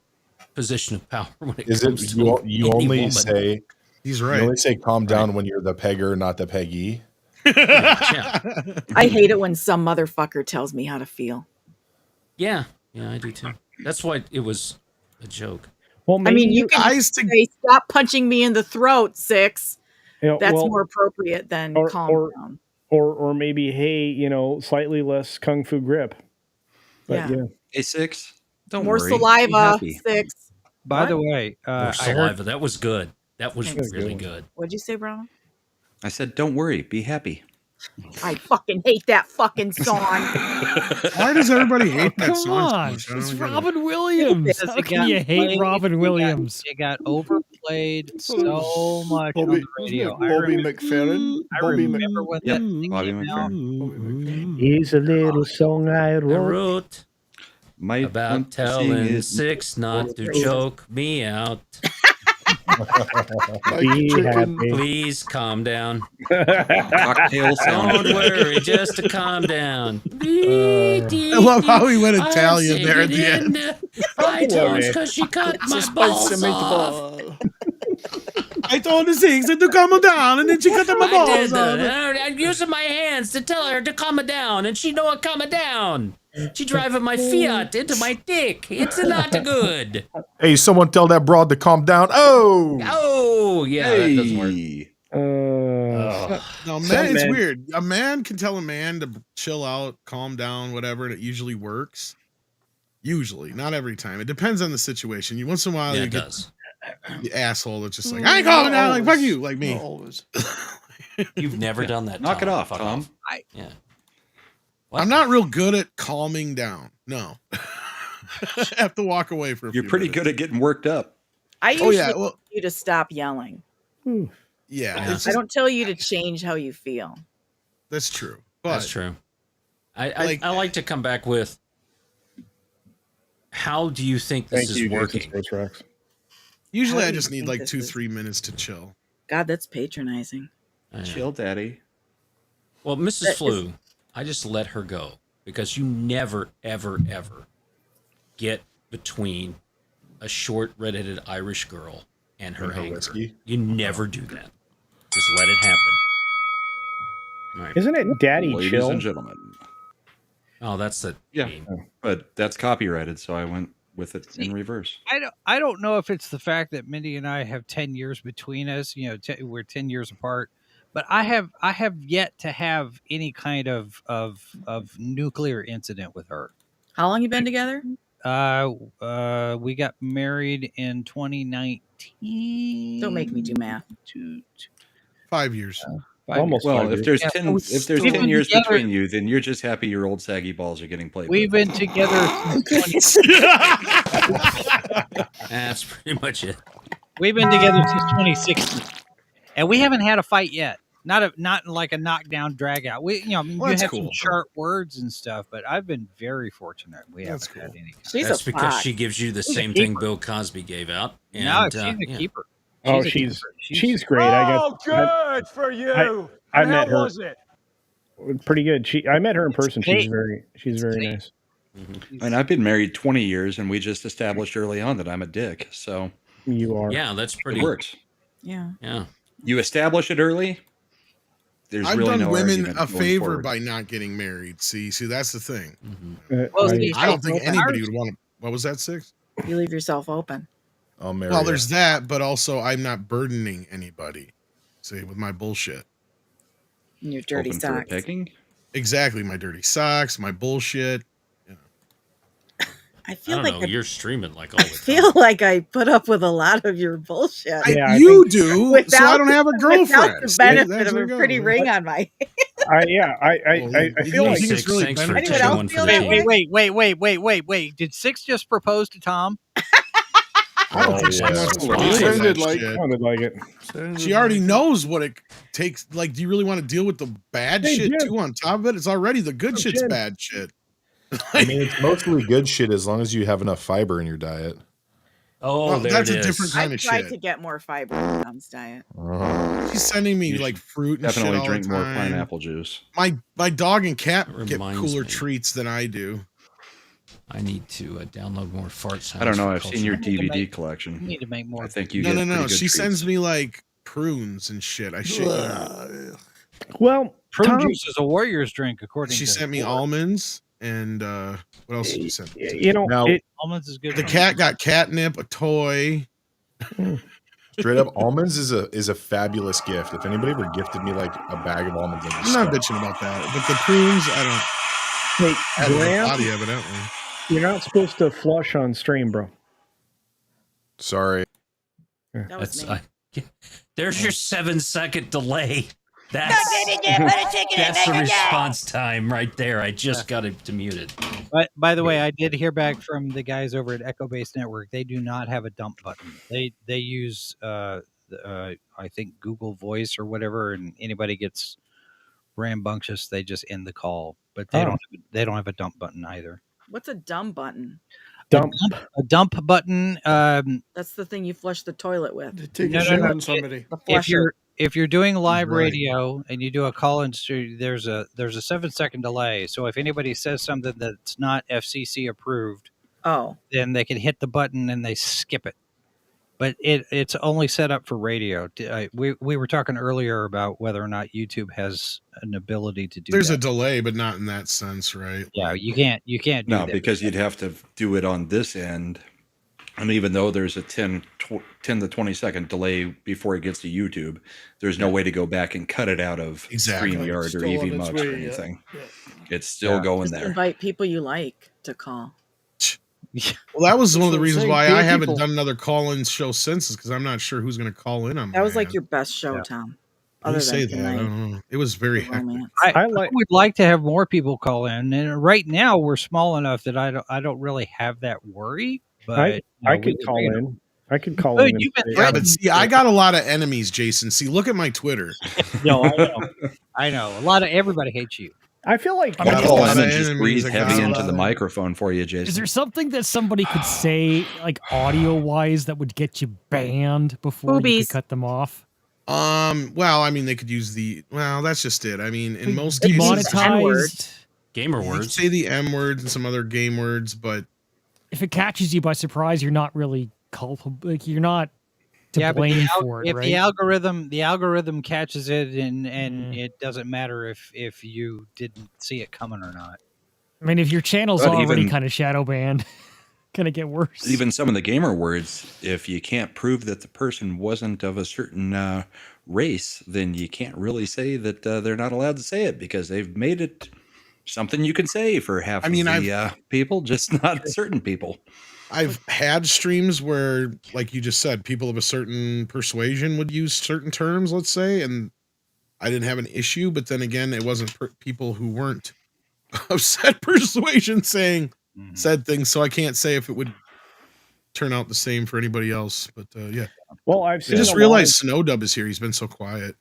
position of power when it Is comes it to you any only woman. say He's you right. only say calm down when you're the pegger, not the peggy? Yeah. I hate it when some motherfucker tells me how to feel. Yeah, I do too. That's why it was a joke. Well, maybe I mean, you can say, "Stop punching me in the throat, Six." That's more appropriate than calm down. Or maybe, hey, slightly less kung fu grip. But Yeah. Hey, Six, don't More worry. Be saliva, happy. Six. By the way, More I saliva. heard That was good. That was Thanks. really good. What'd you say, Brown? I said, don't worry. Be happy. I fucking hate that fucking song. Why does everybody hate that Come song so on, much? I it's don't get it. Robin Williams. Because How it can got you hate played, Robin Williams? It got overplayed so much on Bobby, the wasn't radio. it Bobby McFerrin? I remember when that thing Bobby came out. McFerrin. Here's a little song I wrote. Might about want to sing telling it. Six not to choke me out. Be happy. Please calm down. Cocktail sound. Don't worry, just to calm down. I love how he went Italian there at the end. High tones because she cut my balls off. I told the Six to calm down, and then she cut my I balls did off. I'm using my hands to tell her to calm it down, and she know it calm it down. She driving my Fiat into my dick. It's not good. Hey, someone tell that broad to calm down. Oh, yeah, that doesn't work. No, man, it's weird. A man can tell a man to chill out, calm down, whatever, and it usually works. Usually, not every time. It depends on the situation. Once in a while, Yeah, you it get does. the asshole that's just like, I ain't calming down, like fuck you, like me. Not always. You've never done that. Knock Tom. it off, Fuck Tom. off. Yeah. I'm not real good at calming down. No. I have to walk away for a You're few pretty minutes. good at getting worked up. I usually yeah, tell you to stop yelling. Yeah, it's I don't tell you to change how you feel. that's true. But That's true. I like to come back with, how do you think this is working? usually How I do just you need think like this 2-3 minutes to chill. God, that's patronizing. Chill, daddy. Well, Mrs. That is- Flew, I just let her go because you never, ever, ever get between a short, redheaded Irish girl and her anger. whiskey? You never do that. Just let it happen. All right. Isn't it Daddy Ladies Chill? and gentlemen. Oh, that's the Yeah, game. but that's copyrighted, so I went with it in reverse. I don't know if it's the fact that Mindy and I have 10 years between us. We're 10 years apart. But I have yet to have any kind of nuclear incident with her. How long you been together? We got married in 2019. Don't make me do math. 5 years. 5 Almost years. Well, 5 if years. there's Yeah, 10, if there's we've 10 been years together- between you, then you're just happy your old saggy balls are getting played We've with. been together since 20. That's pretty much it. We've been together since 2016, and we haven't had a fight yet. Not like a knockdown drag out. We, Well, you that's have some cool. sharp words and stuff, but I've been very fortunate. We haven't had any. She's That's a because fox. she gives you the She's a same thing keeper. Bill Cosby gave out. And, No, she's a yeah. keeper. Oh, a she's keeper. she's great. I guess. Oh, good for you. I And met how her. was it? Pretty good. I met her in person. She's neat. very nice. I mean, I've been married 20 years, and we just established early on that I'm a dick. So You are. Yeah, that's pretty. it works. Yeah. Yeah. You establish it early. There's I've really done no women argument a going favor forward. by not getting married. See, that's the thing. Well, I- see, I don't think so anybody ours- would want to. What was that, Six? You leave yourself open. I'll marry Well, her. there's that, but also I'm not burdening anybody. See, with my bullshit. And your dirty Open for a socks. picking? Exactly, my dirty socks, my bullshit. I I feel don't like know. I You're streaming like all the time. feel like I put up with a lot of your bullshit. Yeah, I you think- do, so I don't have a girlfriend. Without the See, benefit that's of where a it goes. pretty ring on my I Well, feel you like think it's really Thanks for beneficial? Anyone else one for feel the that team. way? Wait. Did Six just propose to Tom? I don't think she yeah. wants to Well, do it that sounded like- shit. sounded like it. She already knows what it takes. Like, do you really want to deal with the bad Hey, shit Jim. too on top of it? It's already the good shit's Jim. bad shit. I mean, it's mostly good shit as long as you have enough fiber in your diet. Oh, Well, there that's it a is. different kind I of tried shit. to get more fiber in Tom's diet. She's sending me You like should fruit and shit Definitely all drink the more time. pineapple juice. My dog and cat That get reminds cooler me. treats than I do. I need to download more fart sounds. I don't know. for I've seen your culture. DVD You collection. need to make more. I think you No, get no, pretty no. good She treats. sends me like prunes and shit. I shit. You. Well, Prune Tom, juice is a warrior's drink, according She to sent me Ford. almonds. and what else did you send? You know, now, almonds is good. The cat got catnip, a toy. Straight up, almonds is a fabulous gift. If anybody ever gifted me like a bag of almonds, I'd be I'm not stoked. bitching about that, but the prunes, I don't. Hey, Have a good Graham, body, evidently. you're not supposed to flush on stream, bro. Sorry. That was That's me. there's your 7-second delay. That's That's the response time right there. I just got it to mute it. But by the way, I did hear back from the guys over at Echo Base Network. They do not have a dump button. They use I think Google Voice or whatever, and anybody gets rambunctious, they just end the call. But they don't have a dump button either. What's a dumb button? Dump. A dump button. That's the thing you flush the toilet with. Take a shit on somebody. The If you're doing live Right. radio and you do a call in, there's a 7-second delay. So if anybody says something that's not FCC approved, then they can hit the button and they skip it. But it's only set up for radio. We were talking earlier about whether or not YouTube has an ability to do. There's that. a delay, but not in that sense, right? Yeah, you can't do No, that. because you'd have to do it on this end. And even though there's a 10 to 20-second delay before it gets to YouTube, there's no way to go back and cut it out of StreamYard or Still on EV its Mux way, or yeah. anything. It's still going Just there. invite people you like to call. Well, that was one of the what I'm reasons saying. why Pay I haven't people. done another call-in show since, is because I'm not sure who's going to call in on. That was my like end. your best show, Tom. You Other say than that. I tonight. don't know. It was very hectic. I would like to have more people call in, and right now we're small enough that I don't really have that worry. But I could call in. I could call Good, in. and you've been say- Yeah, but see, I got a lot of enemies, Jason. See, look at my Twitter. No, I know. I know. A lot of everybody hates you. I feel like got a Call lot in of and just enemies. breathe I got heavy a into lot the of- microphone for you, Is Jason. there something that somebody could say, like audio wise, that would get you banned before you Boobies. could cut them off? Well, I mean, they could use that's just it. I mean, in most cases, Demonetized. Gamer you could words. say the M words and some other game words, but If it catches you by surprise, you're not really culpable. Like, you're not to Yeah, but blame for it, if right? the algorithm catches it, and it doesn't matter if you didn't see it coming or not. I mean, if your channel's But already even- kind of shadow banned, gonna get worse. Even some of the gamer words, if you can't prove that the person wasn't of a certain race, then you can't really say that they're not allowed to say it because they've made it something you can say for half of the people, just not certain people. I've had streams where, like you just said, people of a certain persuasion would use certain terms, let's say, and I didn't have an issue. But then again, it wasn't people who weren't of said persuasion saying said things, so I can't say if it would turn out the same for anybody else. But yeah. Well, I've I seen just a realized Snowdub is here. He's been so quiet.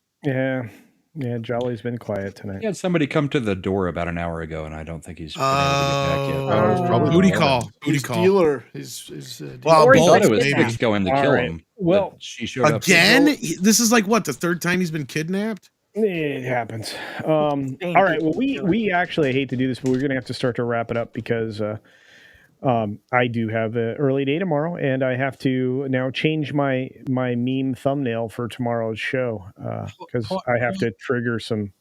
Yeah, Jolly's been quiet tonight. He had somebody come to the door about an hour ago, and I don't think he's been able to get back yet. That was probably booty the call. woman. Booty His call. dealer. His Well, I both, thought it was maybe. fixed going to All kill right. him. Well, but she showed up Again, this is like what, the third time he's been kidnapped? It happens. All right. Well, we actually, I hate to do this, but we're going to have to start to wrap it up because I do have an early day tomorrow, and I have to now change my meme thumbnail for tomorrow's show because I have to trigger some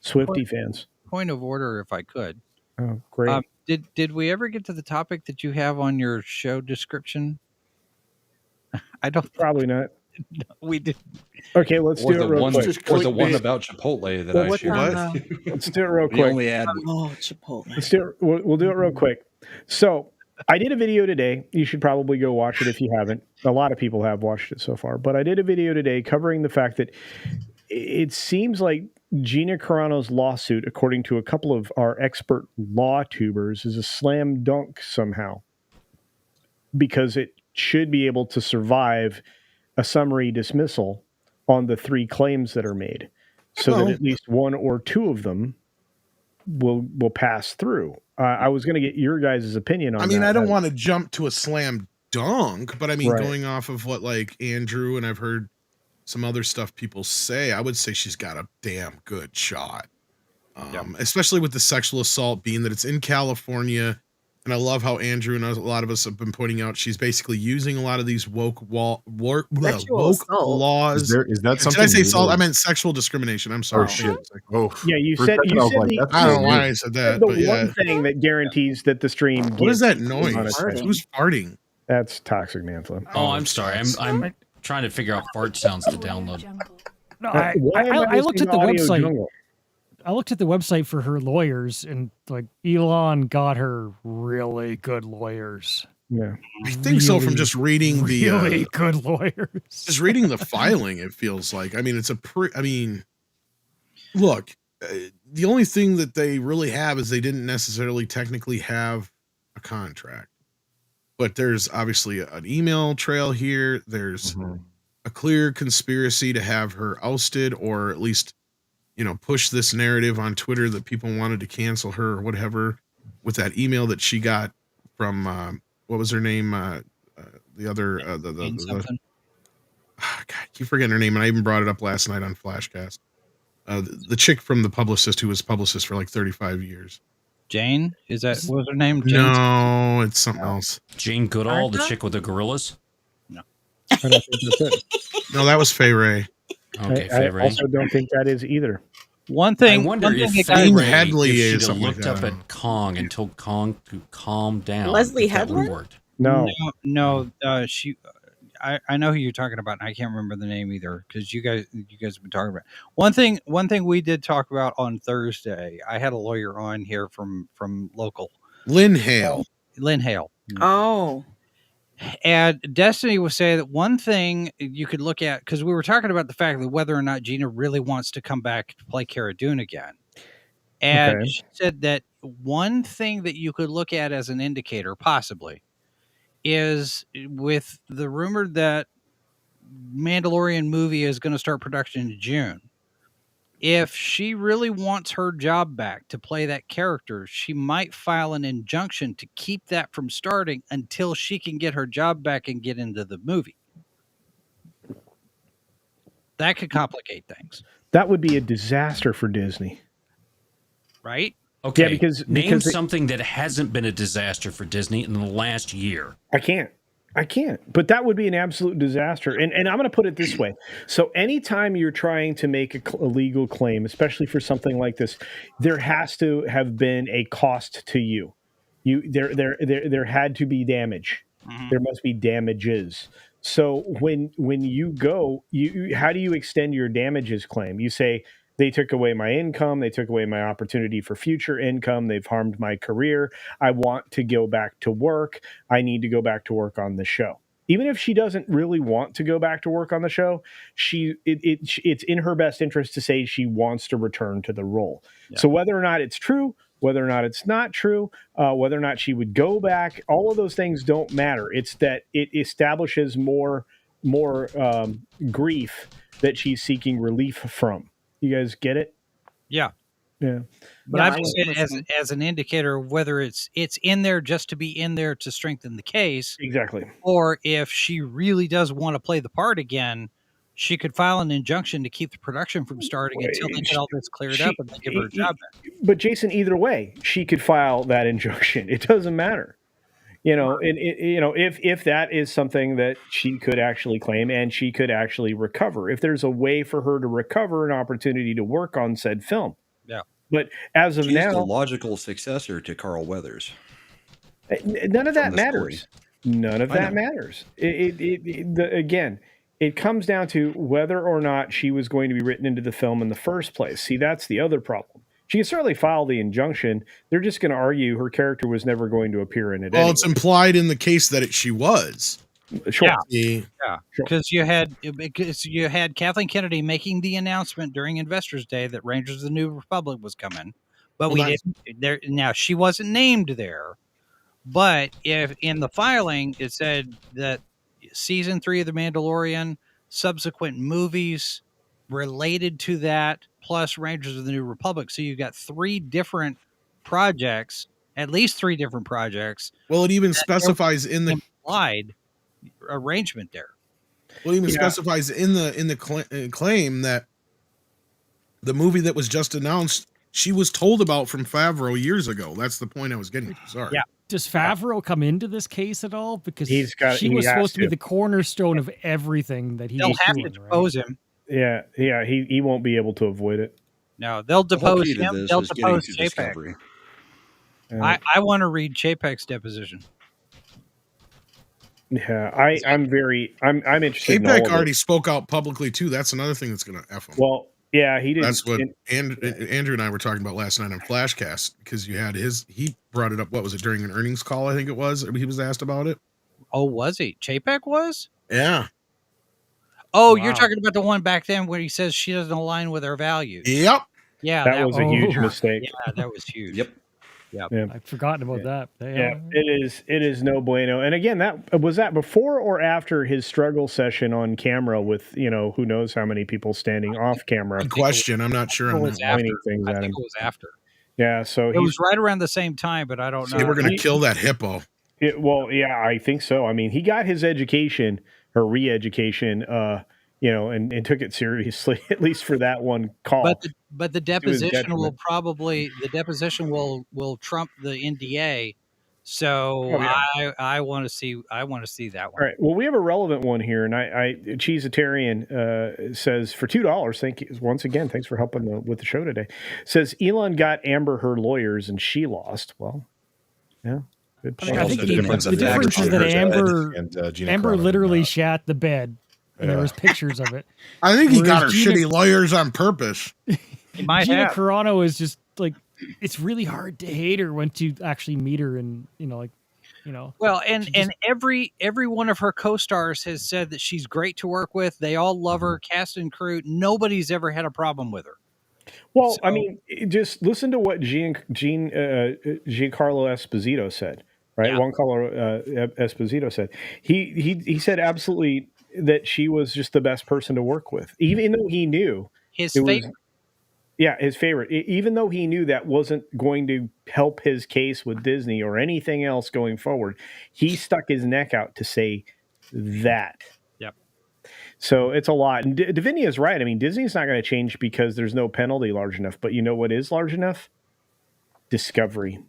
Swiftie fans. Point of order, if I could. Oh, great. Did we ever get to the topic that you have on your show description? I don't. Probably not. We did. Okay, let's or do the it real one, quick. or the one about Chipotle that I shared. Let's do it real The quick. only ad. Oh, Chipotle. Let's do it, we'll do it real quick. So I did a video today. You should probably go watch it if you haven't. A lot of people have watched it so far, but I did a video today covering the fact that it seems like Gina Carano's lawsuit, according to a couple of our expert law tubers, is a slam dunk somehow because it should be able to survive a summary dismissal on the 3 claims that are made, so that at least one or two of them will pass through. I was going to get your guys' opinion on that. I mean, I don't want to jump to a slam dunk, but I mean, Right. going off of what like Andrew and I've heard some other stuff people say, I would say she's got a damn good shot. Especially with the sexual assault being that it's in California. And I love how Andrew and a lot of us have been pointing out she's basically using a lot of these woke Sexual woke assault. laws. Is that Did I something say assault? legal? I meant sexual discrimination. I'm Oh sorry. shit! It's like, oh, Yeah, you for a said second I was like, the that's I don't know so why weird. I said that, the but yeah. one thing that guarantees that the stream gets What is that noise? monetized. Who's farting? That's Toxic Mantha. Oh, I'm sorry. I'm trying to figure out fart sounds to download. No, Why am I looked listening at the to Audio website. Jungle? I looked at the website for her lawyers, and like Elon got her really good lawyers. Yeah, I think so from just reading the really good lawyers. just reading the filing. It feels like, I mean, it's look, the only thing that they really have is they didn't necessarily technically have a contract, but there's obviously an email trail here. There's a clear conspiracy to have her ousted, or at least, push this narrative on Twitter that people wanted to cancel her or whatever, with that email that she got from what was her name? The other God, I keep forgetting her name, and I even brought it up last night on Flashcast. The chick from the publicist who was publicist for like 35 years. Jane? What was her name? Jane? No, it's something else. Jane Goodall, the chick with the gorillas? I don't think that's it. No, that was Fay Ray. Okay, I Fay Ray. also don't think that is either. One thing. I wonder one if thing Fay Dean Ray, Headley if is she'd have something like looked up that. at Kong and told Kong to calm down. Leslie if that would have Headland? worked. No. She. I know who you're talking about, and I can't remember the name either, because you guys have been talking about one thing we did talk about on Thursday. I had a lawyer on here from local, Lynn Hale. Oh. And Destiny was saying that one thing you could look at, because we were talking about the fact that whether or not Gina really wants to come back to play Cara Dune again. And she said that one thing that you could look at as an indicator, possibly, is with the rumor that Mandalorian movie is going to start production in June. If she really wants her job back to play that character, she might file an injunction to keep that from starting until she can get her job back and get into the movie. That could complicate things. That would be a disaster for Disney. Right? Okay, Yeah, because name something that hasn't been a disaster for Disney in the last year. I can't. But that would be an absolute disaster. And I'm going to put it this way. So anytime you're trying to make a legal claim, especially for something like this, there has to have been a cost to you. There had to be damage. Mm-hmm. There must be damages. So when you go, how do you extend your damages claim? You say, they took away my income. They took away my opportunity for future income. They've harmed my career. I want to go back to work. I need to go back to work on the show. Even if she doesn't really want to go back to work on the show, it's in her best interest to say she wants to return to the role. Yeah. So whether or not it's true, whether or not it's not true, whether or not she would go back, all of those things don't matter. It's that it establishes more grief that she's seeking relief from. You guys get it? Yeah. Yeah. But I'm just saying as an indicator of whether it's in there just to be in there to strengthen the case. Exactly. Or if she really does want to play the part again, she could file an injunction to keep the production from starting until they get all this cleared up and they give her a job back. But Jason, either way, she could file that injunction. It doesn't matter. If that is something that she could actually claim and she could actually recover, if there's a way for her to recover an opportunity to work on said film. Yeah. But as of She's now, the logical successor to Carl Weathers. None of that matters. None of that matters. Again, it comes down to whether or not she was going to be written into the film in the first place. See, that's the other problem. She can certainly file the injunction. They're just going to argue her character was never going to appear in it. Well, it's implied in the case that she was. Sure. Yeah. Because you had Kathleen Kennedy making the announcement during Investors Day that Rangers of the New Republic was coming, but we didn't. There now she wasn't named there, but if in the filing it said that season 3 of The Mandalorian, subsequent movies related to that, plus Rangers of the New Republic. So you've got 3 different projects, at least 3 different projects. Well, it even specifies in the implied arrangement there. Well, it even specifies in the claim that the movie that was just announced, she was told about from Favreau years ago. That's the point I was getting to. Sorry. Yeah. Does Favreau come into this case at all? Because he was supposed to be to the cornerstone of everything that They'll he's have doing, to depose him. Yeah, he won't be able to avoid it. No, they'll The whole depose key to him. this They'll is getting depose to Chapek. Discovery. I want to read Chapek's deposition. Yeah, I'm interested in all Chapek of already it. spoke out publicly too. That's another thing that's going to F him. Well, yeah, he didn't. That's what Andrew and I were talking about last night on Flashcast, because you had he brought it up. What was it, during an earnings call? I think it was. He was asked about it. Oh, was he? Chapek was? Yeah. Oh, you're talking about the one back then where he says she doesn't align with our values. Yep. Yeah, that was a huge mistake. Yeah, that was huge. Yep. Yeah, I've forgotten about that. It is no bueno. And again, that was before or after his struggle session on camera with who knows how many people standing off camera. Good question. I'm not sure. I think it was after. Yeah, so it was right around the same time, but I don't know. They were going to kill that hippo. Yeah, I think so. I mean, he got his education or re-education, and took it seriously, at least for that one call. But the deposition will trump the NDA. So I want to see that one. All right. Well, we have a relevant one here, and Cheesetarian says for $2. Thank you once again. Thanks for helping with the show today. Says Elon got Amber her lawyers and she lost. Well, yeah. Good point. I think the difference is that Amber literally shat the bed, and there was pictures of it. I think he got her shitty lawyers on purpose. Gina Carano is just like, it's really hard to hate her once you actually meet her, and Well, and every one of her co-stars has said that she's great to work with. They all love her, cast and crew. Nobody's ever had a problem with her. Well, I mean, just listen to what Giancarlo Esposito said, right? Juan Carlo Esposito said. He said absolutely that she was just the best person to work with, even though he knew his favorite. His favorite. Even though he knew that wasn't going to help his case with Disney or anything else going forward, he stuck his neck out to say that. Yep. So it's a lot. And Davinia is right. I mean, Disney's not going to change because there's no penalty large enough. But you know what is large enough? Discovery.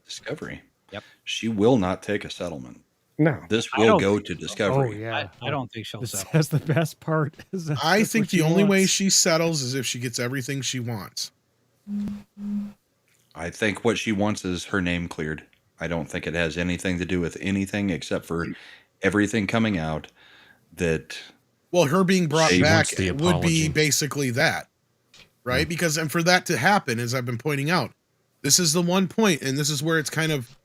Yep. She will not take a settlement. No. This will go to Discovery. Oh, yeah. I don't think she'll settle. That's the best part. I think the only way she settles is if she gets everything she wants. I think what she wants is her name cleared. I don't think it has anything to do with anything except for everything coming out that. Well, her being brought back the would be basically that, right? Because, and for that to happen, as I've been pointing out, this is the one point, and this is where it's kind of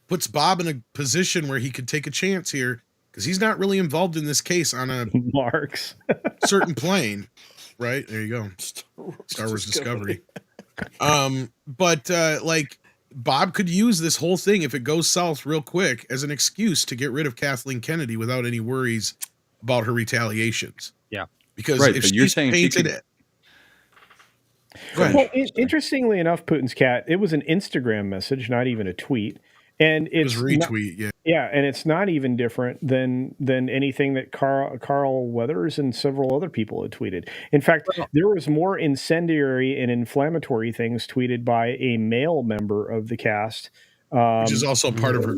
puts Bob in a position where he could take a chance here, because he's not really involved in this case on a certain plane, right? There you go, Star Wars Discovery. But like Bob could use this whole thing, if it goes south real quick, as an excuse to get rid of Kathleen Kennedy without any worries about her retaliations. Yeah, because if you're she's saying painted it. Well, interestingly enough, Putin's cat, it was an Instagram message, not even a tweet. And it was retweet, yeah, and it's not even different than anything that Carl Weathers and several other people had tweeted. In fact, there was more incendiary and inflammatory things tweeted by a male member of the cast, which is also part of her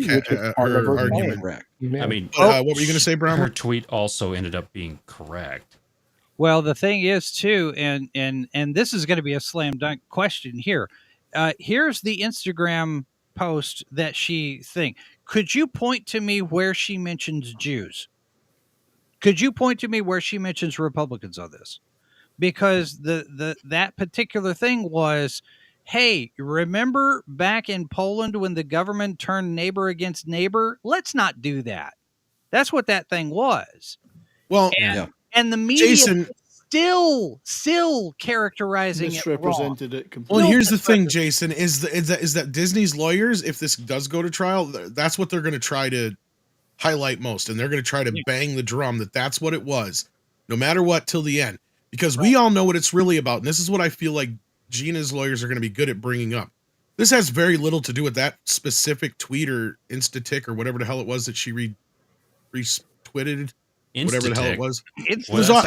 argument. Yeah. I mean, what were you going to say, Brown? Her tweet also ended up being correct. Well, the thing is too, and this is going to be a slam dunk question here. Here's the Instagram post that she could you point to me where she mentions Jews? Could you point to me where she mentions Republicans on this? Because that particular thing was, hey, remember back in Poland when the government turned neighbor against neighbor? Let's not do that. That's what that thing was. Well, and the media Jason, still characterizing misrepresented it completely. Well, here's the thing, Jason, is that Disney's lawyers, if this does go to trial, that's what they're going to try to highlight most, and they're going to try to bang the drum that that's what it was, no matter what, till the end, because we all know what it's really about, and this is what I feel like Gina's lawyers are going to be good at bringing up. This has very little to do with that specific tweet or Instatick or whatever the hell it was that she retweeted. Whatever the hell it was. It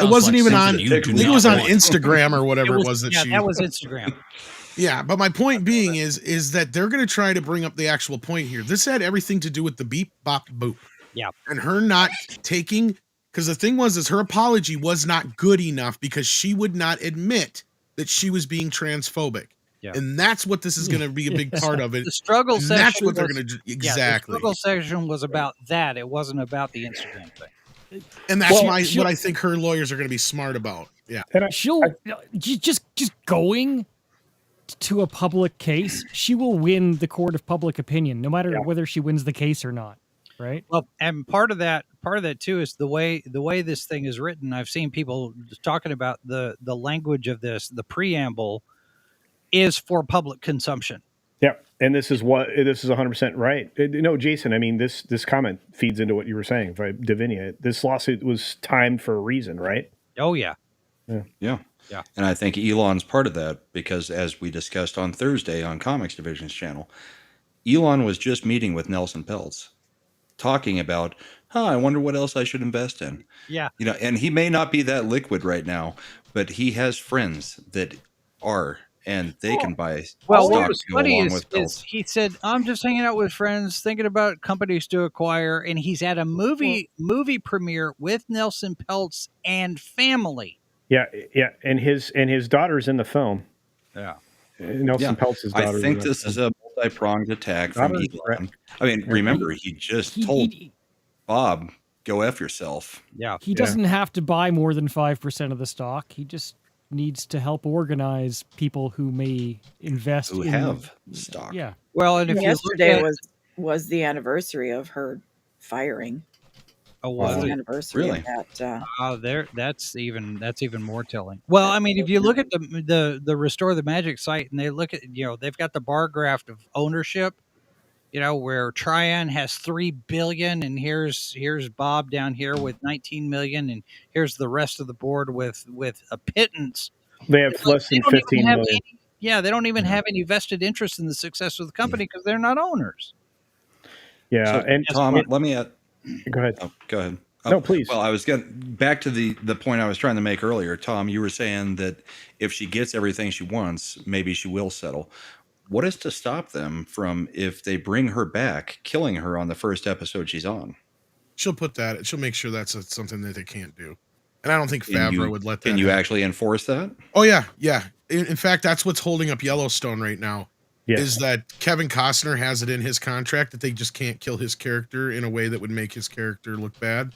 wasn't even on. I think it was on Instagram or whatever it was that she. That was Instagram. Yeah, but my point being is that they're going to try to bring up the actual point here. This had everything to do with the beep, bop, boop. Yeah. And her not taking, because the thing was, is her apology was not good enough because she would not admit that she was being transphobic. Yeah. And that's what this is going to be a big part of it. The struggle and session. that's what they're was- going to do. Yeah, Exactly. the struggle session was about that. It wasn't about the Instagram thing. And that's what I think her lawyers are going to be smart about. Yeah. She'll just going to a public case. She will win the court of public opinion, no matter whether she wins the case or not. Right. Well, and part of that too is the way this thing is written. I've seen people talking about the language of this. The preamble is for public consumption. Yeah, and this is 100% right. No, Jason, I mean this comment feeds into what you were saying, right, Davinia. This lawsuit was timed for a reason, right? Oh yeah. Yeah. And I think Elon's part of that because, as we discussed on Thursday on Comics Division's channel, Elon was just meeting with Nelson Peltz, talking about, I wonder what else I should invest in. Yeah. And he may not be that liquid right now, but he has friends that are, and they can buy Well, stock what was to go funny along with is Peltz. he said, "I'm just hanging out with friends, thinking about companies to acquire," and he's at a movie premiere with Nelson Peltz and family. Yeah, and his daughter's in the film. Yeah. Nelson Peltz's daughter. I think this is a multi-pronged attack from Elon. I mean, remember, he just told Bob, go F yourself. Yeah. He doesn't have to buy more than 5% of the stock. He just needs to help organize people who may invest Who in have stock. Yeah. Well, and if yesterday you look at, was the anniversary of her firing. Oh, was was the it? anniversary Really? of that. That's even more telling. Well, I mean, if you look at the Restore the Magic site and they look at, they've got the bar graph of ownership, where Tryon has 3 billion and here's Bob down here with 19 million and here's the rest of the board with a pittance. They have less than 15 million. They don't even have any vested interest in the success of the company because they're not owners. Yeah, So, and Tom, let me add. Go ahead. Oh, go ahead. No, please. Well, I was getting back to the point I was trying to make earlier. Tom, you were saying that if she gets everything she wants, maybe she will settle. What is to stop them from, if they bring her back, killing her on the first episode she's on? She'll make sure that's something that they can't do. And I don't think Favreau would let that Can you happen. actually enforce that? Oh, yeah. Yeah. In fact, that's what's holding up Yellowstone right now. Yeah. Is that Kevin Costner has it in his contract that they just can't kill his character in a way that would make his character look bad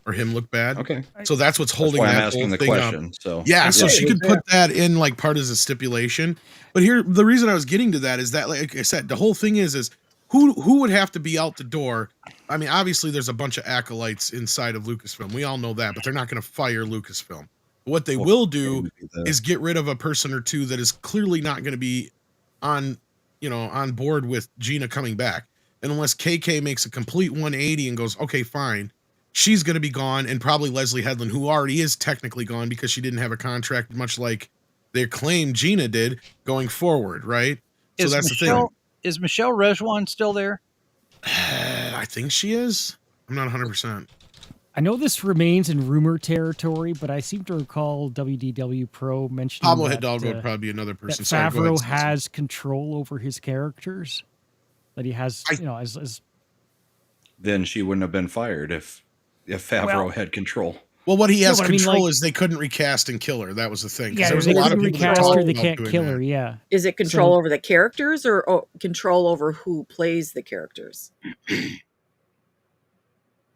or him look bad. Okay. So that's what's holding why I'm that asking whole the thing question, up. so- Yeah, so Yeah. she could put that in like part as a stipulation. But here, the reason I was getting to that is that, like I said, the whole thing is who would have to be out the door? I mean, obviously there's a bunch of acolytes inside of Lucasfilm. We all know that, but they're not going to fire Lucasfilm. What they will do is get rid of a person or two that is clearly not going to be on board with Gina coming back. And unless KK makes a complete 180 and goes, okay, fine, she's going to be gone. And probably Leslie Headland, who already is technically gone because she didn't have a contract, much like they claim Gina did going forward. Right. So that's the thing. Is Michelle Rejwan still there? I think she is. I'm not 100%. I know this remains in rumor territory, but I seem to recall WDW Pro mentioning Pablo that, Hidalgo would probably be another person. that Sorry, go ahead, Favreau Cecil. has control over his characters. That he has, as Then she wouldn't have been fired if Favreau had control. Well, what he has No, but I mean, control like- is they couldn't recast and kill her. That was the thing. 'Cause yeah, there was they a lot of couldn't people that recast talked her, they about can't doing kill that. her. Yeah. Is it control So- over the characters or control over who plays the characters?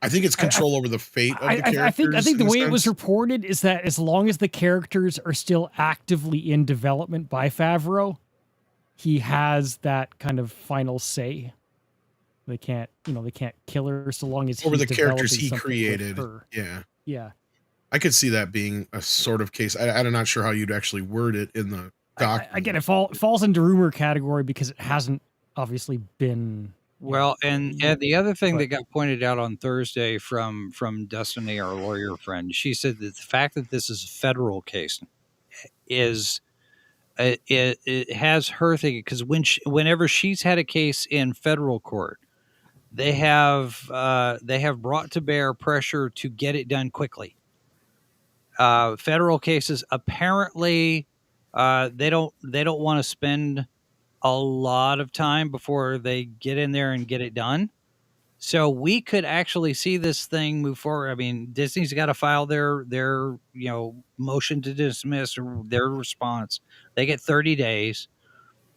I think it's control over the fate of the characters. I think the in a way it was sense. reported is that as long as the characters are still actively in development by Favreau, he has that kind of final say. They can't kill her so long as over he's the characters developing he something with created. her. Yeah. Yeah. I could see that being a sort of case. I'm not sure how you'd actually word it in the doc. Again, it falls into rumor category because it hasn't obviously been. Well, and the other thing that got pointed out on Thursday from Destiny, our lawyer friend, she said that the fact that this is a federal case is it has her thinking, because whenever she's had a case in federal court, they have brought to bear pressure to get it done quickly. Federal cases apparently They don't want to spend a lot of time before they get in there and get it done. So we could actually see this thing move forward. I mean, Disney's got to file their motion to dismiss or their response. They get 30 days,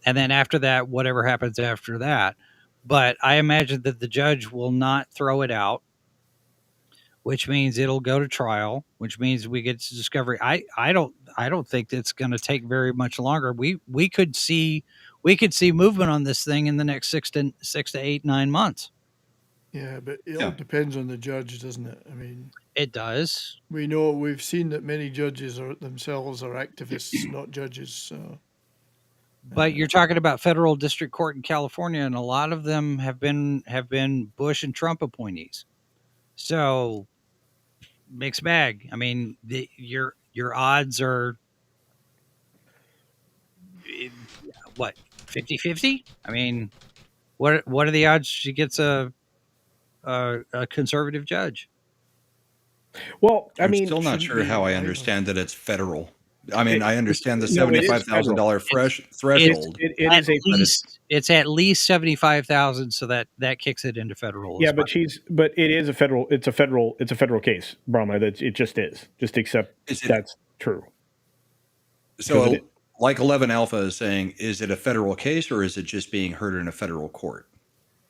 and then after that, whatever happens after that. But I imagine that the judge will not throw it out, which means it'll go to trial, which means we get to discovery. I don't think it's going to take very much longer. We could see movement on this thing in the next 6 to 8, 9 months. Yeah, but it all depends on the judge, doesn't it? I mean, it does. We've seen that many judges themselves are activists, not judges. So. But you're talking about federal district court in California, and a lot of them have been Bush and Trump appointees. So mixed bag. I mean, your odds are what, 50-50? I mean, what are the odds she gets a conservative judge? Well, I'm still not sure how I understand that it's federal. I mean, I understand the $75,000 threshold. It's at least 75,000, so that kicks it into federal. Yeah, but it is a federal. It's a federal case, Brahma. That it just is. Just accept that's true. So, like 11 Alpha is saying, is it a federal case or is it just being heard in a federal court?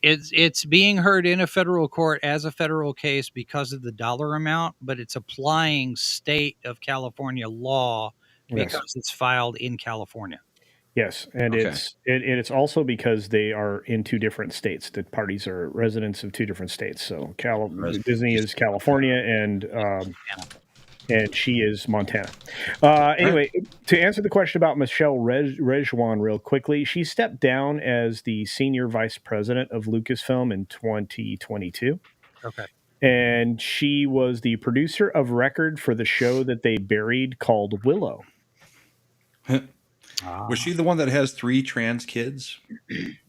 It's being heard in a federal court as a federal case because of the dollar amount, but it's applying state of California law because it's filed in California. Yes, and it's also because they are in two different states. The parties are residents of two different states. So Disney is California, and she is Montana. Anyway, to answer the question about Michelle Rejwan real quickly, she stepped down as the senior vice president of Lucasfilm in 2022. Okay. And she was the producer of record for the show that they buried called Willow. Was she the one that has 3 trans kids?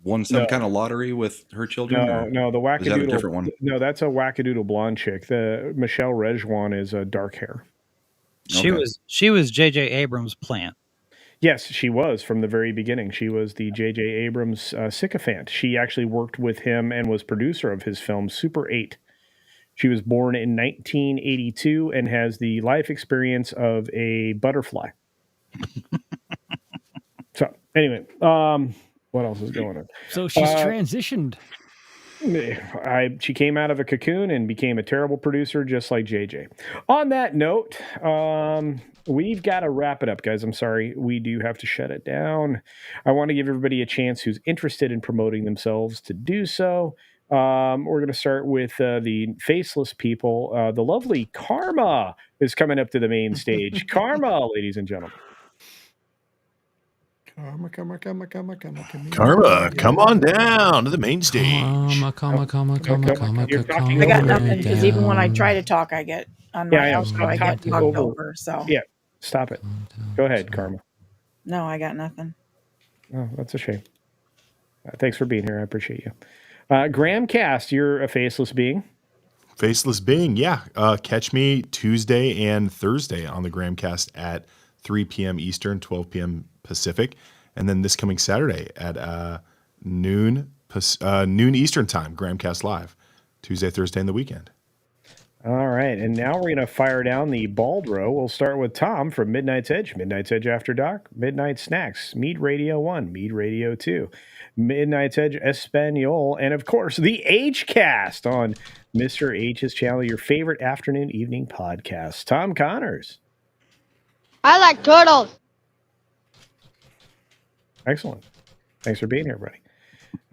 Won some kind of lottery with her children? No, the wackadoodle. Is that a different one? No, that's a wackadoodle blonde chick. The Michelle Rejwan is a dark hair. She was J.J. Abrams' plant. Yes, she was from the very beginning. She was the J.J. Abrams sycophant. She actually worked with him and was producer of his film Super 8. She was born in 1982 and has the life experience of a butterfly. So anyway, what else is going on? So she's transitioned. She came out of a cocoon and became a terrible producer, just like JJ. On that note, we've got to wrap it up, guys. I'm sorry. We do have to shut it down. I want to give everybody a chance who's interested in promoting themselves to do so. We're going to start with the faceless people. The lovely Karma is coming up to the main stage. Karma, ladies and gentlemen. Karma, come on down to the main stage. I got nothing because even when I try to talk, I get on my outro, I get talked over. So yeah, stop it. Go ahead, Karma. No, I got nothing. Oh, that's a shame. Thanks for being here. I appreciate you. Grahamcast, you're a faceless being. Faceless being, yeah. Catch me Tuesday and Thursday on the Grahamcast at 3 p.m. Eastern, 12 p.m. Pacific, and then this coming Saturday at noon Eastern time, Grahamcast Live, Tuesday, Thursday, and the weekend. All right, and now we're going to fire down the bald row. We'll start with Tom from Midnight's Edge, Midnight's Edge After Dark, Midnight Snacks, Mead Radio 1, Mead Radio 2, Midnight's Edge Espanol, and of course, the H-Cast on Mr. H's channel, your favorite afternoon, evening podcast. Tom Connors. I like turtles. Excellent. Thanks for being here, buddy.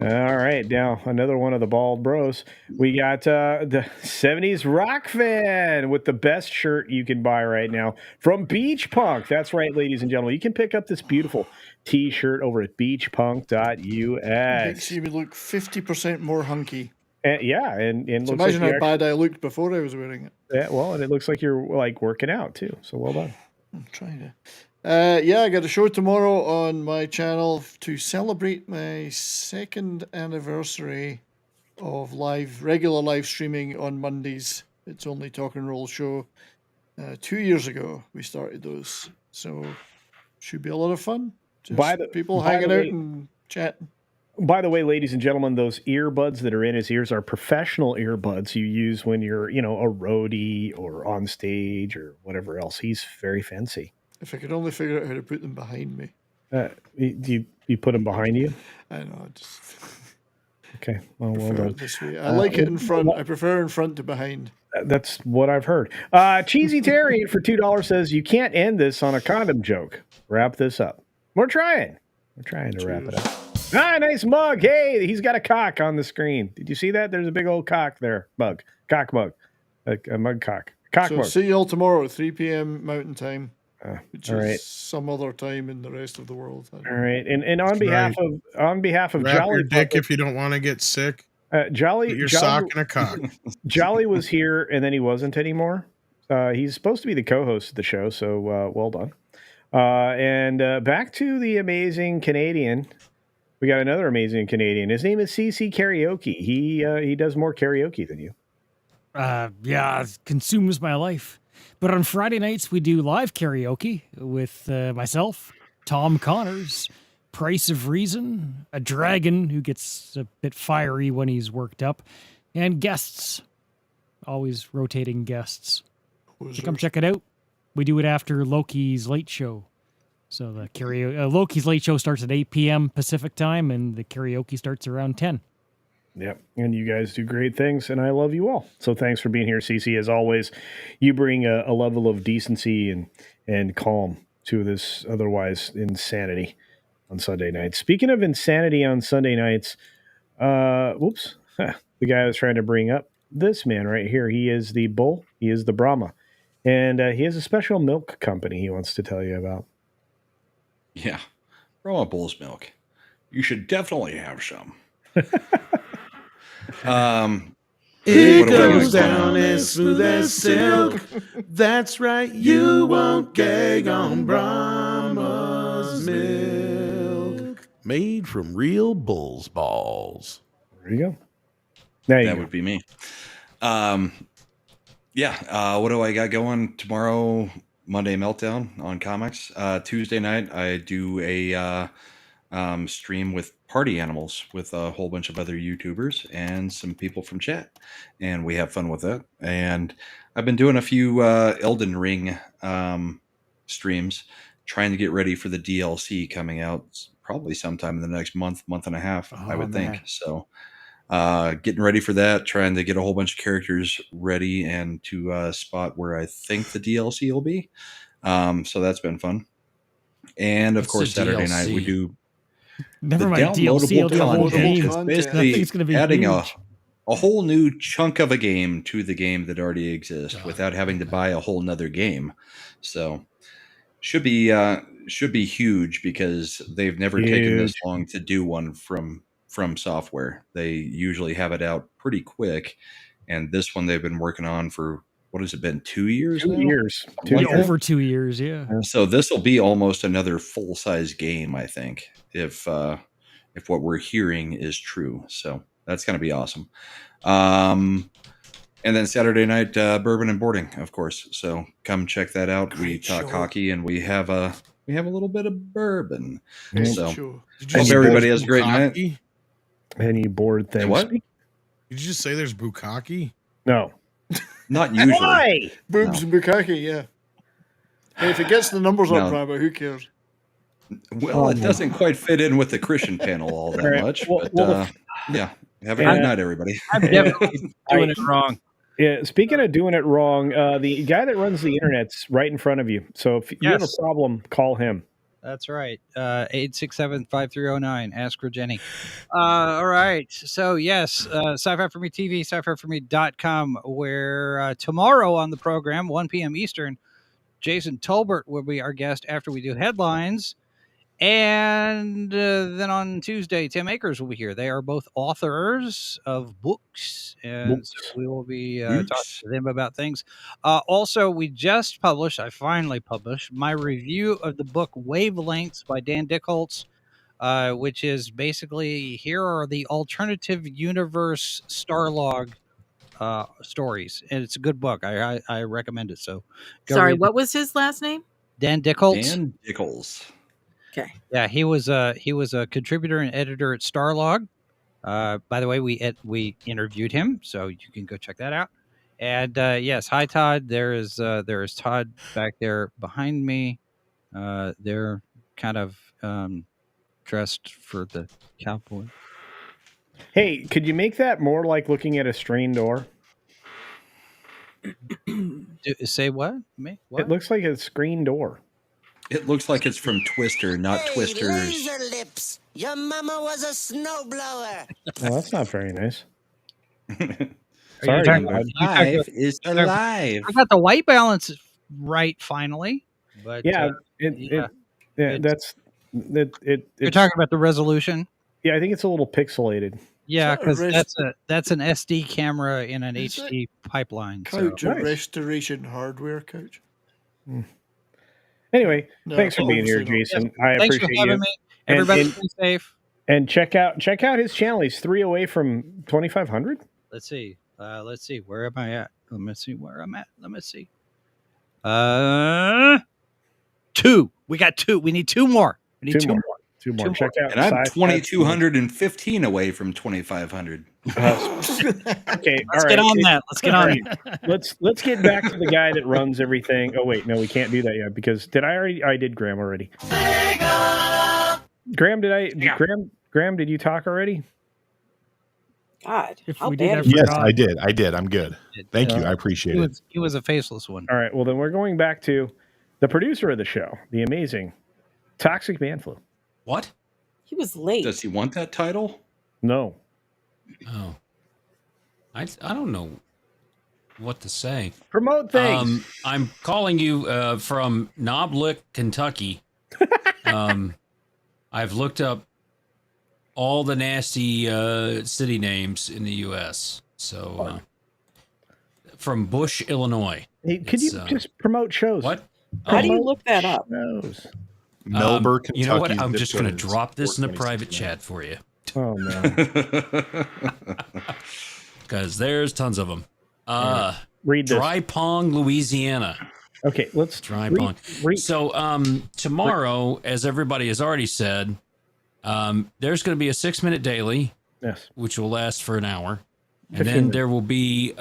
All right, now another one of the bald bros. We got the 70s rock fan with the best shirt you can buy right now from Beach Punk. That's right, ladies and gentlemen. You can pick up this beautiful T-shirt over at beachpunk.us. Makes you look 50% more hunky. And so imagine how bad I looked before I was wearing it. Yeah, well, and it looks like you're like working out too. So well done. I'm trying to. I got a show tomorrow on my channel to celebrate my 2nd anniversary of regular live streaming on Mondays. It's Only Talk and Roll show. 2 years ago we started those. So Should be a lot of fun. Just By the people by hanging the out way, and chatting. By the way, ladies and gentlemen, those earbuds that are in his ears are professional earbuds you use when you're, a roadie or on stage or whatever else. He's very fancy. If I could only figure out how to put them behind me. You put them behind you? I know. Just okay. Well prefer done. it this way. I like it in front. I prefer in front to behind. That's what I've heard. Cheesy Terry for $2 says you can't end this on a condom joke. Wrap this up. We're trying to wrap it up. Nice mug. Hey, he's got a cock on the screen. Did you see that? There's a big old cock there. Cock mug. A mug cock. Cock So mug. see you all tomorrow, 3 p.m. Mountain Time, which all is right. some other time in the rest of the world. All right, and on behalf of wrap Jolly your dick Bucket, if you don't want to get sick. Jolly, Put your Jolly, sock in a cock. Jolly was here, and then he wasn't anymore. He's supposed to be the co-host of the show, so well done. And back to the amazing Canadian. We got another amazing Canadian. His name is CC Karaoke. He does more karaoke than you. Yeah, it consumes my life. But on Friday nights, we do live karaoke with myself, Tom Connors, Price of Reason, a dragon who gets a bit fiery when he's worked up, and guests. Always rotating guests. So come check it out. We do it after Loki's Late Show. So the karaoke, Loki's Late Show starts at 8 p.m. Pacific time, and the karaoke starts around 10. Yep, and you guys do great things, and I love you all. So thanks for being here, CC. As always, you bring a level of decency and calm to this otherwise insanity on Sunday nights. Speaking of insanity on Sunday nights, the guy I was trying to bring up, this man right here, he is the bull, he is the Brahma, and he has a special milk company he wants to tell you about. Yeah, Brahma Bull's milk. You should definitely have some. It goes down as smooth as silk. That's right, you won't gag on Brahma's milk. Made from real bull's balls. There you go. That would be me. What do I got going tomorrow? Monday Meltdown on comics. Tuesday night, I do a stream with party animals with a whole bunch of other YouTubers and some people from chat, and we have fun with it. And I've been doing a few Elden Ring streams, trying to get ready for the DLC coming out probably sometime in the next month and a half, I would think. So getting ready for that, trying to get a whole bunch of characters ready and to spot where I think the DLC will be. So that's been fun. And of course, Saturday night we do Never mind DLC, it'll be a whole game. It's basically gonna be adding huge. a whole new chunk of a game to the game that already exists without having to buy a whole nother game. So should be huge because they've never taken this long to do one from software. They usually have it out pretty quick, and this one they've been working on for, what has it been, 2 years? 2 years. Over 2 years, yeah. So this will be almost another full-size game, I think, if what we're hearing is true. So that's going to be awesome. And then Saturday night, bourbon and boarding, of course. So come check that out. We talk hockey, and we have a little bit of bourbon. So hope everybody has a great night. Any board things? What? Did you just say there's bukkake? No. Not usually. Why? Boobs and bukkake, yeah. Hey, if it gets the numbers up, No. Bravo, who cares? Well, it doesn't quite fit in with the Christian panel all that much. But yeah, have a great night, everybody. I'm definitely doing it wrong. Yeah, speaking of doing it wrong, the guy that runs the internet's right in front of you. So if you have a problem, call him. That's right. 867-5309. Ask for Jenny. All right. So, yes, Sci-Fi For Me TV, sci-fi4me.com, where tomorrow on the program, 1 p.m. Eastern, Jason Tolbert will be our guest after we do headlines. And then on Tuesday, Tim Akers will be here. They are both authors of books, and so we will be talking to them about things. Also, I finally published my review of the book Wavelengths by Dan Dickholtz, which is basically, here are the alternative universe Starlog stories. And it's a good book. I recommend it. So, Sorry, what was his last name? Dan Dickles. Dan Dickles. Okay. Yeah, he was a contributor and editor at Starlog. By the way, we interviewed him, so you can go check that out. And yes, hi Todd. There is Todd back there behind me. They're kind of dressed for the cowboy. Hey, could you make that more like looking at a screen door? Say what? What? It looks like a screen door. It looks like it's from Twister, not Twister's. Laser lips. Your mama was a snowblower. Well, that's not very nice. Sorry, Live is alive. I got the white balance right finally, but Yeah, You're it's talking about the resolution. Yeah, I think it's a little pixelated. Yeah, Is that a because that's an SD camera in an HD pipeline. Couch and restoration hardware couch. Anyway, No, thanks for being here, obviously not. Jason. Yes, I thanks appreciate for having you. me. Everybody stay safe. And check out his channel. He's 3 away from 2,500. Let's see. Where am I at? Let me see where I'm at. Let me see. 2. We got 2. We need 2 more. We need 2 more. 2 more. Check out. And I'm 2,215 away from 2,500. Okay, Let's get on that. Let's get on it. Let's get back to the guy that runs everything. Oh wait, no, we can't do that yet because I did Graham already. Graham, Graham, did you talk already? God, how we bad? Yes, I did. I'm good. Thank you. I appreciate it. He was a faceless one. All right. Well, then we're going back to the producer of the show, the amazing Toxic Manflu. What? He was late. Does he want that title? No. Oh. I don't know what to say. Promote things. I'm calling you from Knoblick, Kentucky. I've looked up all the nasty city names in the U.S. So from Bush, Illinois. Hey, could you just promote shows? What? How do you look that up? Shows. Melbourne, Kentucky. You know what? I'm just going to drop this in the private chat for you. Oh, no. Because there's tons of them. Read this. Dry Pong, Louisiana. Okay, let's Dry Pong. So tomorrow, as everybody has already said, there's going to be a 6-minute daily, yes, which will last for an hour. And 15 then minutes. there will be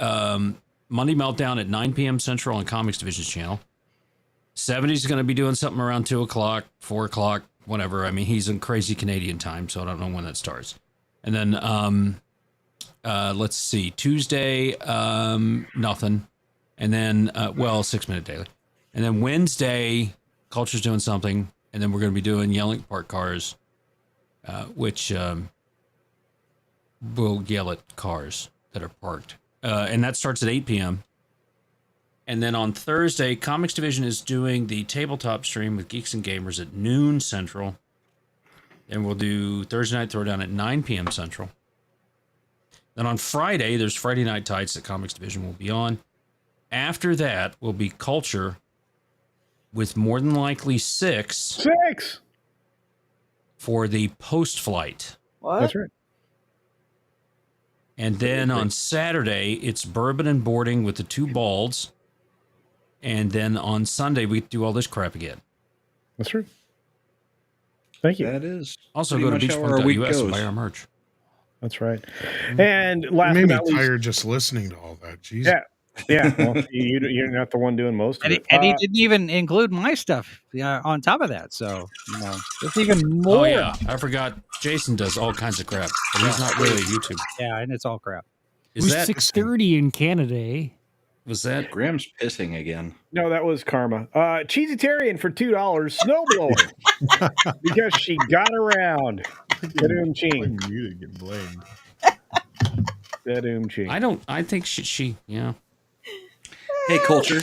Monday Meltdown at 9 p.m. Central on Comics Division's channel. 70's is going to be doing something around 2 o'clock, 4 o'clock, whatever. I mean, he's in crazy Canadian time, so I don't know when that starts. And then, let's see, Tuesday, nothing. And then, 6-minute daily. And then Wednesday, Culture's doing something. And then we're going to be doing Yelling Park Cars, which will yell at cars that are parked. And that starts at 8 p.m. And then on Thursday, Comics Division is doing the tabletop stream with Geeks and Gamers at noon Central. And we'll do Thursday Night Throwdown at 9 p.m. Central. Then on Friday, there's Friday Night Tights that Comics Division will be on. After that will be Culture with more than likely 6 for the post-flight. What? That's right. And then on Saturday, it's Bourbon and Boarding with the 2 Balds. And then on Sunday, we do all this crap again. That's true. Thank you. That is. Also, go to beachpunk.us and buy our merch. That's right. And last made but me not least, tired just listening to all that. Jesus. yeah. Well, you're not the one doing most of it. And he didn't even include my stuff on top of that. So, it's even more. Oh, yeah. I forgot Jason does all kinds of crap, but he's not really YouTube. Yeah, and it's all crap. It was 6:30 in Canada, eh? Was that? Graham's pissing again. No, that was Karma. Cheesytarian for $2. Snowblower. Because she got around. Dadoom ching. You get blamed. Dadoom ching. I think she yeah. Hey, Culture.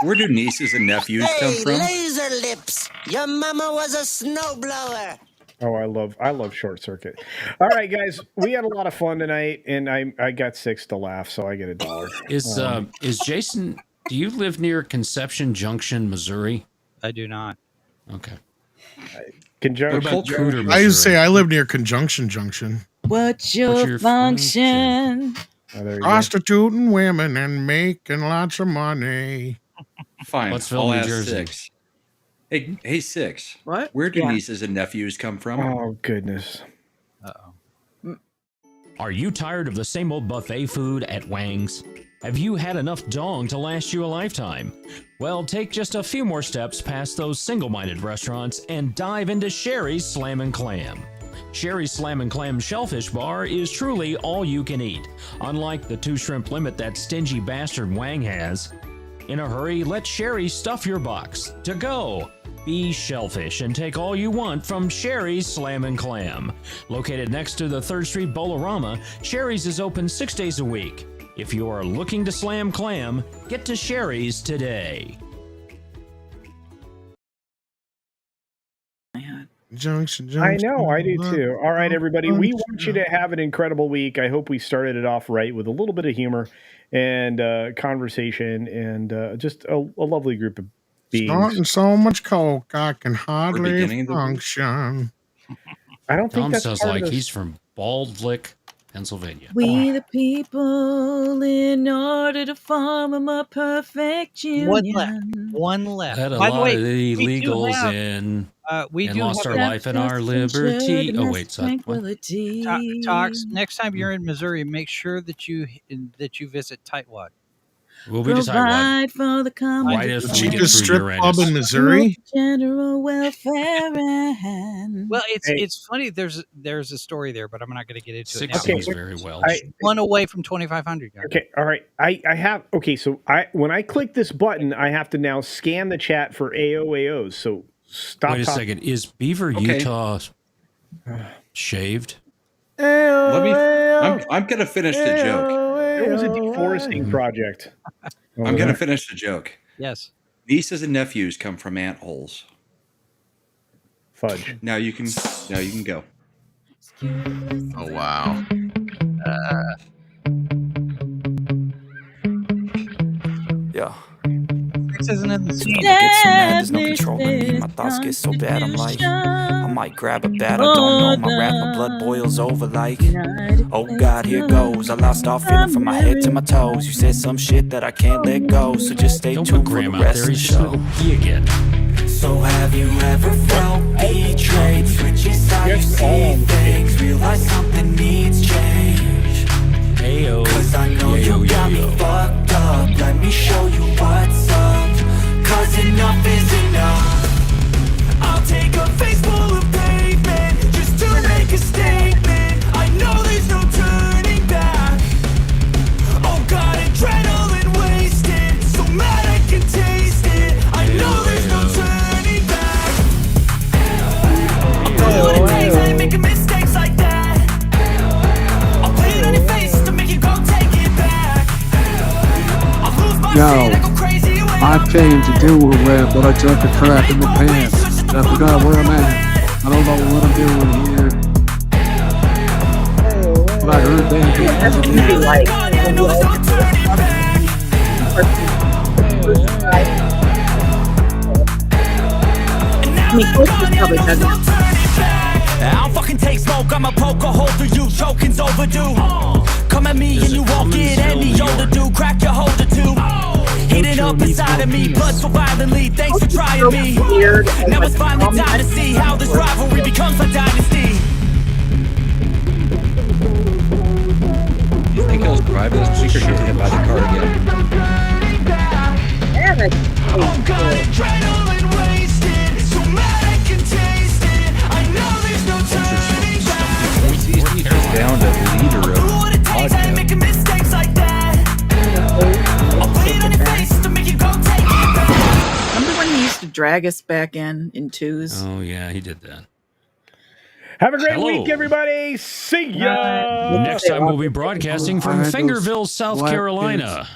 Where do nieces and nephews come from? Laser lips. Your mama was a snowblower. Oh, I love Short Circuit. All right, guys, we had a lot of fun tonight, and I got 6 to laugh, so I get $1. Is Jason? Do you live near Conception Junction, Missouri? I do not. Okay. Conjunction. What about Cooter, I Missouri? used to say I live near Conjunction Junction. What's your function? Oh, there you go. Prostituting women and making lots of money. Fine. Let's fill I'll New ask Jersey. 6. Hey, Six. What? Where do Yeah. nieces and nephews come from? Oh, goodness. Are you tired of the same old buffet food at Wang's? Have you had enough dong to last you a lifetime? Well, take just a few more steps past those single-minded restaurants and dive into Sherry's Slam & Clam. Sherry's Slam & Clam Shellfish Bar is truly all you can eat, unlike the 2 shrimp limit that stingy bastard Wang has. In a hurry, let Sherry stuff your box. To go! Be shellfish and take all you want from Sherry's Slam & Clam. Located next to the 3rd Street Bolorama, Sherry's is open 6 days a week. If you are looking to slam clam, get to Sherry's today. Junction. I know, I do too. All right, everybody, we want you to have an incredible week. I hope we started it off right with a little bit of humor and conversation and just a lovely group of beings. Snorting so much coke, I can hardly beginning the week. function. I don't think Tom that's sounds part of like this. he's from Bald Lick, Pennsylvania. We the people, in order to form a more perfect union. One left. Had a By the lot way, of we do illegals have- in we and do lost have our a- life and our liberty. Oh wait, so what? Tox, next time you're in Missouri, make sure that you visit Tightwad. We'll be just Tightwad. For the common Right after The we get cheapest through strip Uranus. club in Missouri. general welfare and Well, it's funny. There's a story there, but I'm not going to get into it now. Six seems very well. One away from 2,500. Guys. Okay, all right. I have so when I click this button, I have to now scan the chat for AOAOs. So stop. Wait a second. Is Beaver, Utah shaved? Let me. I'm gonna finish the joke. There was a deforesting project. I'm gonna finish the joke. Yes. Nieces and nephews come from ant holes. Fudge. Now you can go. Oh wow. Yeah. Six isn't in the scene. I get so mad, there's no controlling me. My thoughts get so bad, I'm like, I might grab a bat, I don't know. My wrath, my blood boils over like, oh God, here goes. I lost all feeling from my head to my toes. You said some shit that I can't let go, so just stay tuned for the Graham out rest there. of the He's just show. gonna go pee again. So have you ever felt betrayed? Switches how you see things, realize something needs change. Ayo. Cause I know you got me fucked up. Let me show you what's up. Cause enough is enough. I'll take a face full of pavement just to make a statement. I know there's no turning back. Oh God, adrenaline wasted, so mad I can taste it. I know there's no turning back. I'll tell you what it takes, I ain't making mistakes like that. I'll play it on your face to make you go take it back. I'll lose my shit, I go crazy. I came to do a rap, but I took a crap in my pants. I forgot where I'm at. I don't know what I'm doing here. But I heard that That's what you like. I mean, Coach probably doesn't. I don't fucking take smoke, I'm a poker holder, you choking's overdue. Come at me and you won't get any older, dude. Crack your holder too. Heating up inside of me, blood so violently, thanks for trying me. Now it's finally time to see how this rivalry becomes a dynasty. You think he'll survive this? Secret gets hit by the car again. Oh God, adrenaline wasted, so mad I can taste it. I know there's no turning back. He's down to leader of What it takes, I ain't making mistakes like that. I'll play it on your face to make you go take it back. Remember when he used to drag us back in twos? Oh yeah, he did that. Have a great week, everybody. See ya. Next time we'll be broadcasting from Fingerville, South Carolina.